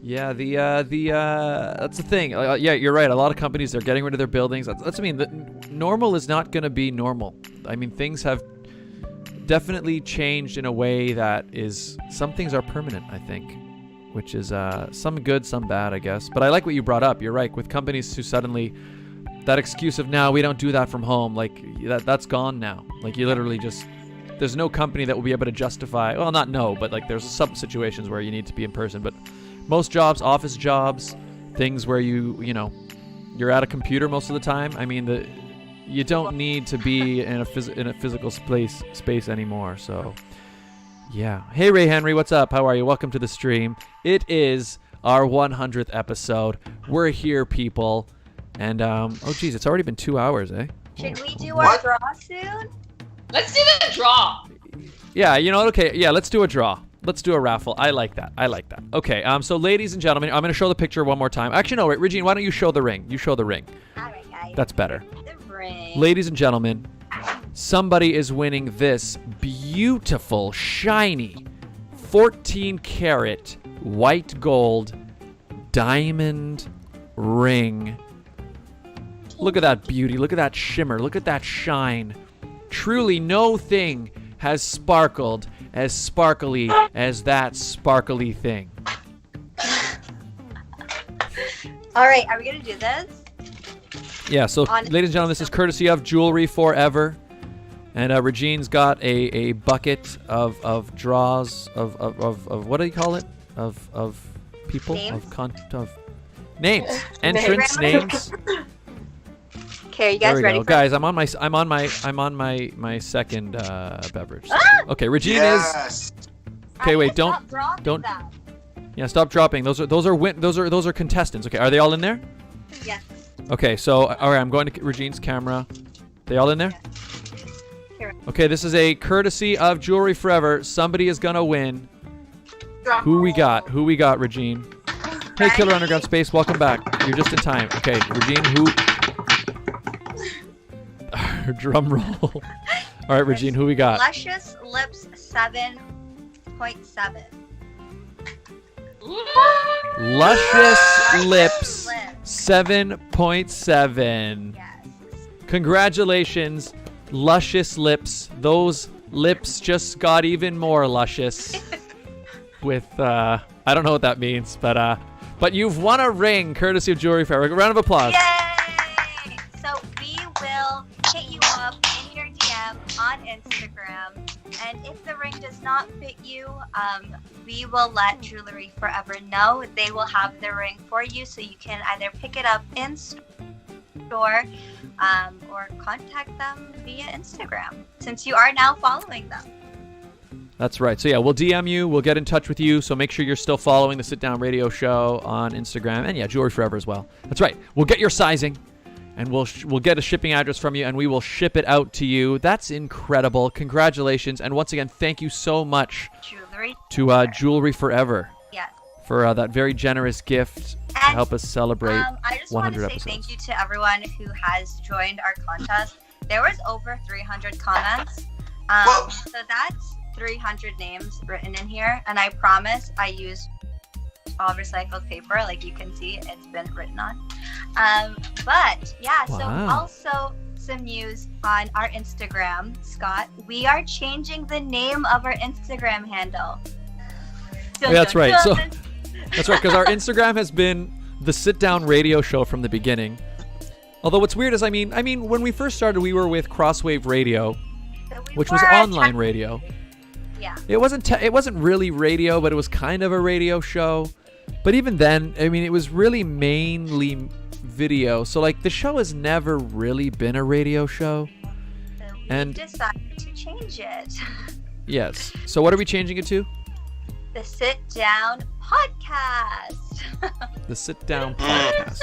[SPEAKER 1] Yeah, that's the thing. Yeah, you're right. A lot of companies are getting rid of their buildings. That's I mean, normal is not going to be normal. I mean, things have definitely changed in a way that is, some things are permanent, I think, which is some good, some bad, I guess. But I like what you brought up. You're right. With companies who suddenly, that excuse of, now we don't do that from home, like that's gone now. Like, you literally just, there's no company that will be able to justify, well, not no, but like there's some situations where you need to be in person, but most jobs, office jobs, things where you're at a computer most of the time. I mean, you don't need to be in a physical space anymore. So, yeah. Hey, Ray Henry, what's up? How are you? Welcome to the stream. It is our 100th episode. We're here, people. And oh geez, it's already been 2 hours, eh?
[SPEAKER 3] Should we do our draw soon?
[SPEAKER 7] Let's do the draw.
[SPEAKER 1] Yeah, okay. Yeah, let's do a draw. Let's do a raffle. I like that. Okay, so ladies and gentlemen, I'm going to show the picture one more time. Actually, no, Regine, why don't you show the ring? You show the ring.
[SPEAKER 3] All right, guys.
[SPEAKER 1] That's better.
[SPEAKER 3] The ring.
[SPEAKER 1] Ladies and gentlemen, somebody is winning this beautiful, shiny, 14-karat white gold diamond ring. Look at that beauty. Look at that shimmer. Look at that shine. Truly, no thing has sparkled as sparkly as that sparkly thing.
[SPEAKER 3] All right, are we gonna do this?
[SPEAKER 1] Yeah, so ladies and gentlemen, this is courtesy of Jewellery Forever. And Regine's got a bucket of draws of what do you call it? Of people
[SPEAKER 3] Names?
[SPEAKER 1] of names, entrance names.
[SPEAKER 3] Okay, are you
[SPEAKER 1] There
[SPEAKER 3] guys
[SPEAKER 1] we
[SPEAKER 3] ready?
[SPEAKER 1] go, guys. I'm on my second beverage. Okay, Regine
[SPEAKER 6] Yes.
[SPEAKER 1] is. Okay, wait. Don't.
[SPEAKER 3] That.
[SPEAKER 1] Yeah, stop dropping. Those are contestants. Okay, are they all in there?
[SPEAKER 3] Yes.
[SPEAKER 1] Okay, so all right, I'm going to Regine's camera. They all in there? Okay, this is a courtesy of Jewellery Forever. Somebody is gonna win. Who we got? Who we got, Regine? Hey, Killer Underground Space, welcome back. You're just in time. Okay, Regine, who? Drum roll. All right, Regine, who we got?
[SPEAKER 3] Luscious Lips 7.7.
[SPEAKER 1] Luscious Lips 7.7. Congratulations, Luscious Lips. Those lips just got even more luscious. With I don't know what that means, but you've won a ring courtesy of Jewellery Forever. A round of applause.
[SPEAKER 3] Yay! So we will hit you up in your DM on Instagram, and if the ring does not fit you, we will let Jewellery Forever know. They will have the ring for you, so you can either pick it up in store or contact them via Instagram, since you are now following them.
[SPEAKER 1] That's right. So yeah, we'll DM you. We'll get in touch with you. So make sure you're still following the Sit Down Radio Show on Instagram, and yeah, Jewellery Forever as well. That's right. We'll get your sizing, and we'll get a shipping address from you, and we will ship it out to you. That's incredible. Congratulations, and once again, thank you so much to Jewellery Forever for that very generous gift to help us celebrate
[SPEAKER 3] I just
[SPEAKER 1] 100
[SPEAKER 3] want to say
[SPEAKER 1] episodes.
[SPEAKER 3] thank you to everyone who has joined our contest. There was over 300 comments, so that's 300 names written in here, and I promise I used all recycled paper, like you can see it's been written on. But yeah, so also some news on our Instagram, Scott. We are changing the name of our Instagram handle.
[SPEAKER 1] Oh, yeah, that's right. So that's right, because our Instagram has been the Sit Down Radio Show from the beginning. Although what's weird is, I mean, when we first started, we were with Crosswave Radio, which was online radio.
[SPEAKER 3] Yeah.
[SPEAKER 1] It wasn't really radio, but it was kind of a radio show. But even then, I mean, it was really mainly video. So like the show has never really been a radio show.
[SPEAKER 3] We decided to change it.
[SPEAKER 1] Yes. So what are we changing it to?
[SPEAKER 3] The Sit Down Podcast.
[SPEAKER 1] The Sit Down Podcast.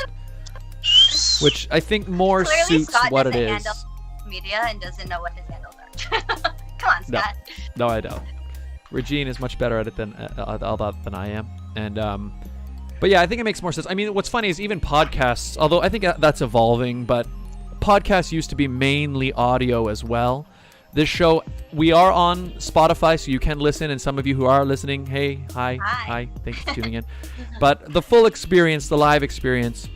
[SPEAKER 1] Which I think more
[SPEAKER 3] Clearly,
[SPEAKER 1] suits
[SPEAKER 3] Scott
[SPEAKER 1] what it
[SPEAKER 3] doesn't
[SPEAKER 1] is.
[SPEAKER 3] handle media and doesn't know what his handles are. Come on, Scott.
[SPEAKER 1] No, I don't. Regine is much better at it than I am, and but yeah, I think it makes more sense. I mean, what's funny is even podcasts, although I think that's evolving, but podcasts used to be mainly audio as well. This show, we are on Spotify, so you can listen, and some of you who are listening, hey, hi, thanks for tuning in. But the full experience, the live experience,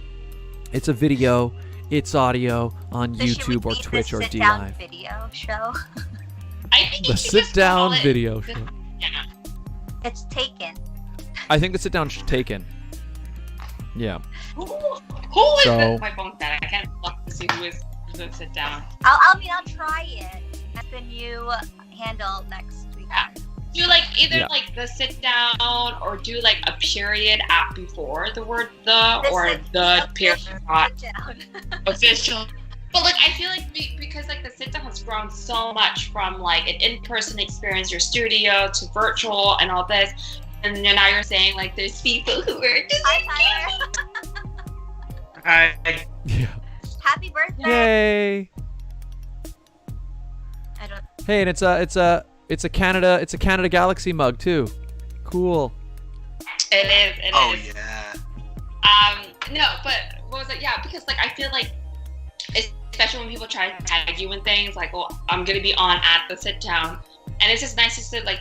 [SPEAKER 1] it's a video, it's audio on YouTube or Twitch or D Live.
[SPEAKER 3] Video show.
[SPEAKER 7] I think
[SPEAKER 1] The Sit Down Video Show.
[SPEAKER 7] Yeah.
[SPEAKER 3] It's taken.
[SPEAKER 1] I think the Sit Down Taken. Yeah.
[SPEAKER 7] Who is
[SPEAKER 1] So-
[SPEAKER 7] this? My phone's dead. I can't look to see who is the Sit Down.
[SPEAKER 3] I'll try it. That's the new handle next week.
[SPEAKER 7] Do like either
[SPEAKER 1] Yeah.
[SPEAKER 7] like the sit down or do like a period at before the word the or the period dot official. But like I feel like because like the sit down has grown so much from like an in-person experience, your studio to virtual and all this, and then now you're saying like there's people who are just
[SPEAKER 6] Hi.
[SPEAKER 1] Yeah.
[SPEAKER 3] Happy birthday!
[SPEAKER 1] Yay!
[SPEAKER 3] I don't.
[SPEAKER 1] Hey, and it's a Canada Galaxy mug too. Cool.
[SPEAKER 7] It is. It
[SPEAKER 6] Oh
[SPEAKER 7] is.
[SPEAKER 6] yeah.
[SPEAKER 7] No, but what was it? Yeah, because like I feel like, especially when people try to tag you and things, like, oh, I'm gonna be on at the sit down, and it's just nice to say like,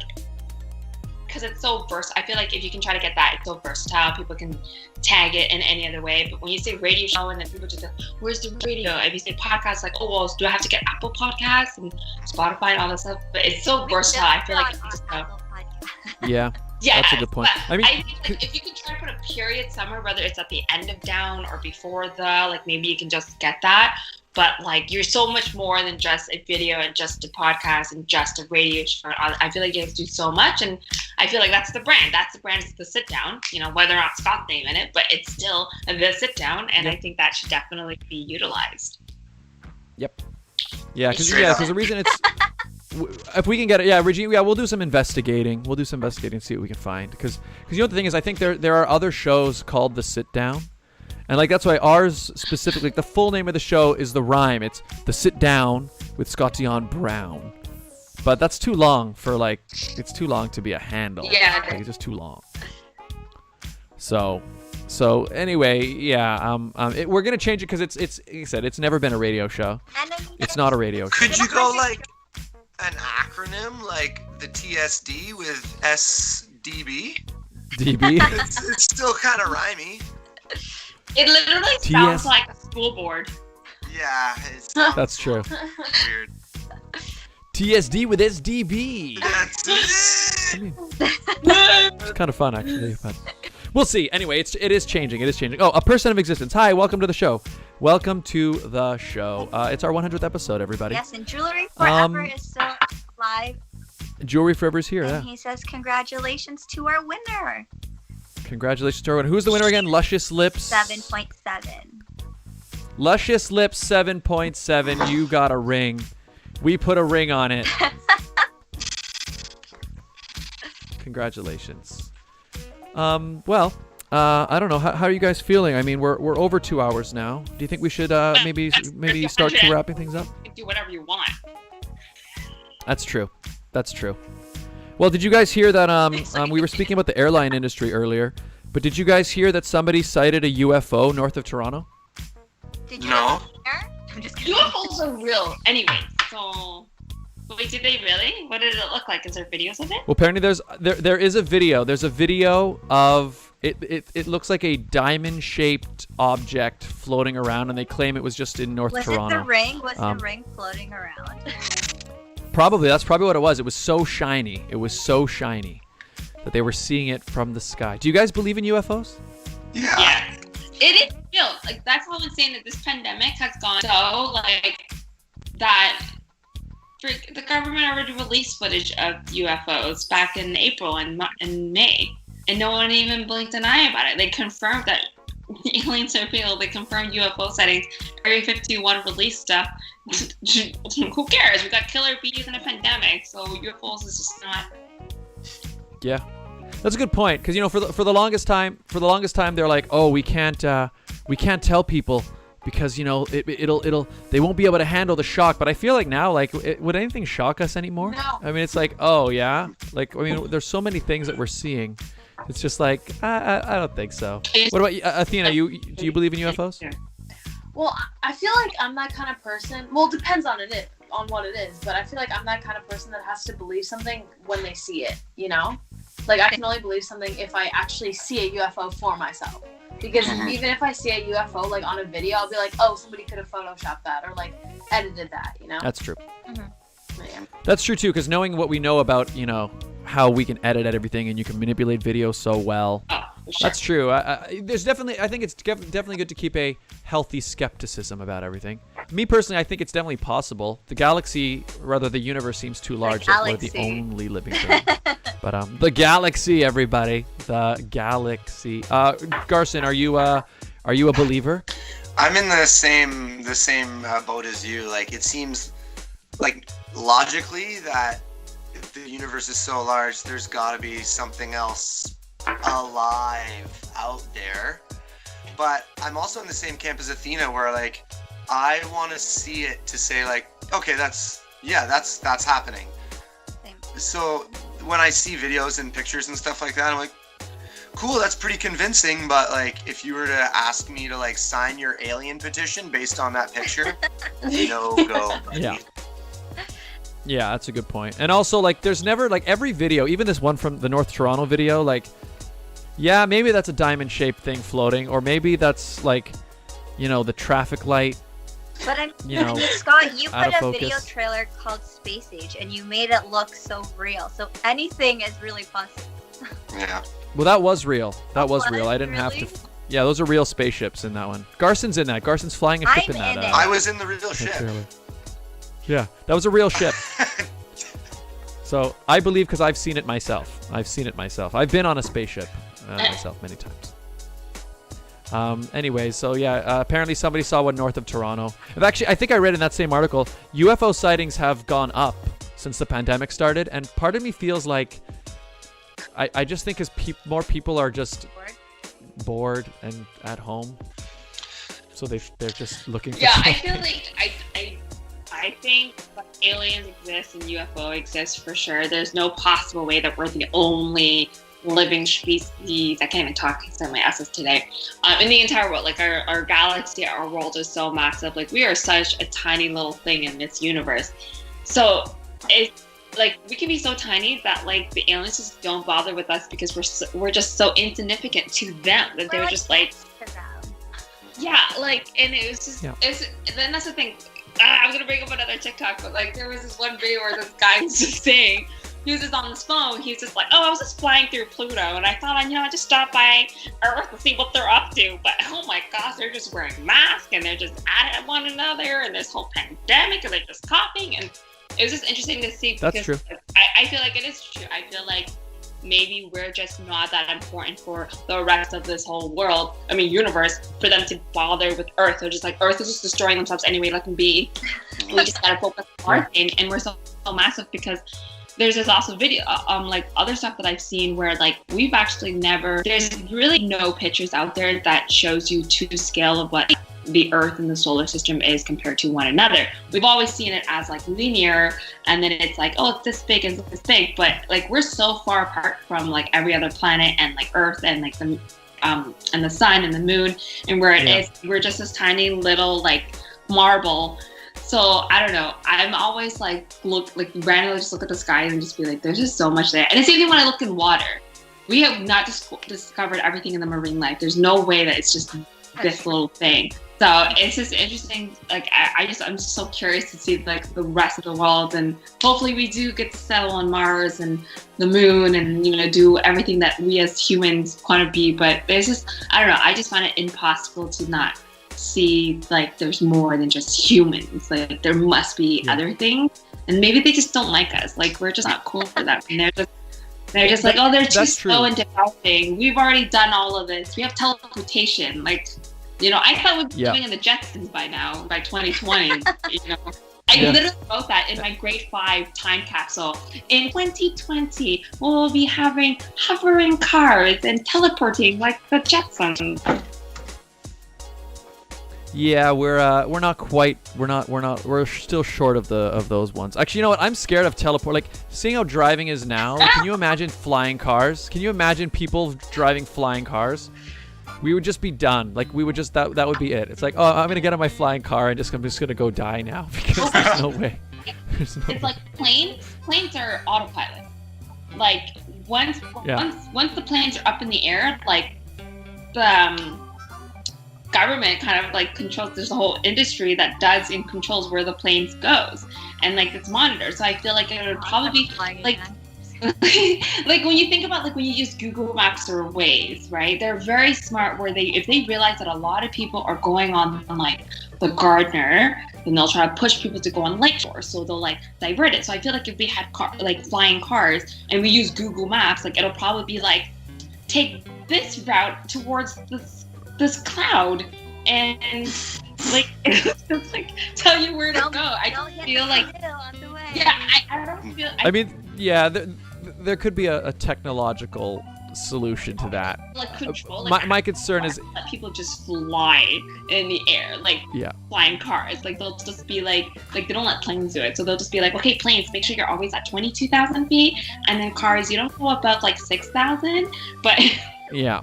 [SPEAKER 7] because it's so versatile. I feel like if you can try to get that, it's so versatile. People can tag it in any other way. But when you say radio show, and then people just go, "Where's the radio?" If you say podcast, like, "Oh well, do I have to get Apple Podcasts and Spotify and all that stuff?" But it's so versatile. I feel like it's just
[SPEAKER 1] Yeah.
[SPEAKER 7] yeah,
[SPEAKER 1] That's a good point.
[SPEAKER 7] I think like, if you can try to put a period somewhere, whether it's at the end of down or before the, like maybe you can just get that. But like, you're so much more than just a video and just a podcast and just a radio show. I feel like you guys do so much, and I feel like that's the brand. That's the brand, is the sit down. You know, whether or not Scott's name in it, but it's still the sit down, and I think that should definitely be utilized.
[SPEAKER 1] Yep. Yeah, because the reason it's if we can get it, Regine, we'll do some investigating. We'll do some investigating and see what we can find. Because you know what the thing is, I think there are other shows called The Sit Down. And like that's why ours specifically, the full name of the show is The Rhyme. It's The Sit Down with Scott Dion Brown. But that's too long for it's too long to be a handle.
[SPEAKER 7] Yeah.
[SPEAKER 1] Like, it's just too long. So anyway, we're gonna change it because it's like I said, it's never been a radio show. It's not a radio show.
[SPEAKER 6] Could you go like an acronym like the TSD with SDB?
[SPEAKER 1] DB?
[SPEAKER 6] It's still kind of rhymey.
[SPEAKER 7] It literally sounds like a school board.
[SPEAKER 6] Yeah,
[SPEAKER 1] that's true.
[SPEAKER 6] Weird.
[SPEAKER 1] TSD with SDB. It's kind of fun, actually. But we'll see. Anyway, it is changing. It is changing. Oh, a person of existence. Hi, welcome to the show. Welcome to the show. It's our 100th episode, everybody.
[SPEAKER 3] Yes, and Jewellery Forever is still live.
[SPEAKER 1] Jewellery Forever is here.
[SPEAKER 3] And he says, congratulations to our winner.
[SPEAKER 1] Congratulations to our winner. Who's the winner again? Luscious Lips.
[SPEAKER 3] 7.7.
[SPEAKER 1] Luscious Lips 7.7. You got a ring. We put a ring on it. Congratulations. I don't know. How are you guys feeling? I mean, we're over 2 hours now. Do you think we should maybe start wrapping things up?
[SPEAKER 7] You can do whatever you want.
[SPEAKER 1] That's true. Well, did you guys hear that we were speaking about the airline industry earlier, but did you guys hear that somebody sighted a UFO north of Toronto?
[SPEAKER 3] Did you
[SPEAKER 6] No.
[SPEAKER 3] I'm just kidding.
[SPEAKER 7] UFOs are real. Anyway, so wait, did they really? What did it look like? Is there videos of it?
[SPEAKER 1] Well, apparently there is a video. There's a video of it. It looks like a diamond-shaped object floating around, and they claim it was just in North Toronto.
[SPEAKER 3] Was it the ring? Was the ring floating around?
[SPEAKER 1] Probably. That's probably what it was. It was so shiny. That they were seeing it from the sky. Do you guys believe in UFOs?
[SPEAKER 7] Yeah. It is real. Like, that's all I'm saying, that this pandemic has gone so, like, that the government already released footage of UFOs back in April and May, and no one even blinked an eye about it. They confirmed that aliens are real. They confirmed UFO sightings. Area 51 released stuff. Who cares? We got killer bees in a pandemic, so UFOs is just not.
[SPEAKER 1] Yeah, that's a good point. Because for the longest time, they're like, oh, we can't tell people because they won't be able to handle the shock. But I feel like now, would anything shock us anymore?
[SPEAKER 2] No.
[SPEAKER 1] I mean, it's like, oh yeah, there's so many things that we're seeing. It's just like I don't think so. What about you, Athena? Do you believe in UFOs?
[SPEAKER 2] Well, I feel like I'm that kind of person. Well, it depends on what it is, but I feel like I'm that kind of person that has to believe something when they see it, you know? Like, I can only believe something if I actually see a UFO for myself. Because even if I see a UFO, like, on a video, I'll be like, oh, somebody could have photoshopped that or, like, edited that, you know?
[SPEAKER 1] That's true.
[SPEAKER 2] Yeah.
[SPEAKER 1] That's true, too, because knowing what we know about, how we can edit everything and you can manipulate video so well. That's true. I think it's definitely good to keep a healthy skepticism about everything. Me personally, I think it's definitely possible. The universe seems too large. That's we're the only living thing. But the galaxy, everybody, the galaxy. Garson, are you a believer?
[SPEAKER 6] I'm in the same boat as you. Like, it seems like logically that if the universe is so large, there's got to be something else alive out there. But I'm also in the same camp as Athena, where like I want to see it to say like, okay, that's happening.
[SPEAKER 3] Same.
[SPEAKER 6] So when I see videos and pictures and stuff like that, I'm like, cool, that's pretty convincing. But like, if you were to ask me to like sign your alien petition based on that picture, no go.
[SPEAKER 1] Yeah. Yeah, that's a good point. And also, like, there's never, like, every video, even this one from the North Toronto video, like, yeah, maybe that's a diamond-shaped thing floating, or maybe that's, like, the traffic light,
[SPEAKER 3] But Scott, you
[SPEAKER 1] out
[SPEAKER 3] put
[SPEAKER 1] of
[SPEAKER 3] a video
[SPEAKER 1] focus.
[SPEAKER 3] trailer called Space Age, and you made it look so real. So anything is really possible.
[SPEAKER 6] Yeah.
[SPEAKER 1] Well, that was real. That was
[SPEAKER 3] Was
[SPEAKER 1] real. I didn't
[SPEAKER 3] really?
[SPEAKER 1] have to. Yeah, those are real spaceships in that one. Garson's in that. Garson's flying a ship in that.
[SPEAKER 6] I was in the real ship.
[SPEAKER 1] Trailer. Yeah, that was a real ship. So I believe because I've seen it myself. I've been on a spaceship myself many times. Anyway, so yeah, apparently somebody saw one north of Toronto. Actually, I think I read in that same article, UFO sightings have gone up since the pandemic started, and part of me feels like I just think as more people are just bored and at home, so they're just looking for
[SPEAKER 7] I
[SPEAKER 1] something.
[SPEAKER 7] feel like I think like, aliens exist and UFO exists for sure. There's no possible way that we're the only living species. I can't even talk because my S's today. In the entire world, like our galaxy, our world is so massive. Like we are such a tiny little thing in this universe. So it's like we can be so tiny that like the aliens just don't bother with us because we're just so insignificant to them that they're just like, yeah, like, and it was just, then that's the thing. I was gonna bring up another TikTok, but like there was this one video where this guy was just saying, he was just on his phone, he was just like, oh, I was just flying through Pluto and I thought, I just stopped by Earth to see what they're up to, but oh my gosh, they're just wearing masks and they're just at one another and this whole pandemic and they're just coughing, and it was just interesting to see because
[SPEAKER 1] That's true.
[SPEAKER 7] I feel like it is true. I feel like maybe we're just not that important for the rest of this whole world, universe, for them to bother with Earth. They're just like, Earth is just destroying themselves anyway, let them be. We just gotta focus on our thing, and we're so massive because there's this also video, like other stuff that I've seen where like we've actually there's really no pictures out there that shows you to scale of what the Earth and the solar system is compared to one another. We've always seen it as like linear, and then it's like, oh, it's this big and this big, but like we're so far apart from like every other planet and like Earth and like the and the sun and the moon, and where it is, we're just this tiny little like marble. So I don't know. I'm always like randomly just look at the sky and just be like, there's just so much there. And the same thing when I look in water. We have not discovered everything in the marine life. There's no way that it's just this little thing. So it's just interesting. Like I'm just so curious to see like the rest of the world, and hopefully we do get to settle on Mars and the moon, and do everything that we as humans want to be. But there's just, I don't know. I just find it impossible to not see like there's more than just humans. Like there must be other things, and maybe they just don't like us. Like we're just not cool for them, and they're just like, oh, they're too slow and developing. We've already done all of this. We have teleportation. Like. I thought we'd be living in the Jetsons by now, by 2020. I literally wrote that in my grade 5 time capsule. In 2020, we'll be having hovering cars and teleporting like the Jetsons.
[SPEAKER 1] Yeah, we're not quite. We're still short of those ones. Actually, you know what? I'm scared of teleport. Like seeing how driving is now. Like, can you imagine flying cars? Can you imagine people driving flying cars? We would just be done. Like we would just that would be it. It's like, oh, I'm gonna get on my flying car and I'm just gonna go die now because there's no way.
[SPEAKER 7] It's like planes are autopilot. Like once the planes are up in the air, like the government kind of like controls. There's a whole industry that does and controls where the planes goes, and like it's monitored. So I feel like it would probably be like. Like when you think about like when you use Google Maps or Waze, right? They're very smart where if they realize that a lot of people are going on like the Gardner, then they'll try to push people to go on Lakeshore, so they'll like divert it. So I feel like if we had flying cars and we use Google Maps, like it'll probably be like take this route towards this cloud and like just like tell you where to go. I don't feel like I don't feel.
[SPEAKER 1] I mean, yeah, there could be a technological solution to that.
[SPEAKER 7] Like control.
[SPEAKER 1] My concern is
[SPEAKER 7] let people just fly in the air, like flying cars. Like they'll just be like they don't let planes do it, so they'll just be like, okay, planes, make sure you're always at 22,000 feet, and then cars, you don't go above like 6,000. But
[SPEAKER 1] yeah,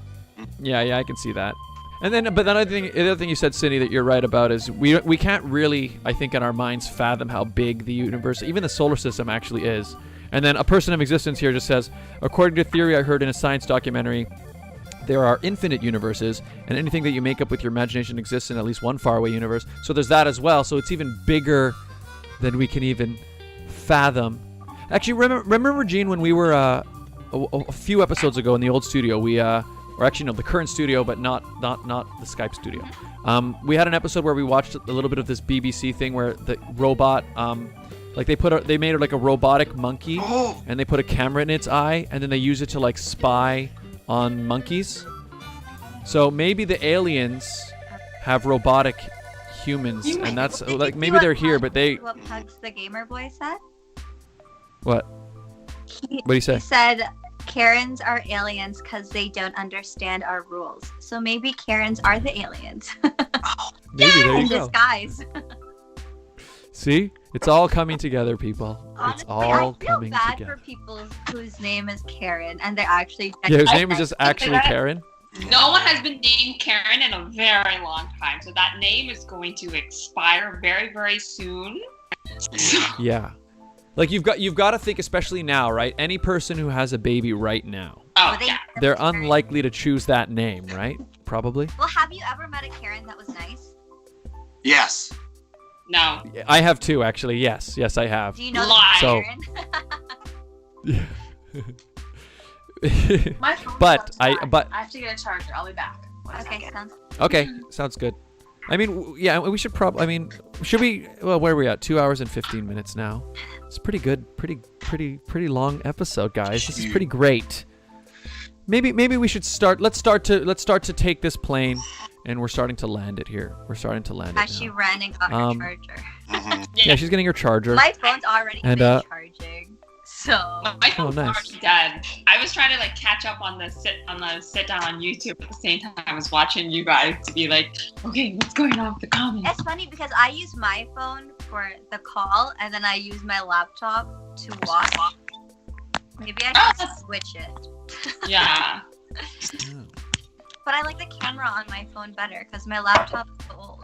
[SPEAKER 1] I can see that. And then, but the other thing you said, Sindy, that you're right about is we can't really, I think, in our minds fathom how big the universe, even the solar system, actually is. And then a person of existence here just says, according to theory I heard in a science documentary, there are infinite universes, and anything that you make up with your imagination exists in at least one faraway universe. So there's that as well. So it's even bigger than we can even fathom. Actually, remember Regine, when we were a few episodes ago in the old studio, or or actually no, the current studio, but not the Skype studio. We had an episode where we watched a little bit of this BBC thing where the robot, like they made it like a robotic monkey, and they put a camera in its eye, and then they use it to like spy on monkeys. So maybe the aliens have robotic humans, and that's like maybe they're here, but they.
[SPEAKER 3] What Pugs the Gamer Boy said?
[SPEAKER 1] What? What do you say?
[SPEAKER 3] He said Karens are aliens because they don't understand our rules. So maybe Karens are the aliens.
[SPEAKER 1] Maybe there you
[SPEAKER 3] in
[SPEAKER 1] go.
[SPEAKER 3] disguise.
[SPEAKER 1] See, it's all coming together, people.
[SPEAKER 3] Honestly,
[SPEAKER 1] It's all
[SPEAKER 3] I feel
[SPEAKER 1] coming
[SPEAKER 3] bad
[SPEAKER 1] together.
[SPEAKER 3] for people whose name is Karen and they're actually.
[SPEAKER 1] Yeah, whose name is just actually Karen.
[SPEAKER 7] No one has been named Karen in a very long time, so that name is going to expire very, very soon.
[SPEAKER 1] Yeah, like you've got to think, especially now, right? Any person who has a baby right now, they're unlikely to choose that name, right? Probably.
[SPEAKER 3] Well, have you ever met a Karen that was nice?
[SPEAKER 6] Yes.
[SPEAKER 7] No.
[SPEAKER 1] I have too, actually. Yes, I have.
[SPEAKER 3] Do you know
[SPEAKER 1] So,
[SPEAKER 3] Karen?
[SPEAKER 2] My phone
[SPEAKER 1] but
[SPEAKER 2] is
[SPEAKER 1] I
[SPEAKER 2] have to get a charger. I'll be back.
[SPEAKER 3] Okay, sounds.
[SPEAKER 1] okay, sounds good. I mean, yeah, we should probably. I mean, should we? Well, where are we at? 2 hours and 15 minutes now. It's pretty good. Pretty long episode, guys. This is pretty great. Maybe we should start. Let's start to take this plane, and we're starting to land it here. We're starting to land it.
[SPEAKER 3] She ran and got her charger.
[SPEAKER 1] Yeah, she's getting her charger.
[SPEAKER 3] My phone's already charging. So
[SPEAKER 7] my phone's
[SPEAKER 1] nice.
[SPEAKER 7] already done. I was trying to like catch up on the sit down on YouTube at the same time I was watching you guys to be like, okay, what's going on with the comments?
[SPEAKER 3] It's funny because I use my phone for the call and then I use my laptop to watch. Maybe I should switch it.
[SPEAKER 7] Yeah.
[SPEAKER 3] But I like the camera on my phone better because my laptop is so old.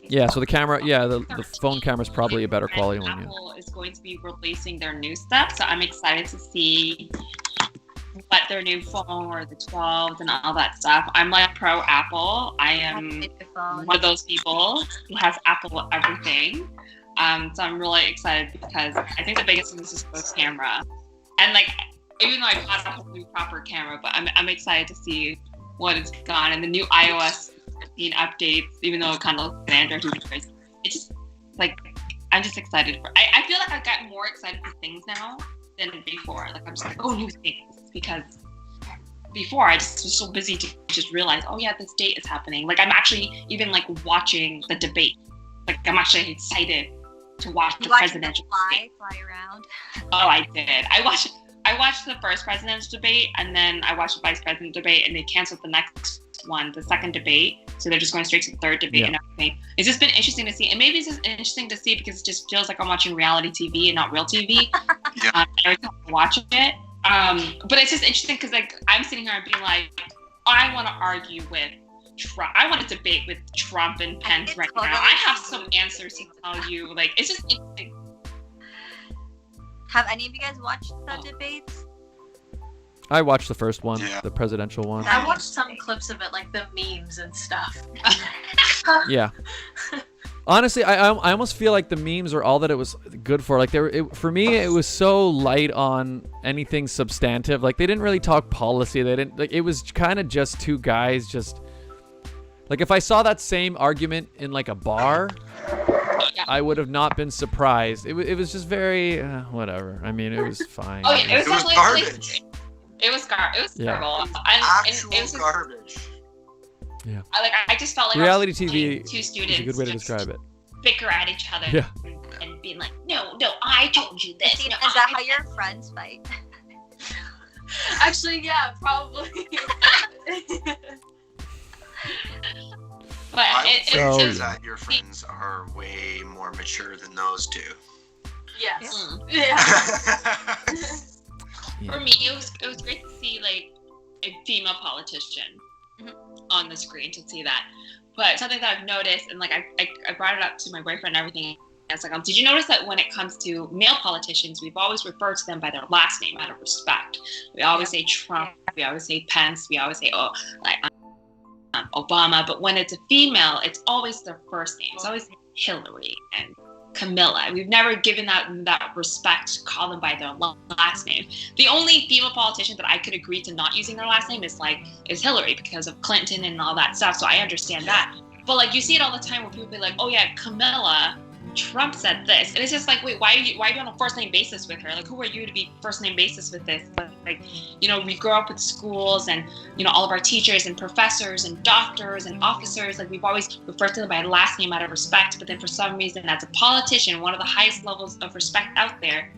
[SPEAKER 1] Yeah, so the camera, the phone camera is probably a better quality one. Yeah.
[SPEAKER 7] Apple is going to be releasing their new stuff, so I'm excited to see what their new phone or the 12s and all that stuff. I'm like pro Apple. I am one of those people who has Apple everything. So I'm really excited because I think the biggest thing is just the camera. And like, even though I bought a whole new proper camera, but I'm excited to see what it's gone and the new iOS 15 updates, even though it kind of looks like Android users. It's just like, I'm just excited for. I feel like I got more excited for things now than before. Like I'm just like, oh, new things, because before I just was so busy to just realize, oh yeah, this date is happening. Like I'm actually even like watching the debate. Like I'm actually excited to watch the presidential debate.
[SPEAKER 3] Fly around.
[SPEAKER 7] Oh, I did. I watched the first president's debate, and then I watched the vice president debate, and they canceled the next one, the second debate. So they're just going straight to the third debate and everything. It's just been interesting to see, and maybe it's just interesting to see because it just feels like I'm watching reality TV and not real TV. Every time I watch it. But it's just interesting because like I'm sitting here and being like, I want to argue with Trump. I want to debate with Trump and Pence right now. I have some answers to tell you. Like it's just interesting.
[SPEAKER 3] Have any of you guys watched the debates?
[SPEAKER 1] I watched the first one, the presidential one.
[SPEAKER 2] I watched some clips of it, like the memes and stuff.
[SPEAKER 1] Yeah. Honestly, I almost feel like the memes are all that it was good for. Like for me, it was so light on anything substantive. Like they didn't really talk policy. They didn't like. It was kind of just two guys just. Like if I saw that same argument in like a bar, I would have not been surprised. It was just very whatever. I mean, it was fine.
[SPEAKER 7] Oh yeah, it was garbage. It was terrible.
[SPEAKER 6] Actual
[SPEAKER 7] it was
[SPEAKER 6] garbage.
[SPEAKER 1] Yeah.
[SPEAKER 7] I just felt like
[SPEAKER 1] reality
[SPEAKER 7] I was
[SPEAKER 1] TV
[SPEAKER 7] two students
[SPEAKER 1] is a good way to describe it.
[SPEAKER 7] Bicker at each other and being like, no, I told you this.
[SPEAKER 3] Is that how your friends fight?
[SPEAKER 2] Actually, yeah, probably.
[SPEAKER 7] But
[SPEAKER 6] I would say that your friends are way more mature than those two.
[SPEAKER 2] Yes.
[SPEAKER 7] Yeah. For me, it was great to see like a female politician on the screen, to see that. But something that I've noticed, and like I brought it up to my boyfriend and everything. I was like, did you notice that when it comes to male politicians, we've always referred to them by their last name out of respect. We always say Trump, we always say Pence, we always say Obama. But when it's a female, it's always their first name. It's always Hillary and Camilla. We've never given that respect to call them by their last name. The only female politician that I could agree to not using their last name is Hillary, because of Clinton and all that stuff. So I understand that. But like, you see it all the time where people be like, oh yeah, Camilla, Trump said this, and it's just like, wait, why are you on a first name basis with her? Like, who are you to be first name basis with this? Like, you know, we grow up with schools and, you know, all of our teachers and professors and doctors and officers, like, we've always referred to them by last name out of respect. But then for some reason, as a politician, one of the highest levels of respect out there,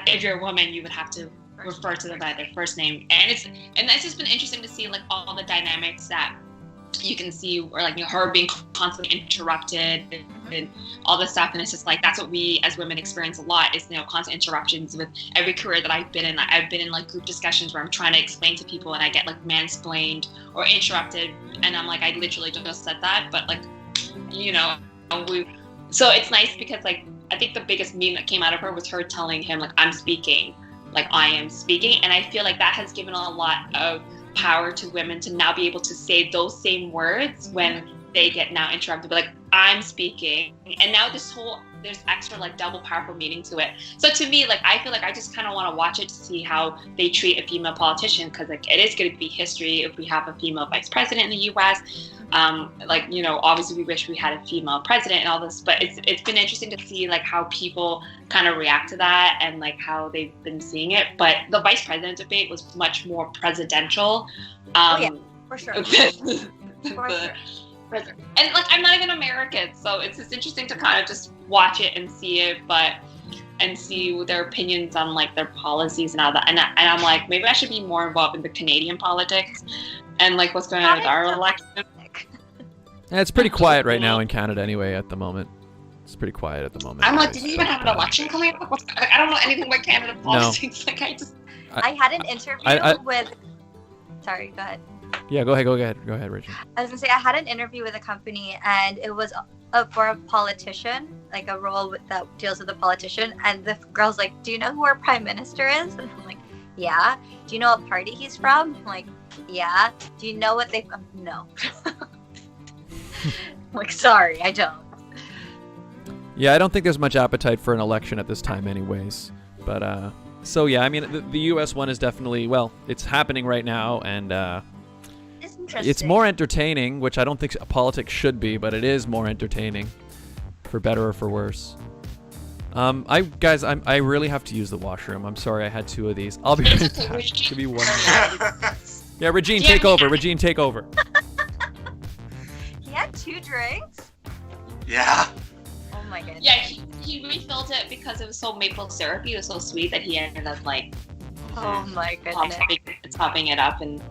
[SPEAKER 7] if you're a woman, you would have to refer to them by their first name. And that's just been interesting to see, like, all the dynamics that you can see, or like, you know, her being constantly interrupted and all this stuff. And it's just like, that's what we as women experience a lot, is, you know, constant interruptions with every career that I've been in. I've been in like group discussions where I'm trying to explain to people and I get like mansplained or interrupted, and I'm like, I literally just said that, but like, you know, so it's nice because like, I think the biggest meme that came out of her was her telling him like, I'm speaking, like I am speaking. And I feel like that has given a lot of power to women to now be able to say those same words when they get now interrupted, but like, I'm speaking. And now there's extra like double powerful meaning to it. So to me, like, I feel like I just kind of want to watch it to see how they treat a female politician, because like, it is going to be history if we have a female vice president in the US. Like, you know, obviously we wish we had a female president and all this, but it's been interesting to see like how people kind of react to that and like how they've been seeing it. But the vice president debate was much more presidential.
[SPEAKER 3] For sure.
[SPEAKER 7] And like, I'm not even American, so it's just interesting to kind of just watch it and see it, and see their opinions on like their policies and all that. And I'm like, maybe I should be more involved in the Canadian politics and like what's going on with our election.
[SPEAKER 1] Yeah, it's pretty quiet right now in Canada anyway at the moment. It's pretty quiet at the moment.
[SPEAKER 7] I'm like, do you even have an election coming up? I don't know anything about Canada politics. No. Like,
[SPEAKER 3] I had an interview with... Sorry, go ahead.
[SPEAKER 1] Yeah, go ahead, Regine.
[SPEAKER 3] I was gonna say, I had an interview with a company, and it was for a politician, like a role that deals with a politician. And the girl's like, "Do you know who our prime minister is?" And I'm like, "Yeah." "Do you know what party he's from?" I'm like, "Yeah." "Do you know what they?" No. I'm like, sorry, I don't.
[SPEAKER 1] Yeah, I don't think there's much appetite for an election at this time, anyways. But so yeah, I mean, the U.S. one is definitely, well, it's happening right now, and it's more entertaining, which I don't think politics should be, but it is more entertaining, for better or for worse. I really have to use the washroom. I'm sorry, I had 2 of these. I'll be right back. Give me 1 minute. Yeah, Regine, take over. Regine, take over.
[SPEAKER 3] He had 2 drinks?
[SPEAKER 6] Yeah.
[SPEAKER 3] Oh my goodness.
[SPEAKER 7] Yeah, he refilled it because it was so maple syrupy. It was so sweet that he ended up like,
[SPEAKER 3] oh my goodness,
[SPEAKER 7] topping it up and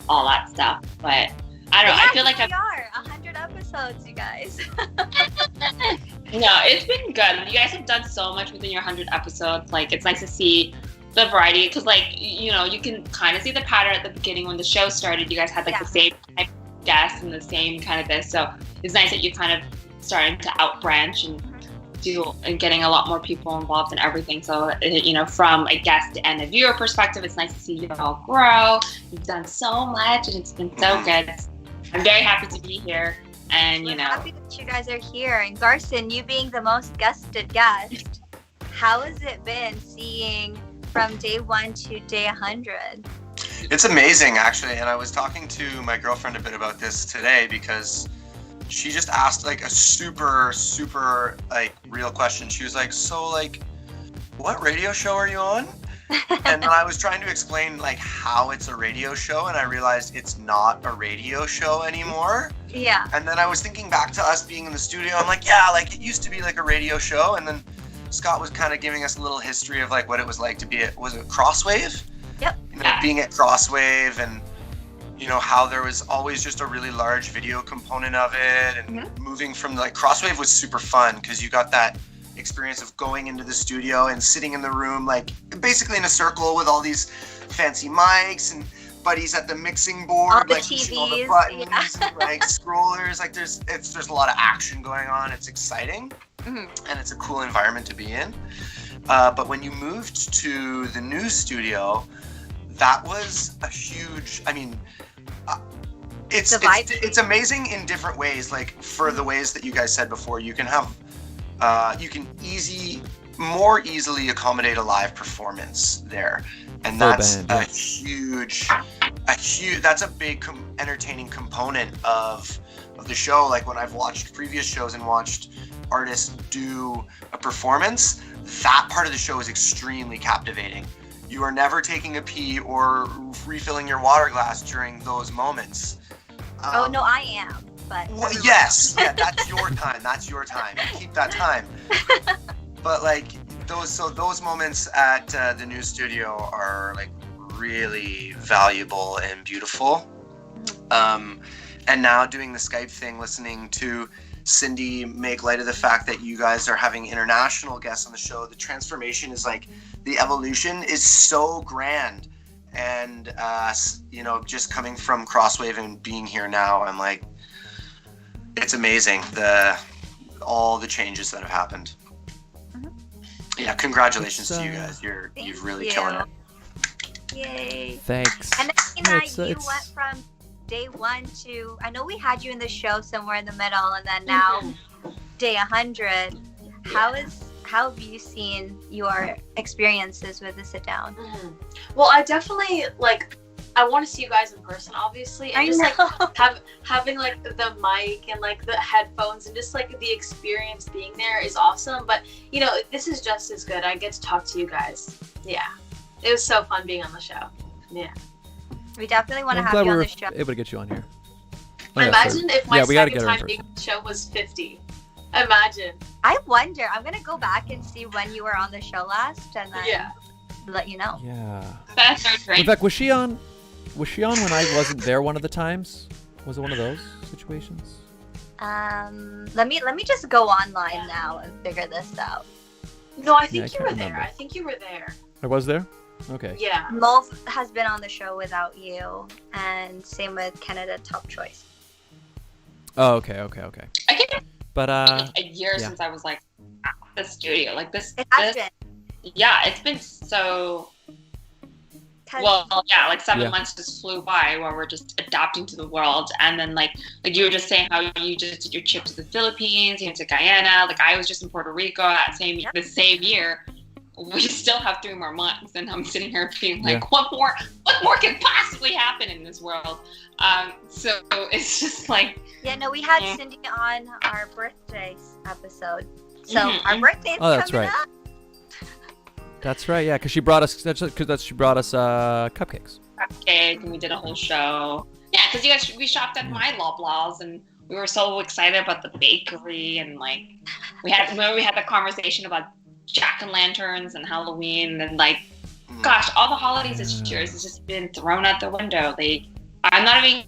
[SPEAKER 7] all that stuff. But I don't know. I feel like
[SPEAKER 3] we are 100 episodes, you guys.
[SPEAKER 7] No, it's been good. You guys have done so much within your 100 episodes. Like, it's nice to see the variety, because like, you know, you can kind of see the pattern at the beginning when the show started. You guys had like the same type of guests and the same kind of this. So it's nice that you kind of starting to outbranch and getting a lot more people involved in everything. So, you know, from a guest and a viewer perspective, it's nice to see you all grow. You've done so much, and it's been so good. I'm very happy to be here, and
[SPEAKER 3] We're happy that you guys are here. And Garson, you being the most guested guest, how has it been seeing from day 1 to day 100?
[SPEAKER 6] It's amazing, actually. And I was talking to my girlfriend a bit about this today, because she just asked like a super, super like real question. She was like, so like, what radio show are you on? And then I was trying to explain like how it's a radio show, and I realized it's not a radio show anymore.
[SPEAKER 3] Yeah.
[SPEAKER 6] And then I was thinking back to us being in the studio. I'm like, yeah, like it used to be like a radio show. And then Scott was kind of giving us a little history of like what it was like to be at, was it Crosswave?
[SPEAKER 3] Yep.
[SPEAKER 6] You know, being at Crosswave, and you know how there was always just a really large video component of it, and moving from like Crosswave was super fun because you got that experience of going into the studio and sitting in the room like basically in a circle with all these fancy mics and buddies at the mixing board,
[SPEAKER 3] all the
[SPEAKER 6] like
[SPEAKER 3] TVs,
[SPEAKER 6] pushing all the buttons, like scrollers, like there's a lot of action going on. It's exciting, and it's a cool environment to be in. But when you moved to the new studio, that was a huge, I mean, it's amazing in different ways. Like for the ways that you guys said before, you can have you can more easily accommodate a live performance there, and that's a huge. That's a big entertaining component of the show. Like when I've watched previous shows and watched artists do a performance, that part of the show is extremely captivating. You are never taking a pee or refilling your water glass during those moments.
[SPEAKER 3] Oh no, I am. But
[SPEAKER 6] well, yes, yeah, that's your time. That's your time. Keep that time. But like those moments at the new studio are like really valuable and beautiful. And now doing the Skype thing, listening to Sindy make light of the fact that you guys are having international guests on the show, the transformation is like, the evolution is so grand. And just coming from Crosswave and being here now, I'm like, it's amazing, all the changes that have happened. Yeah, congratulations to you guys. You've really killing it.
[SPEAKER 3] Yay.
[SPEAKER 1] Thanks.
[SPEAKER 3] And Athena, you went from day 1 to, I know we had you in the show somewhere in the middle, and then now day 100. How have you seen your experiences with the sit down?
[SPEAKER 2] Well, I definitely I want to see you guys in person, obviously, and having like the mic and like the headphones and just like the experience being there is awesome. But this is just as good. I get to talk to you guys. Yeah, it was so fun being on the show. Yeah,
[SPEAKER 3] we definitely want to have you on the show.
[SPEAKER 1] Able to get you on here.
[SPEAKER 2] Imagine if my second time being on the show was 50. Imagine.
[SPEAKER 3] I wonder. I'm gonna go back and see when you were on the show last, and then let you know.
[SPEAKER 1] Yeah.
[SPEAKER 7] That's so great.
[SPEAKER 1] In fact, was she on when I wasn't there one of the times? Was it one of those situations?
[SPEAKER 3] Let me just go online now and figure this out.
[SPEAKER 2] No, I think you were there. I think you were there.
[SPEAKER 1] I was there? Okay.
[SPEAKER 2] Yeah.
[SPEAKER 3] Mo has been on the show without you, and same with Canada Top Choice.
[SPEAKER 1] Oh, okay.
[SPEAKER 7] I think
[SPEAKER 1] but
[SPEAKER 7] a year since I was like at the studio. Like this.
[SPEAKER 3] It has been.
[SPEAKER 7] Yeah, it's been so. Well, yeah, like 7 months just flew by while we're just adapting to the world, and then like you were just saying how you just did your trip to the Philippines, you went to Guyana. Like I was just in Puerto Rico the same year. We still have 3 more months, and I'm sitting here being like, what more can possibly happen in this world? So it's just like.
[SPEAKER 3] Yeah, no, we had Sindy on our birthday episode, so our birthday's coming up.
[SPEAKER 1] That's right, yeah, because she brought us cupcakes.
[SPEAKER 7] Cupcakes, and we did a whole show. Yeah, because we shopped at My Loblaws, and we were so excited about the bakery, and like we had the conversation about jack-o'-lanterns and Halloween, and like, gosh, all the holidays this year has just been thrown out the window. I'm not even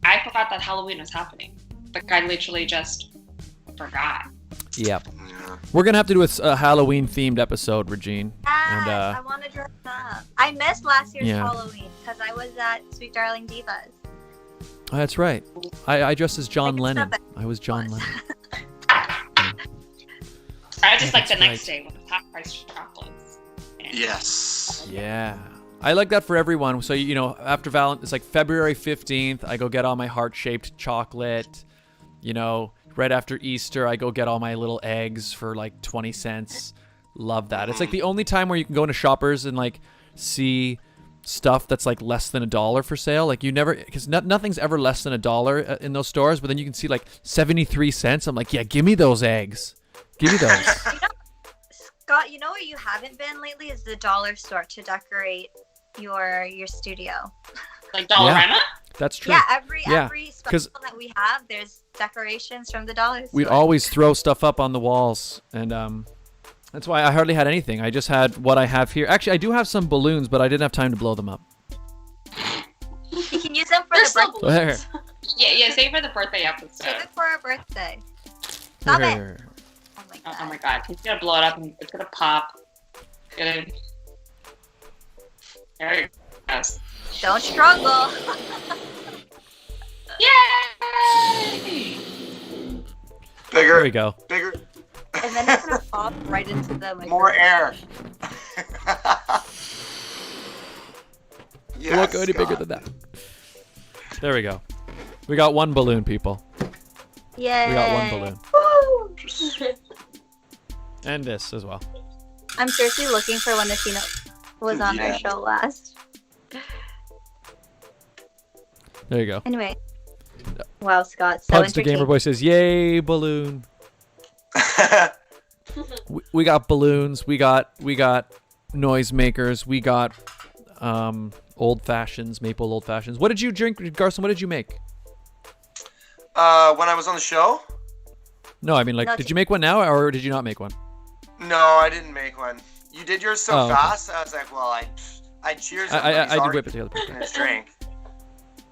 [SPEAKER 7] I forgot that Halloween was happening. Like I literally just forgot.
[SPEAKER 1] Yep. We're gonna have to do a Halloween themed episode, Regine.
[SPEAKER 3] Yes, I want to dress up. I missed last year's Halloween because I was at Sweet Darling Divas.
[SPEAKER 1] Oh, that's right. I dressed as John Lennon. I was John Lennon.
[SPEAKER 7] I just like the next day with the top price chocolates.
[SPEAKER 6] Yes.
[SPEAKER 1] Yeah. I like that for everyone. So after it's like February 15th, I go get all my heart-shaped chocolate. Right after Easter, I go get all my little eggs for like 20 cents. Love that. It's like the only time where you can go into Shoppers and like see stuff that's like less than $1 for sale. Like you never, because nothing's ever less than $1 in those stores. But then you can see like 73 cents. I'm like, yeah, give me those eggs. Give me those.
[SPEAKER 3] Scott, where you haven't been lately is the dollar store to decorate your studio.
[SPEAKER 7] Like Dollarama?
[SPEAKER 1] Yeah, that's true.
[SPEAKER 3] Yeah, every special that we have, there's decorations from the dollar store.
[SPEAKER 1] We'd always throw stuff up on the walls, and that's why I hardly had anything. I just had what I have here. Actually, I do have some balloons, but I didn't have time to blow them up.
[SPEAKER 3] You can use them for the birthday.
[SPEAKER 1] There.
[SPEAKER 7] Yeah, save for the birthday episode.
[SPEAKER 3] Save it for our birthday. Stop it.
[SPEAKER 7] Oh my god, he's gonna blow it up and it's gonna pop. There it goes.
[SPEAKER 3] Don't struggle.
[SPEAKER 7] Yay!
[SPEAKER 6] Bigger.
[SPEAKER 1] There we go.
[SPEAKER 6] Bigger.
[SPEAKER 3] And then it's gonna pop right into the microphone.
[SPEAKER 6] More air.
[SPEAKER 1] It won't go any bigger than that. There we go. We got one balloon, people.
[SPEAKER 3] Yay.
[SPEAKER 1] We got one balloon.
[SPEAKER 3] Woo!
[SPEAKER 1] And this as well.
[SPEAKER 3] I'm seriously looking for when Athena was on our show last.
[SPEAKER 1] There you go.
[SPEAKER 3] Anyway. Wow, Scott. So
[SPEAKER 1] Pugs the Gamer Boy says, "Yay, balloon!" we got balloons. We got noisemakers. We got old fashions, maple old fashions. What did you drink, Garson? What did you make?
[SPEAKER 6] When I was on the show?
[SPEAKER 1] No, I mean, like, did you make one now, or did you not make one?
[SPEAKER 6] No, I didn't make one. You did yours so
[SPEAKER 1] okay.
[SPEAKER 6] fast. I was like, well, I cheers.
[SPEAKER 1] I did whip it together.
[SPEAKER 6] His drink.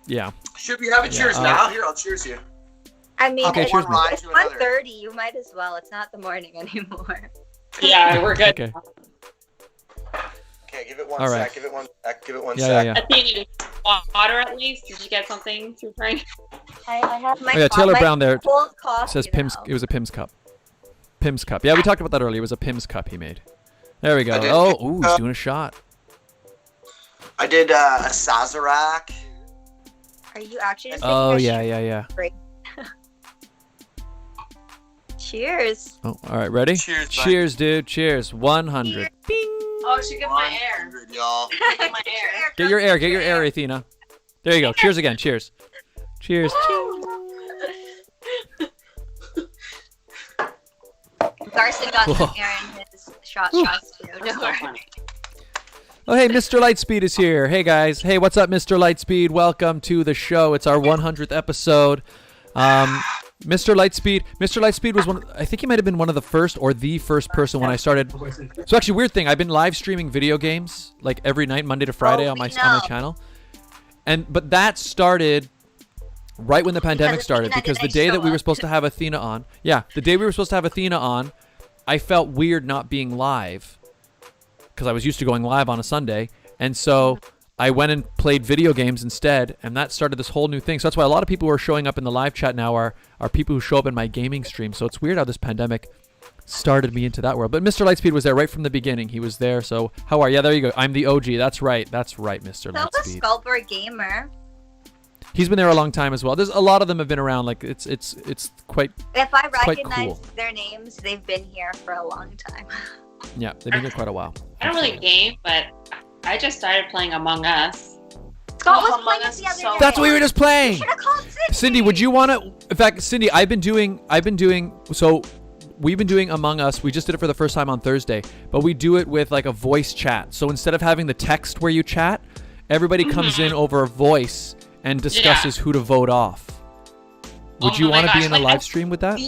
[SPEAKER 1] Yeah.
[SPEAKER 6] Should we have a cheers now? Here, I'll cheers you.
[SPEAKER 3] I mean,
[SPEAKER 1] okay,
[SPEAKER 3] it's,
[SPEAKER 1] cheers,
[SPEAKER 3] it's 1:30. You might as well. It's not the morning anymore.
[SPEAKER 7] Yeah, we're good.
[SPEAKER 1] Okay.
[SPEAKER 6] Okay, give it one
[SPEAKER 1] All
[SPEAKER 6] sec.
[SPEAKER 1] right.
[SPEAKER 6] Give it one sec. Give it one
[SPEAKER 1] Yeah,
[SPEAKER 6] sec.
[SPEAKER 1] yeah.
[SPEAKER 7] Athena, water at least. Did you get something to drink?
[SPEAKER 3] I have my.
[SPEAKER 1] Oh yeah, Taylor
[SPEAKER 3] my
[SPEAKER 1] Brown there
[SPEAKER 3] cold coffee,
[SPEAKER 1] says Pim's. It was a Pim's cup. Pim's cup. Yeah, we talked about that earlier. It was a Pim's cup he made. There we go. Oh, ooh, he's doing a shot.
[SPEAKER 6] I did a Sazerac.
[SPEAKER 3] Are you actually just
[SPEAKER 1] Oh
[SPEAKER 3] taking a
[SPEAKER 1] yeah.
[SPEAKER 3] break? Cheers.
[SPEAKER 1] Oh, all right, ready?
[SPEAKER 6] Cheers, bud.
[SPEAKER 1] Cheers, dude. Cheers. 100.
[SPEAKER 2] Oh, she get my air.
[SPEAKER 6] Y'all.
[SPEAKER 2] Get my air.
[SPEAKER 1] Get your air. Get your air, Athena. There you go. Cheers again. Cheers. Cheers.
[SPEAKER 3] Garson got some air in his shots too. Don't worry.
[SPEAKER 1] Oh, hey, Mr. Lightspeed is here. Hey, guys. Hey, what's up, Mr. Lightspeed? Welcome to the show. It's our 100th episode. Mr. Lightspeed was I think he might have been one of the first or the first person when I started. So actually, weird thing. I've been live streaming video games like every night, Monday to Friday on my channel. But that started right when the pandemic started, because the day that we were supposed to have Athena on, I felt weird not being live because I was used to going live on a Sunday. And so I went and played video games instead, and that started this whole new thing. So that's why a lot of people who are showing up in the live chat now are people who show up in my gaming stream. So it's weird how this pandemic started me into that world. But Mr. Lightspeed was there right from the beginning. He was there. So how are you? Yeah, there you go. I'm the OG. That's right, Mr. Lightspeed.
[SPEAKER 3] So was Skullboard Gamer.
[SPEAKER 1] He's been there a long time as well. There's a lot of them have been around. Like it's quite.
[SPEAKER 3] If I
[SPEAKER 1] quite
[SPEAKER 3] recognize
[SPEAKER 1] cool.
[SPEAKER 3] their names, they've been here for a long time.
[SPEAKER 1] Yeah, they've been here quite a while.
[SPEAKER 7] I don't really game, but I just started playing Among Us.
[SPEAKER 3] Scott was playing it the other day.
[SPEAKER 1] That's what we were just playing.
[SPEAKER 3] You should have called
[SPEAKER 1] Cindy, would you want to? In fact, Cindy, I've been doing. So we've been doing Among Us. We just did it for the first time on Thursday, but we do it with like a voice chat. So instead of having the text where you chat, everybody comes in over a voice and discusses who to vote off. Would you want to be in a live stream with that?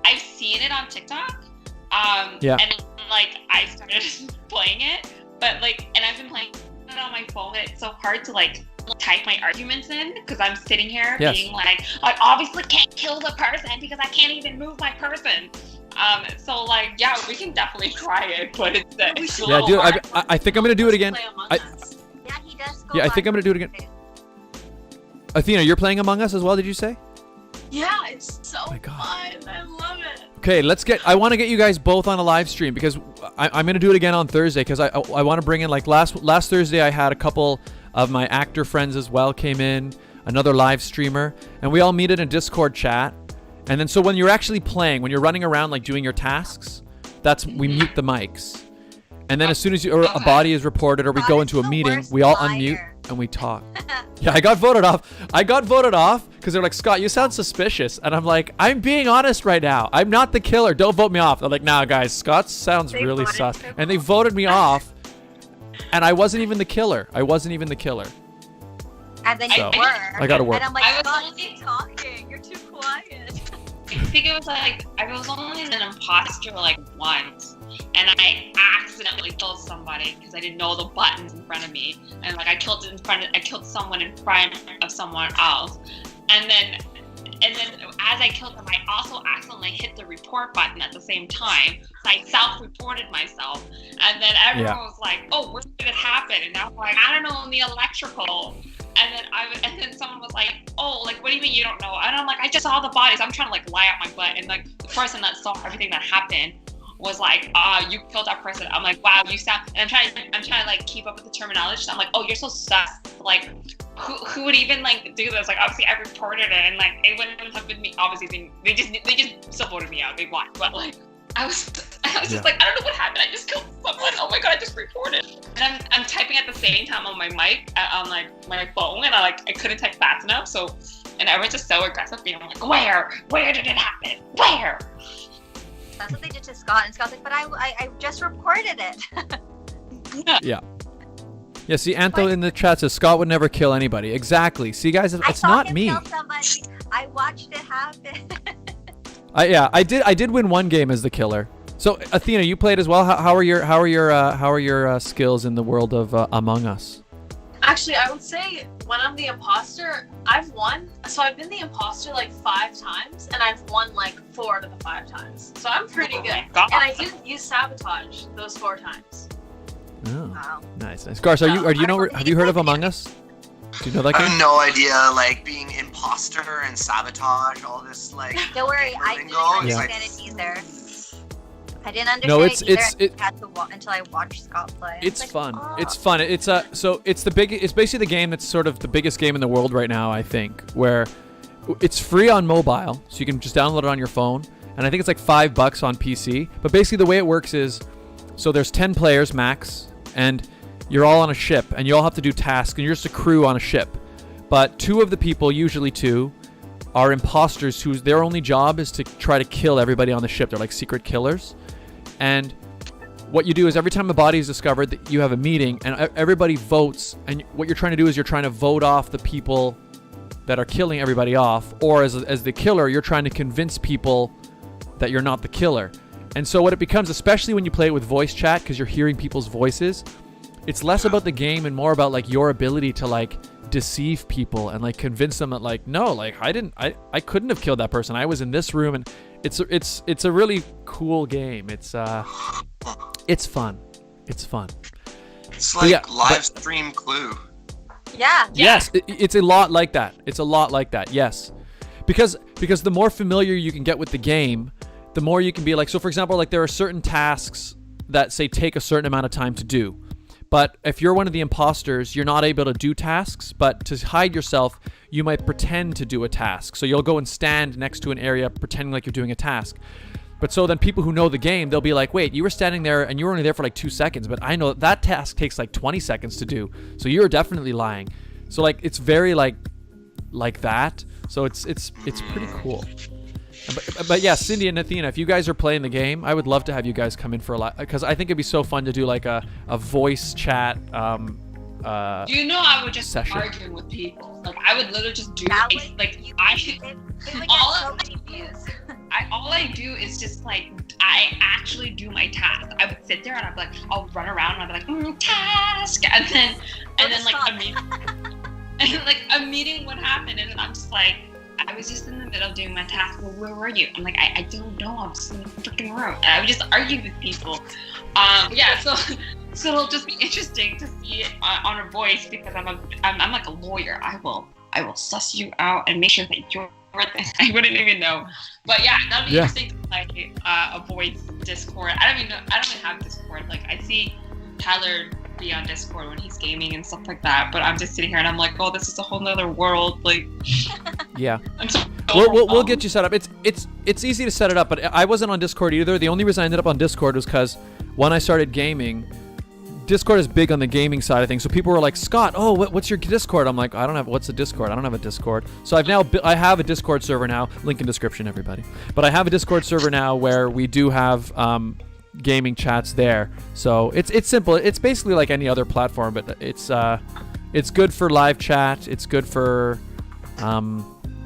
[SPEAKER 7] I've seen it on TikTok.
[SPEAKER 1] Yeah.
[SPEAKER 7] And like I started playing it, but like, and I've been playing it on my phone. But it's so hard to like type my arguments in because I'm sitting here being like, I obviously can't kill the person because I can't even move my person. So like, yeah, we can definitely try it, but it's a little
[SPEAKER 1] dude,
[SPEAKER 7] hard.
[SPEAKER 1] I think I'm gonna do it again.
[SPEAKER 3] Yeah, he does.
[SPEAKER 1] I think I'm gonna do it again. Athena, you're playing Among Us as well, did you say?
[SPEAKER 2] Yeah, it's so fun. I love it.
[SPEAKER 1] Okay, I want to get you guys both on a live stream because I'm gonna do it again on Thursday because I want to bring in, like last Thursday I had a couple of my actor friends as well came in, another live streamer, and we all meet in a Discord chat. And then so when you're actually playing, when you're running around like doing your tasks, we mute the mics. And then as soon as a body is reported or we go into a meeting, we all unmute and we talk. Yeah, I got voted off because they're like, Scott, you sound suspicious. And I'm like, I'm being honest right now. I'm not the killer. Don't vote me off. They're like, nah, guys, Scott sounds really sus. And they voted me off. And I wasn't even the killer.
[SPEAKER 3] And then you were.
[SPEAKER 1] I gotta work.
[SPEAKER 3] And I'm like, Scott, keep talking. You're too quiet.
[SPEAKER 7] I think it was like I was only an imposter like once, and I accidentally killed somebody because I didn't know the buttons in front of me, and like I killed someone in front of someone else, and then as I killed them, I also accidentally hit the report button at the same time. So I self-reported myself, and then everyone was like, "Oh, where did it happen?" And I was like, "I don't know, in the electrical." And then someone was like, "Oh, like what do you mean you don't know?" And I'm like, "I just saw the bodies." I'm trying to like lie out my butt, and like the person that saw everything that happened was like, you killed that person." I'm like, "Wow, you sound." And I'm trying to like keep up with the terminology. So I'm like, "Oh, you're so sus." Like, who would even like do this? Like, obviously I reported it, and like it wouldn't have been me. Obviously, they just still voted me out. They won, but like. I was just like, I don't know what happened. I just killed someone. Oh my god, I just reported. And I'm typing at the same time on my mic on like my phone, and I couldn't type fast enough. So, and everyone's just so aggressive. And I'm like, where did it happen? Where?
[SPEAKER 3] That's what they did to Scott, and Scott's like, but I just reported it.
[SPEAKER 1] Yeah. Yeah, see, Antho in the chat says Scott would never kill anybody. Exactly. See, guys, it's not me.
[SPEAKER 3] Kill somebody. I watched it happen.
[SPEAKER 1] I did win one game as the killer. So Athena, you played as well. How are your skills in the world of Among Us?
[SPEAKER 2] Actually, I would say when I'm the imposter, I've won. So I've been the imposter like 5 times, and I've won like 4 out of the 5 times. So I'm pretty good. And I didn't use sabotage those 4 times.
[SPEAKER 1] Oh,
[SPEAKER 3] wow.
[SPEAKER 1] Nice. Garson, have you heard of Among Us? Do you know that game?
[SPEAKER 6] I have no idea, like being imposter and sabotage, all this like.
[SPEAKER 3] Don't worry, I didn't understand it either. I didn't understand until I watched Scott play.
[SPEAKER 1] It's fun. It's fun. It's basically the game that's sort of the biggest game in the world right now, I think, where it's free on mobile, so you can just download it on your phone, and I think it's like $5 on PC. But basically the way it works is, so there's 10 players max, and you're all on a ship, and you all have to do tasks, and you're just a crew on a ship. But 2 of the people, usually 2, are imposters whose their only job is to try to kill everybody on the ship. They're like secret killers. And what you do is every time a body is discovered, that you have a meeting, and everybody votes, and what you're trying to do is you're trying to vote off the people that are killing everybody off, or as the killer, you're trying to convince people that you're not the killer. And so what it becomes, especially when you play it with voice chat, because you're hearing people's voices, it's less about the game and more about like your ability to like deceive people and like convince them that like, no, like I couldn't have killed that person. I was in this room. And it's a really cool game. It's fun. It's fun.
[SPEAKER 6] It's like live stream Clue.
[SPEAKER 3] Yeah.
[SPEAKER 1] Yes, it's a lot like that. Yes, because the more familiar you can get with the game, the more you can be like. So for example, like there are certain tasks that say take a certain amount of time to do. But if you're one of the imposters, you're not able to do tasks, but to hide yourself, you might pretend to do a task. So you'll go and stand next to an area pretending like you're doing a task. But so then people who know the game, they'll be like, wait, you were standing there and you were only there for like 2 seconds, but I know that task takes like 20 seconds to do. So you're definitely lying. So like it's very like that. So it's pretty cool. But yeah, Sindy and Athena, if you guys are playing the game, I would love to have you guys come in for a lot, because I think it'd be so fun to do like a voice chat.
[SPEAKER 7] I would just
[SPEAKER 1] session.
[SPEAKER 7] Argue with people. Like I would literally just do all I do is just like I actually do my task. I would sit there and I'd be like, I'll run around and I'd be like, task, and then a meeting would happen, and then I'm just like, I was just in the middle of doing my task. Well, where were you? I'm like, I don't know. I'm just in the freaking room. And I would just argue with people. So it'll just be interesting to see it on a voice, because I'm like a lawyer. I will suss you out and make sure that you're this. I wouldn't even know. But yeah, that'd be interesting to play a voice Discord. I don't even have Discord. Like I see Tyler be on Discord when he's gaming and stuff like that, but I'm just sitting here and I'm like, oh, this is a whole nother world. Like,
[SPEAKER 1] yeah, we'll get you set up. It's easy to set it up, but I wasn't on Discord either. The only reason I ended up on Discord was because when I started gaming, Discord is big on the gaming side of things. So people were like, Scott, oh, what's your Discord? I'm like, what's a Discord? I don't have a Discord. So I have a Discord server now. Link in description, everybody. But I have a Discord server now where we do have gaming chats there. So it's simple. It's basically like any other platform, but it's good for live chat. It's good for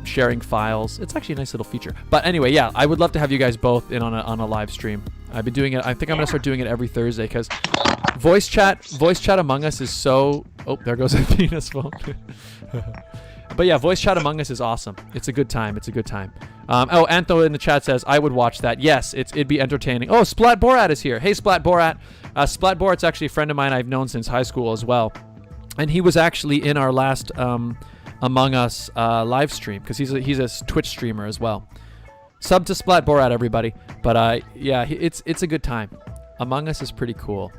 [SPEAKER 1] sharing files. It's actually a nice little feature. But anyway, yeah, I would love to have you guys both in on a live stream. I've been doing it. I think I'm gonna start doing it every Thursday, because voice chat Among Us is so. Oh, there goes Athena's phone. But yeah, voice chat Among Us is awesome. It's a good time. Antho in the chat says, I would watch that. Yes, it'd be entertaining. Oh, Splat Borat is here. Hey, Splat Borat. Splat Borat's actually a friend of mine I've known since high school as well. And he was actually in our last Among Us live stream, because he's a Twitch streamer as well. Sub to Splat Borat, everybody. But yeah, it's a good time. Among Us is pretty cool.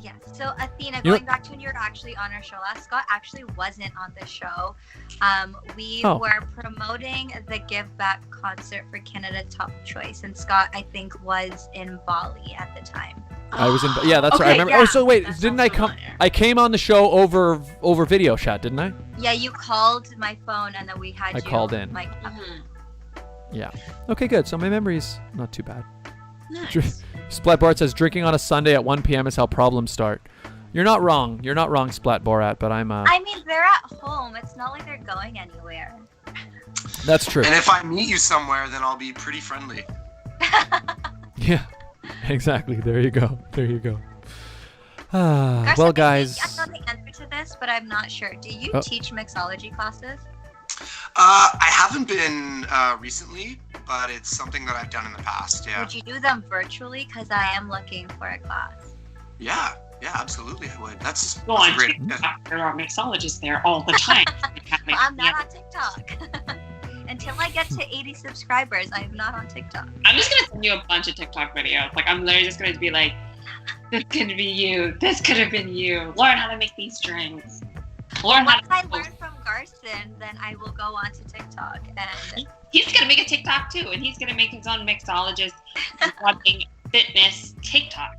[SPEAKER 3] Yes. So Athena,
[SPEAKER 1] You know-
[SPEAKER 3] going back to when you were actually on our show last, Scott actually wasn't on the show. We
[SPEAKER 1] Oh.
[SPEAKER 3] were promoting the Give Back concert for Canada Top Choice, and Scott, I think, was in Bali at the time.
[SPEAKER 1] I was in. Yeah, that's right. I
[SPEAKER 3] Okay,
[SPEAKER 1] remember.
[SPEAKER 3] yeah.
[SPEAKER 1] Oh, so wait, didn't I come? I came on the show over video chat, didn't I?
[SPEAKER 3] Yeah, you called my phone, and then we had
[SPEAKER 1] I
[SPEAKER 3] you
[SPEAKER 1] called in.
[SPEAKER 3] Like,
[SPEAKER 1] Yeah. Okay, good. So my memory's not too bad.
[SPEAKER 3] Nice.
[SPEAKER 1] Splatborat says drinking on a Sunday at 1 p.m. is how problems start. You're not wrong. You're not wrong, Splatborat. But I'm.
[SPEAKER 3] I mean, they're at home. It's not like they're going anywhere.
[SPEAKER 1] That's true.
[SPEAKER 6] And if I meet you somewhere, then I'll be pretty friendly.
[SPEAKER 1] Yeah. Exactly. There you go. There you go.
[SPEAKER 3] Garson,
[SPEAKER 1] Well,
[SPEAKER 3] I
[SPEAKER 1] guys.
[SPEAKER 3] think I know the answer to this, but I'm not sure. Do you
[SPEAKER 1] Oh.
[SPEAKER 3] teach mixology classes?
[SPEAKER 6] I haven't been recently, but it's something that I've done in the past. Yeah.
[SPEAKER 3] Would you do them virtually? Because I am looking for a class.
[SPEAKER 6] Yeah. Yeah. Absolutely, I would. That's
[SPEAKER 7] Go on
[SPEAKER 6] great.
[SPEAKER 7] TikTok. There are mixologists there all the time.
[SPEAKER 3] Well, I'm not on TikTok. Until I get to 80 subscribers, I am not on TikTok.
[SPEAKER 7] I'm just gonna send you a bunch of TikTok videos. Like I'm literally just gonna be like, this could be you. This could have been you. Learn how to make these drinks. Learn how
[SPEAKER 3] Once I
[SPEAKER 7] to.
[SPEAKER 3] learn from Garson, then I will go on to TikTok. And
[SPEAKER 7] He's gonna make a TikTok too, and he's gonna make his own mixologist running fitness TikTok.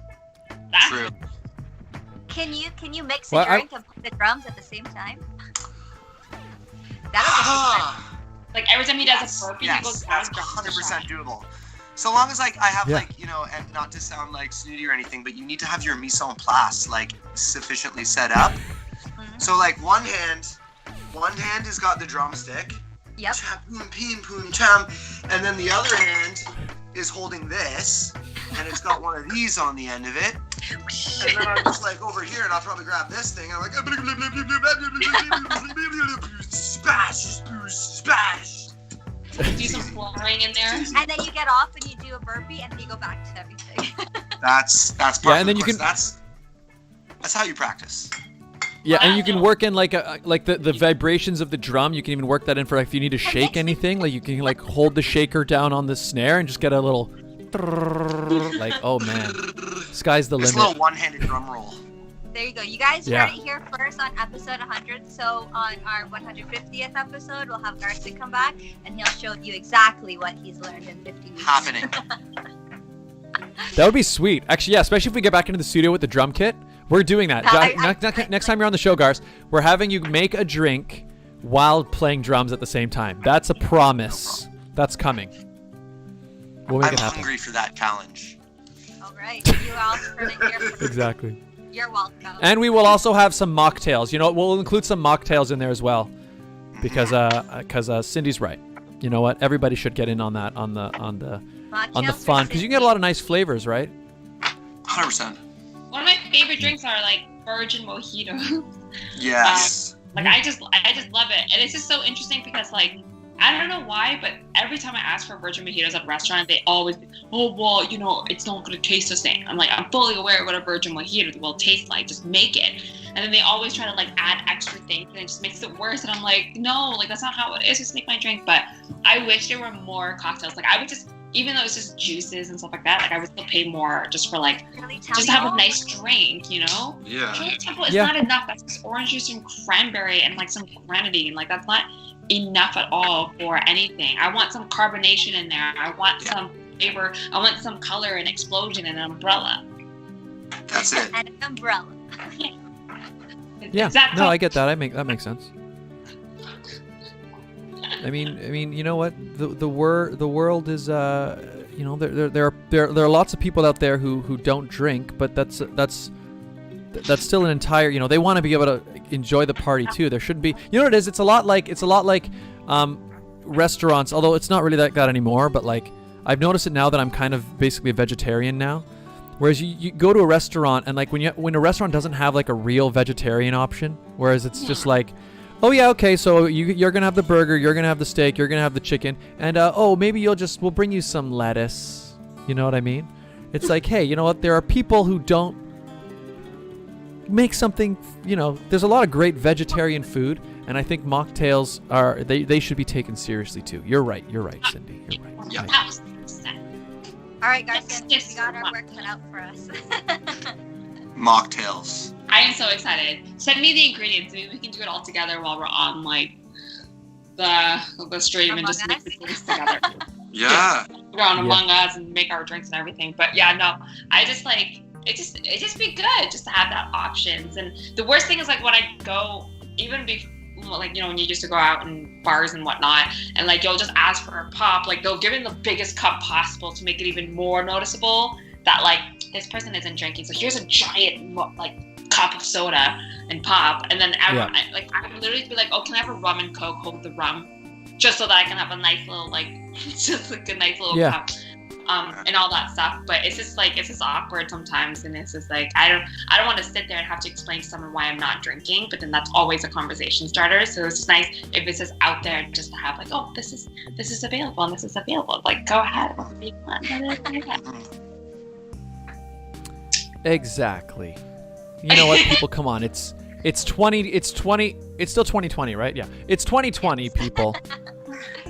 [SPEAKER 7] That's
[SPEAKER 6] true.
[SPEAKER 3] can you mix a
[SPEAKER 1] Well,
[SPEAKER 3] drink and play the drums at the same time? That would
[SPEAKER 7] like every time he does a burpee, he goes down.
[SPEAKER 6] that's 100% doable. So long as like I have
[SPEAKER 1] Yeah.
[SPEAKER 6] like, you know, and not to sound like snooty or anything, but you need to have your mise en place like sufficiently set up. So like one hand has got the drumstick.
[SPEAKER 3] Yep.
[SPEAKER 6] Cham, poom, peen, poom, cham, and then the other hand is holding this, and it's got one of these on the end of it. And then I'm just like over here, and I'll probably grab this thing. And I'm like, splash, splash.
[SPEAKER 7] Do some flooring in there.
[SPEAKER 3] And then you get off and you do a burpee and then you go back to everything.
[SPEAKER 6] That's part
[SPEAKER 1] Yeah,
[SPEAKER 6] of
[SPEAKER 1] and
[SPEAKER 6] the
[SPEAKER 1] then you
[SPEAKER 6] course.
[SPEAKER 1] can-
[SPEAKER 6] That's how you practice.
[SPEAKER 1] Yeah, and you can work in like the vibrations of the drum. You can even work that in for like if you need to shake anything. Like you can like hold the shaker down on the snare and just get a little like, oh man, sky's the
[SPEAKER 6] This
[SPEAKER 1] limit.
[SPEAKER 6] little one-handed drum roll.
[SPEAKER 3] There you go. You guys
[SPEAKER 1] Yeah.
[SPEAKER 3] heard it here first on episode 100. So on our 150th episode, we'll have Garson come back and he'll show you exactly what he's learned in 50 weeks.
[SPEAKER 6] Happening.
[SPEAKER 1] That would be sweet. Actually, yeah, especially if we get back into the studio with the drum kit. We're doing that. Next time you're on the show, Gars, we're having you make a drink while playing drums at the same time. That's a promise. That's coming. We'll make
[SPEAKER 6] I'm
[SPEAKER 1] it happen.
[SPEAKER 6] hungry for that challenge.
[SPEAKER 3] All right. You all heard it here first.
[SPEAKER 1] Exactly.
[SPEAKER 3] You're welcome.
[SPEAKER 1] And we will also have some mocktails. You know, we'll include some mocktails in there as well, because Cindy's right. You know what? Everybody should get in on that on the fun, because you can get a lot of nice flavors, right?
[SPEAKER 6] 100%.
[SPEAKER 7] One of my favorite drinks are like virgin mojitos.
[SPEAKER 6] Yes.
[SPEAKER 7] Like I just love it, and it's just so interesting because like I don't know why, but every time I ask for virgin mojitos at a restaurant, they always, oh well, you know, it's not gonna taste the same. I'm like, I'm fully aware of what a virgin mojito will taste like. Just make it, and then they always try to like add extra things, and it just makes it worse. And I'm like, no, like that's not how it is. Just make my drink. But I wish there were more cocktails. Like I would just, even though it's just juices and stuff like that, like I would still pay more just for like, just to have a nice drink, you know?
[SPEAKER 6] Yeah.
[SPEAKER 7] Shirley Temple is not enough. That's just orange juice and cranberry and like some grenadine. Like that's not enough at all for anything. I want some carbonation in there. I want some flavor. I want some color and explosion and an umbrella.
[SPEAKER 6] That's it.
[SPEAKER 3] And an umbrella.
[SPEAKER 1] Yeah.
[SPEAKER 7] Exactly.
[SPEAKER 1] No, I get that. That makes sense. I mean, you know what? The world is, you know, there are lots of people out there who don't drink, but that's still an entire, you know, they want to be able to enjoy the party too. There shouldn't be, you know what it is? It's a lot like restaurants, although it's not really like that anymore, but like I've noticed it now that I'm kind of basically a vegetarian now. Whereas you go to a restaurant and like when a restaurant doesn't have like a real vegetarian option, whereas it's just like, oh yeah, okay, so you're gonna have the burger, you're gonna have the steak, you're gonna have the chicken, and oh maybe we'll bring you some lettuce. You know what I mean? It's like, hey, you know what? There are people who don't make something. You know, there's a lot of great vegetarian food, and I think mocktails are they should be taken seriously too. You're right, Cindy. You're right.
[SPEAKER 6] Yeah.
[SPEAKER 3] All right, Garson, we got our work cut out for us.
[SPEAKER 6] mocktails.
[SPEAKER 7] I am so excited. Send me the ingredients. Maybe we can do it all together while we're on like the stream and just make the drinks together.
[SPEAKER 6] Yeah.
[SPEAKER 7] We're on Among Us and make our drinks and everything. But yeah, no, I just like it just be good just to have that options. And the worst thing is like when I go, even before, like, you know, when you used to go out in bars and whatnot, and like you'll just ask for a pop, like they'll give in the biggest cup possible to make it even more noticeable that like this person isn't drinking. So here's a giant like cup of soda and pop, and then everyone, I would literally be like, oh, can I have a rum and coke? Hold the rum, just so that I can have a nice little like just like a nice little cup. And all that stuff, but it's just awkward sometimes, and it's just like I don't want to sit there and have to explain to someone why I'm not drinking, but then that's always a conversation starter. So it's just nice if it's just out there just to have like, oh, this is available and this is available. Like, go ahead, make fun.
[SPEAKER 1] Exactly. You know what, people? Come on, it's still 2020, right? Yeah, it's 2020, people.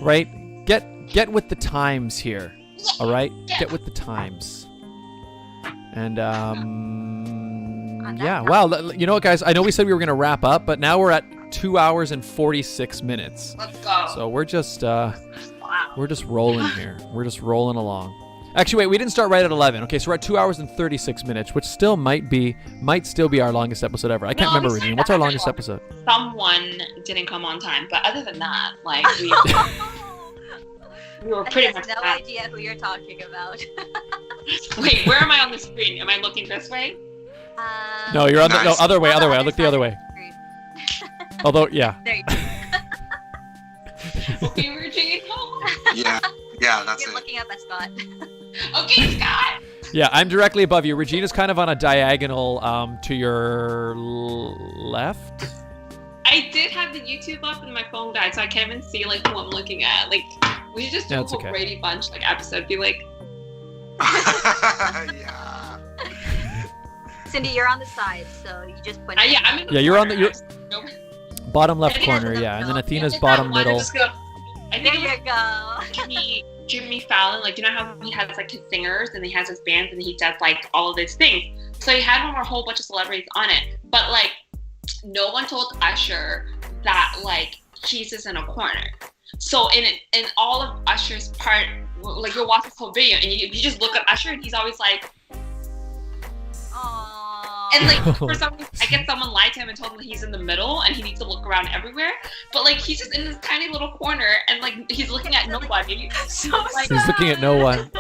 [SPEAKER 1] Right? Get with the times here. All right, get with the times. And yeah, wow. You know what, guys? I know we said we were gonna wrap up, but now we're at 2 hours and 46 minutes.
[SPEAKER 7] Let's go.
[SPEAKER 1] So we're just rolling here. We're just rolling along. Actually, wait, we didn't start right at 11. Okay, so we're at 2 hours and 36 minutes, which still might still be our longest episode ever. I can't remember, Regine. What's our longest episode?
[SPEAKER 7] Someone didn't come on time, but other than that, like we were pretty much.
[SPEAKER 3] No idea who you're talking about.
[SPEAKER 7] Wait, where am I on the screen? Am I looking this way?
[SPEAKER 1] No, you're on the other way. I look the other way. Although, yeah.
[SPEAKER 3] There you go.
[SPEAKER 7] Okay, Regine.
[SPEAKER 6] Yeah, that's
[SPEAKER 3] You're looking up at Scott.
[SPEAKER 7] Okay, Scott.
[SPEAKER 1] Yeah, I'm directly above you. Regina's kind of on a diagonal to your left.
[SPEAKER 7] I did have the YouTube up and my phone died, so I can't even see like who I'm looking at. Like, we should just do a whole Brady Bunch like episode. Be like,
[SPEAKER 6] yeah.
[SPEAKER 3] Cindy, you're on the side, so you just point.
[SPEAKER 7] I'm in the
[SPEAKER 1] you're on the
[SPEAKER 7] corner.
[SPEAKER 1] bottom left corner, yeah, and then Athena's bottom middle.
[SPEAKER 7] I think there you go. Jimmy Fallon, like, you know how he has like his singers and he has his bands and he does like all of these things. So he had one where a whole bunch of celebrities on it, but like no one told Usher that like he's just in a corner. So in all of Usher's part, like you'll watch this whole video and you just look at Usher and he's always like, and like for some reason, I guess someone lied to him and told him that he's in the middle and he needs to look around everywhere. But like he's just in this tiny little corner and like he's looking at nobody. So like,
[SPEAKER 1] he's looking at no one.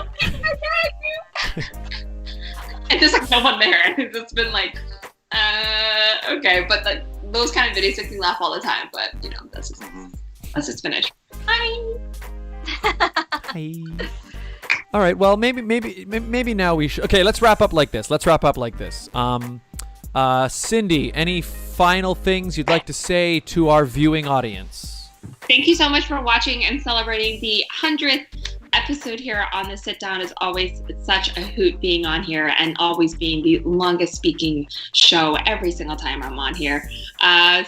[SPEAKER 7] And there's like no one there, and it's just been like, okay. But like those kind of videos make me laugh all the time. But you know, let's just finish. Hi.
[SPEAKER 1] Hi. All right. Well, maybe now we should. Okay, let's wrap up like this. Sindy, any final things you'd like to say to our viewing audience?
[SPEAKER 7] Thank you so much for watching and celebrating the 100th episode here on The Sit Down. Is always such a hoot being on here and always being the longest speaking show every single time I'm on here.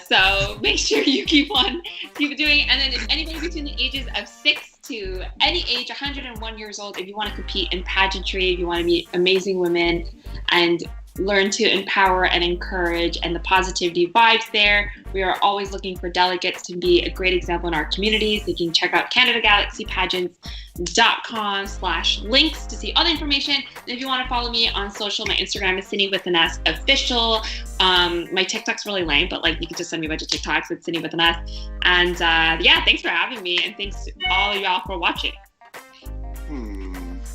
[SPEAKER 7] So make sure you keep doing it. And then if anybody between the ages of 6 to any age, 101 years old, if you want to compete in pageantry, if you want to meet amazing women and learn to empower and encourage and the positivity vibes there, we are always looking for delegates to be a great example in our communities. You can check out CanadaGalaxyPageants.com/links to see all the information. And if you want to follow me on social, my Instagram is Sindy with an S official. My TikTok's really lame, but like you can just send me a bunch of TikToks with Sindy with an S. And yeah, thanks for having me, and thanks to all of y'all for watching.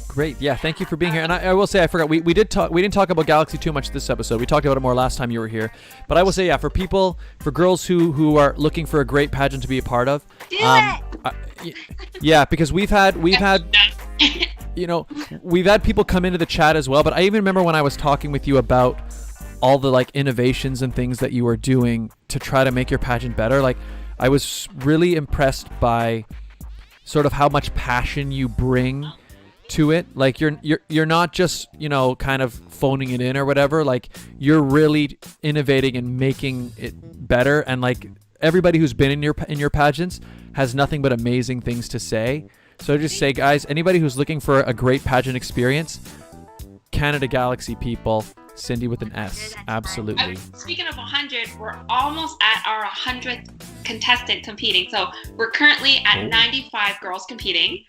[SPEAKER 1] Great. Yeah, thank you for being here. And I will say, I forgot, we didn't talk about Galaxy too much this episode. We talked about it more last time you were here. But I will say, yeah, for girls who are looking for a great pageant to be a part of. Yeah, because we've had people come into the chat as well. But I even remember when I was talking with you about all the like innovations and things that you were doing to try to make your pageant better. Like, I was really impressed by sort of how much passion you bring to it. Like you're not just, kind of phoning it in or whatever. Like, you're really innovating and making it better. And like everybody who's been in your pageants has nothing but amazing things to say. So just say, guys, anybody who's looking for a great pageant experience, Canada Galaxy people, Sindy with an S. Absolutely.
[SPEAKER 7] Speaking of 100, we're almost at our 100th contestant competing. So we're currently at 95 girls competing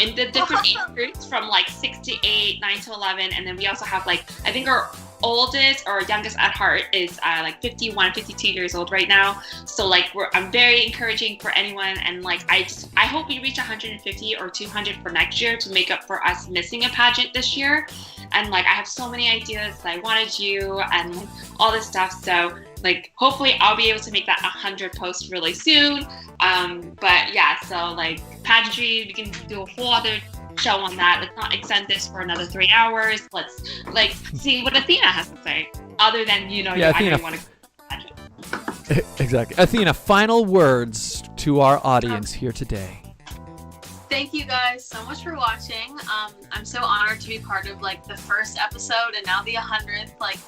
[SPEAKER 7] in the different age groups from like 6 to 8, 9 to 11. And then we also have like, I think our oldest or youngest at heart is like 51, 52 years old right now. So like I'm very encouraging for anyone, and like I hope we reach 150 or 200 for next year to make up for us missing a pageant this year. And like I have so many ideas that I want to do and like all this stuff. So like hopefully I'll be able to make that 100 post really soon. But yeah, so like pageantry, we can do a whole other show on that. Let's not extend this for another 3 hours. Let's like see what Athena has to say, other than I know you want to.
[SPEAKER 1] Exactly. Athena, final words to our audience here today.
[SPEAKER 2] Thank you guys so much for watching. I'm so honored to be part of like the first episode and now the 100th. Like,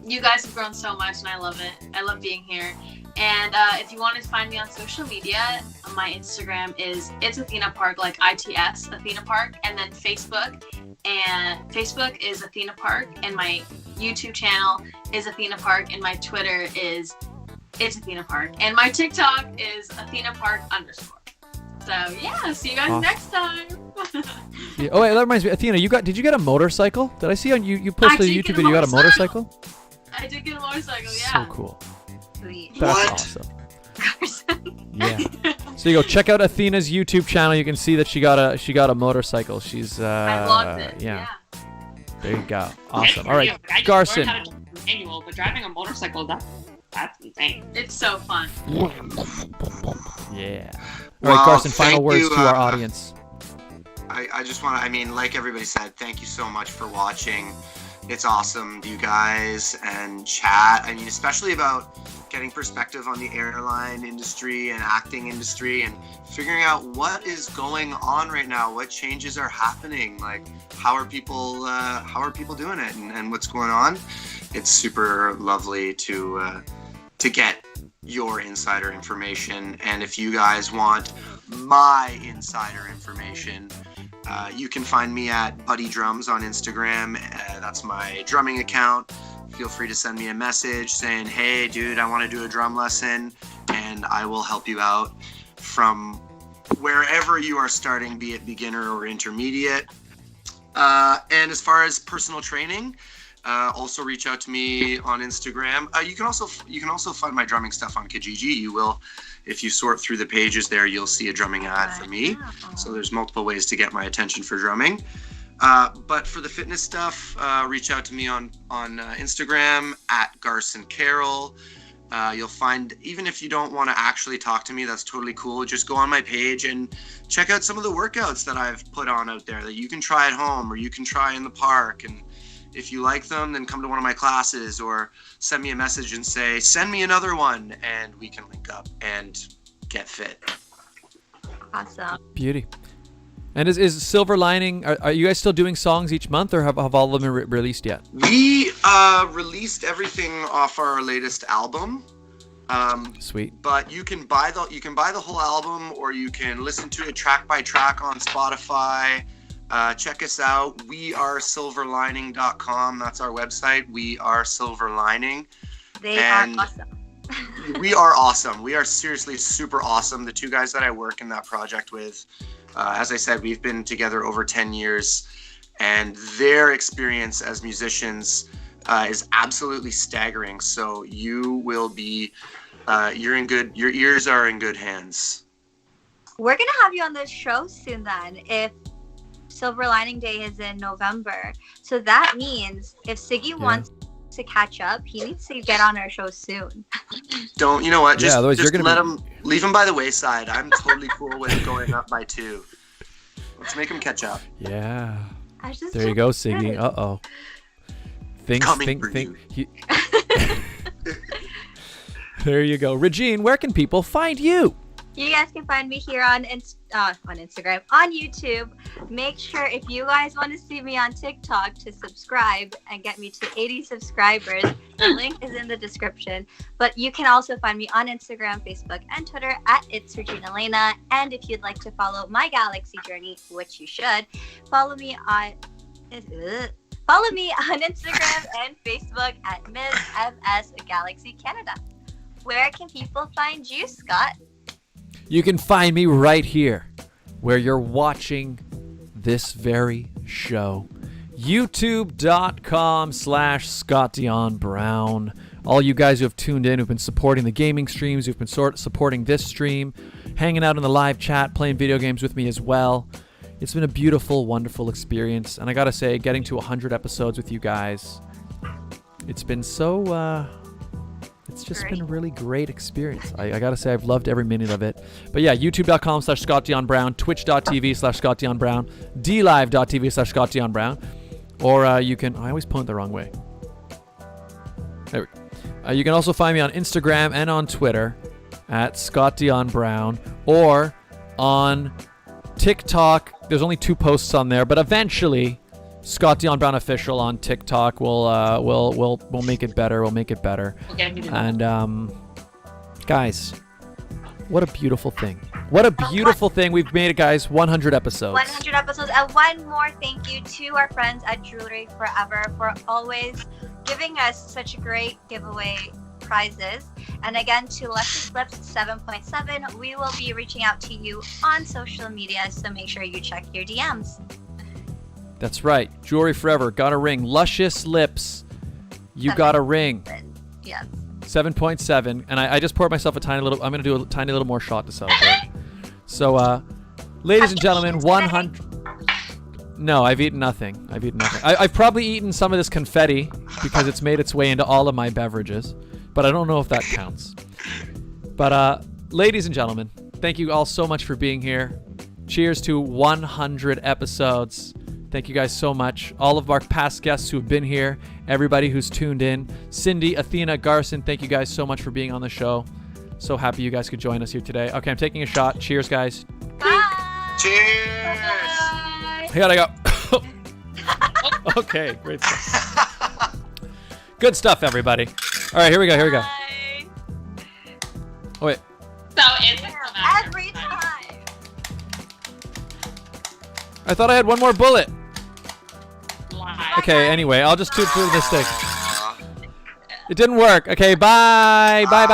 [SPEAKER 2] you guys have grown so much and I love it. I love being here. And if you want to find me on social media, my Instagram is It's Athena Park, like ITS Athena Park, and then Facebook is Athena Park, and my YouTube channel is Athena Park, and my Twitter is It's Athena Park, and my TikTok is Athena Park _. So yeah, see you guys next time.
[SPEAKER 1] Yeah. Oh wait, that reminds me, Athena, did you get a motorcycle? Did I see on you posted a YouTube video you got a motorcycle?
[SPEAKER 2] I did get a motorcycle, yeah.
[SPEAKER 1] So cool.
[SPEAKER 2] Sweet.
[SPEAKER 1] That's awesome. Yeah. So you go check out Athena's YouTube channel. You can see that she got a motorcycle. She's
[SPEAKER 2] I logged it.
[SPEAKER 1] Yeah. There you go. Awesome. All right, Garson.
[SPEAKER 7] Learned how to do manual, but driving a motorcycle, that's insane.
[SPEAKER 2] It's so fun.
[SPEAKER 1] Yeah. All right, Garson, final words to our audience.
[SPEAKER 6] I just want to, like everybody said, thank you so much for watching. It's awesome, you guys, and chat. Especially about getting perspective on the airline industry and acting industry and figuring out what is going on right now, what changes are happening, like how are people doing it and what's going on. It's super lovely to get your insider information. And if you guys want my insider information, you can find me at Buddy Drums on Instagram. That's my drumming account. Feel free to send me a message saying, hey, dude, I want to do a drum lesson, and I will help you out from wherever you are starting, be it beginner or intermediate. And as far as personal training, also reach out to me on Instagram. You can also find my drumming stuff on Kijiji. You will, if you sort through the pages there, you'll see a drumming ad for me. So there's multiple ways to get my attention for drumming. But for the fitness stuff, reach out to me on Instagram at Garson Karrel. You'll find, even if you don't want to actually talk to me, that's totally cool. Just go on my page and check out some of the workouts that I've put on out there that you can try at home or you can try in the park. And if you like them, then come to one of my classes or send me a message and say, send me another one, and we can link up and get fit.
[SPEAKER 3] Awesome.
[SPEAKER 1] Beauty. And is Silver Lining, are you guys still doing songs each month, or have all of them been released yet?
[SPEAKER 6] We released everything off our latest album.
[SPEAKER 1] Sweet.
[SPEAKER 6] But you can buy the whole album, or you can listen to it track by track on Spotify. Check us out. wearesilverlining.com. That's our website. We are Silver Lining.
[SPEAKER 3] They are awesome.
[SPEAKER 6] We are awesome. We are seriously super awesome. The two guys that I work in that project with, as I said, we've been together over 10 years, and their experience as musicians is absolutely staggering. So you will be, your ears are in good hands.
[SPEAKER 3] We're going to have you on the show soon then, if Silver Lining Day is in November. So that means if Siggy wants to catch up, he needs to get on our show soon.
[SPEAKER 6] You know what? Just
[SPEAKER 1] let
[SPEAKER 6] him, leave him by the wayside. I'm totally cool with going up by 2. Let's make him catch up.
[SPEAKER 1] Yeah. There you go, Siggy. Uh-oh. Think. There you go. Regine, where can people find you?
[SPEAKER 3] You guys can find me here on Instagram, on YouTube. Make sure, if you guys want to see me on TikTok, to subscribe and get me to 80 subscribers. The link is in the description. But you can also find me on Instagram, Facebook, and Twitter at It's Regine Alaina. And if you'd like to follow my galaxy journey, which you should, follow me on Follow me on Instagram and Facebook at Ms. MS Galaxy Canada. Where can people find you, Scott?
[SPEAKER 1] You can find me right here, where you're watching this very show. YouTube.com/Scott Dion Brown. All you guys who have tuned in, who've been supporting the gaming streams, who've been supporting this stream, hanging out in the live chat, playing video games with me as well. It's been a beautiful, wonderful experience. And I gotta say, getting to 100 episodes with you guys, it's been so, it's just been a really great experience. I gotta say, I've loved every minute of it. But yeah, youtube.com/Scott Dion Brown, twitch.tv/Scott Dion Brown, dlive.tv/Scott Dion Brown. Or you can, I always point the wrong way. There we go. You can also find me on Instagram and on Twitter at Scott Dion Brown, or on TikTok. There's only 2 posts on there, but eventually Scott Dion Brown Official on TikTok we'll make it better. We'll make it better. And guys, what a beautiful thing. What a beautiful thing. We've made it, guys. 100 episodes.
[SPEAKER 3] 100 episodes. And one more thank you to our friends at Jewellery Forever for always giving us such great giveaway prizes. And again, to Luscious Lips 7.7, we will be reaching out to you on social media, so make sure you check your DMs.
[SPEAKER 1] That's right. Jewellery Forever. Got a ring. Luscious Lips. You got a ring.
[SPEAKER 3] Yes.
[SPEAKER 1] 7.7. And I just poured myself a tiny little, I'm going to do a tiny little more shot to celebrate. So, ladies and gentlemen, 100. No, I've eaten nothing. I've probably eaten some of this confetti because it's made its way into all of my beverages, but I don't know if that counts. But, ladies and gentlemen, thank you all so much for being here. Cheers to 100 episodes. Thank you guys so much. All of our past guests who have been here, everybody who's tuned in, Sindy, Athena, Garson, thank you guys so much for being on the show. So happy you guys could join us here today. Okay, I'm taking a shot. Cheers, guys.
[SPEAKER 3] Bye.
[SPEAKER 6] Cheers.
[SPEAKER 1] I gotta go. Okay, great stuff. Good stuff, everybody. All right, here we go. Oh, wait.
[SPEAKER 7] So it's
[SPEAKER 3] every time.
[SPEAKER 1] I thought I had one more bullet. Okay, anyway, I'll just toot through this stick. It didn't work. Okay, bye. Bye.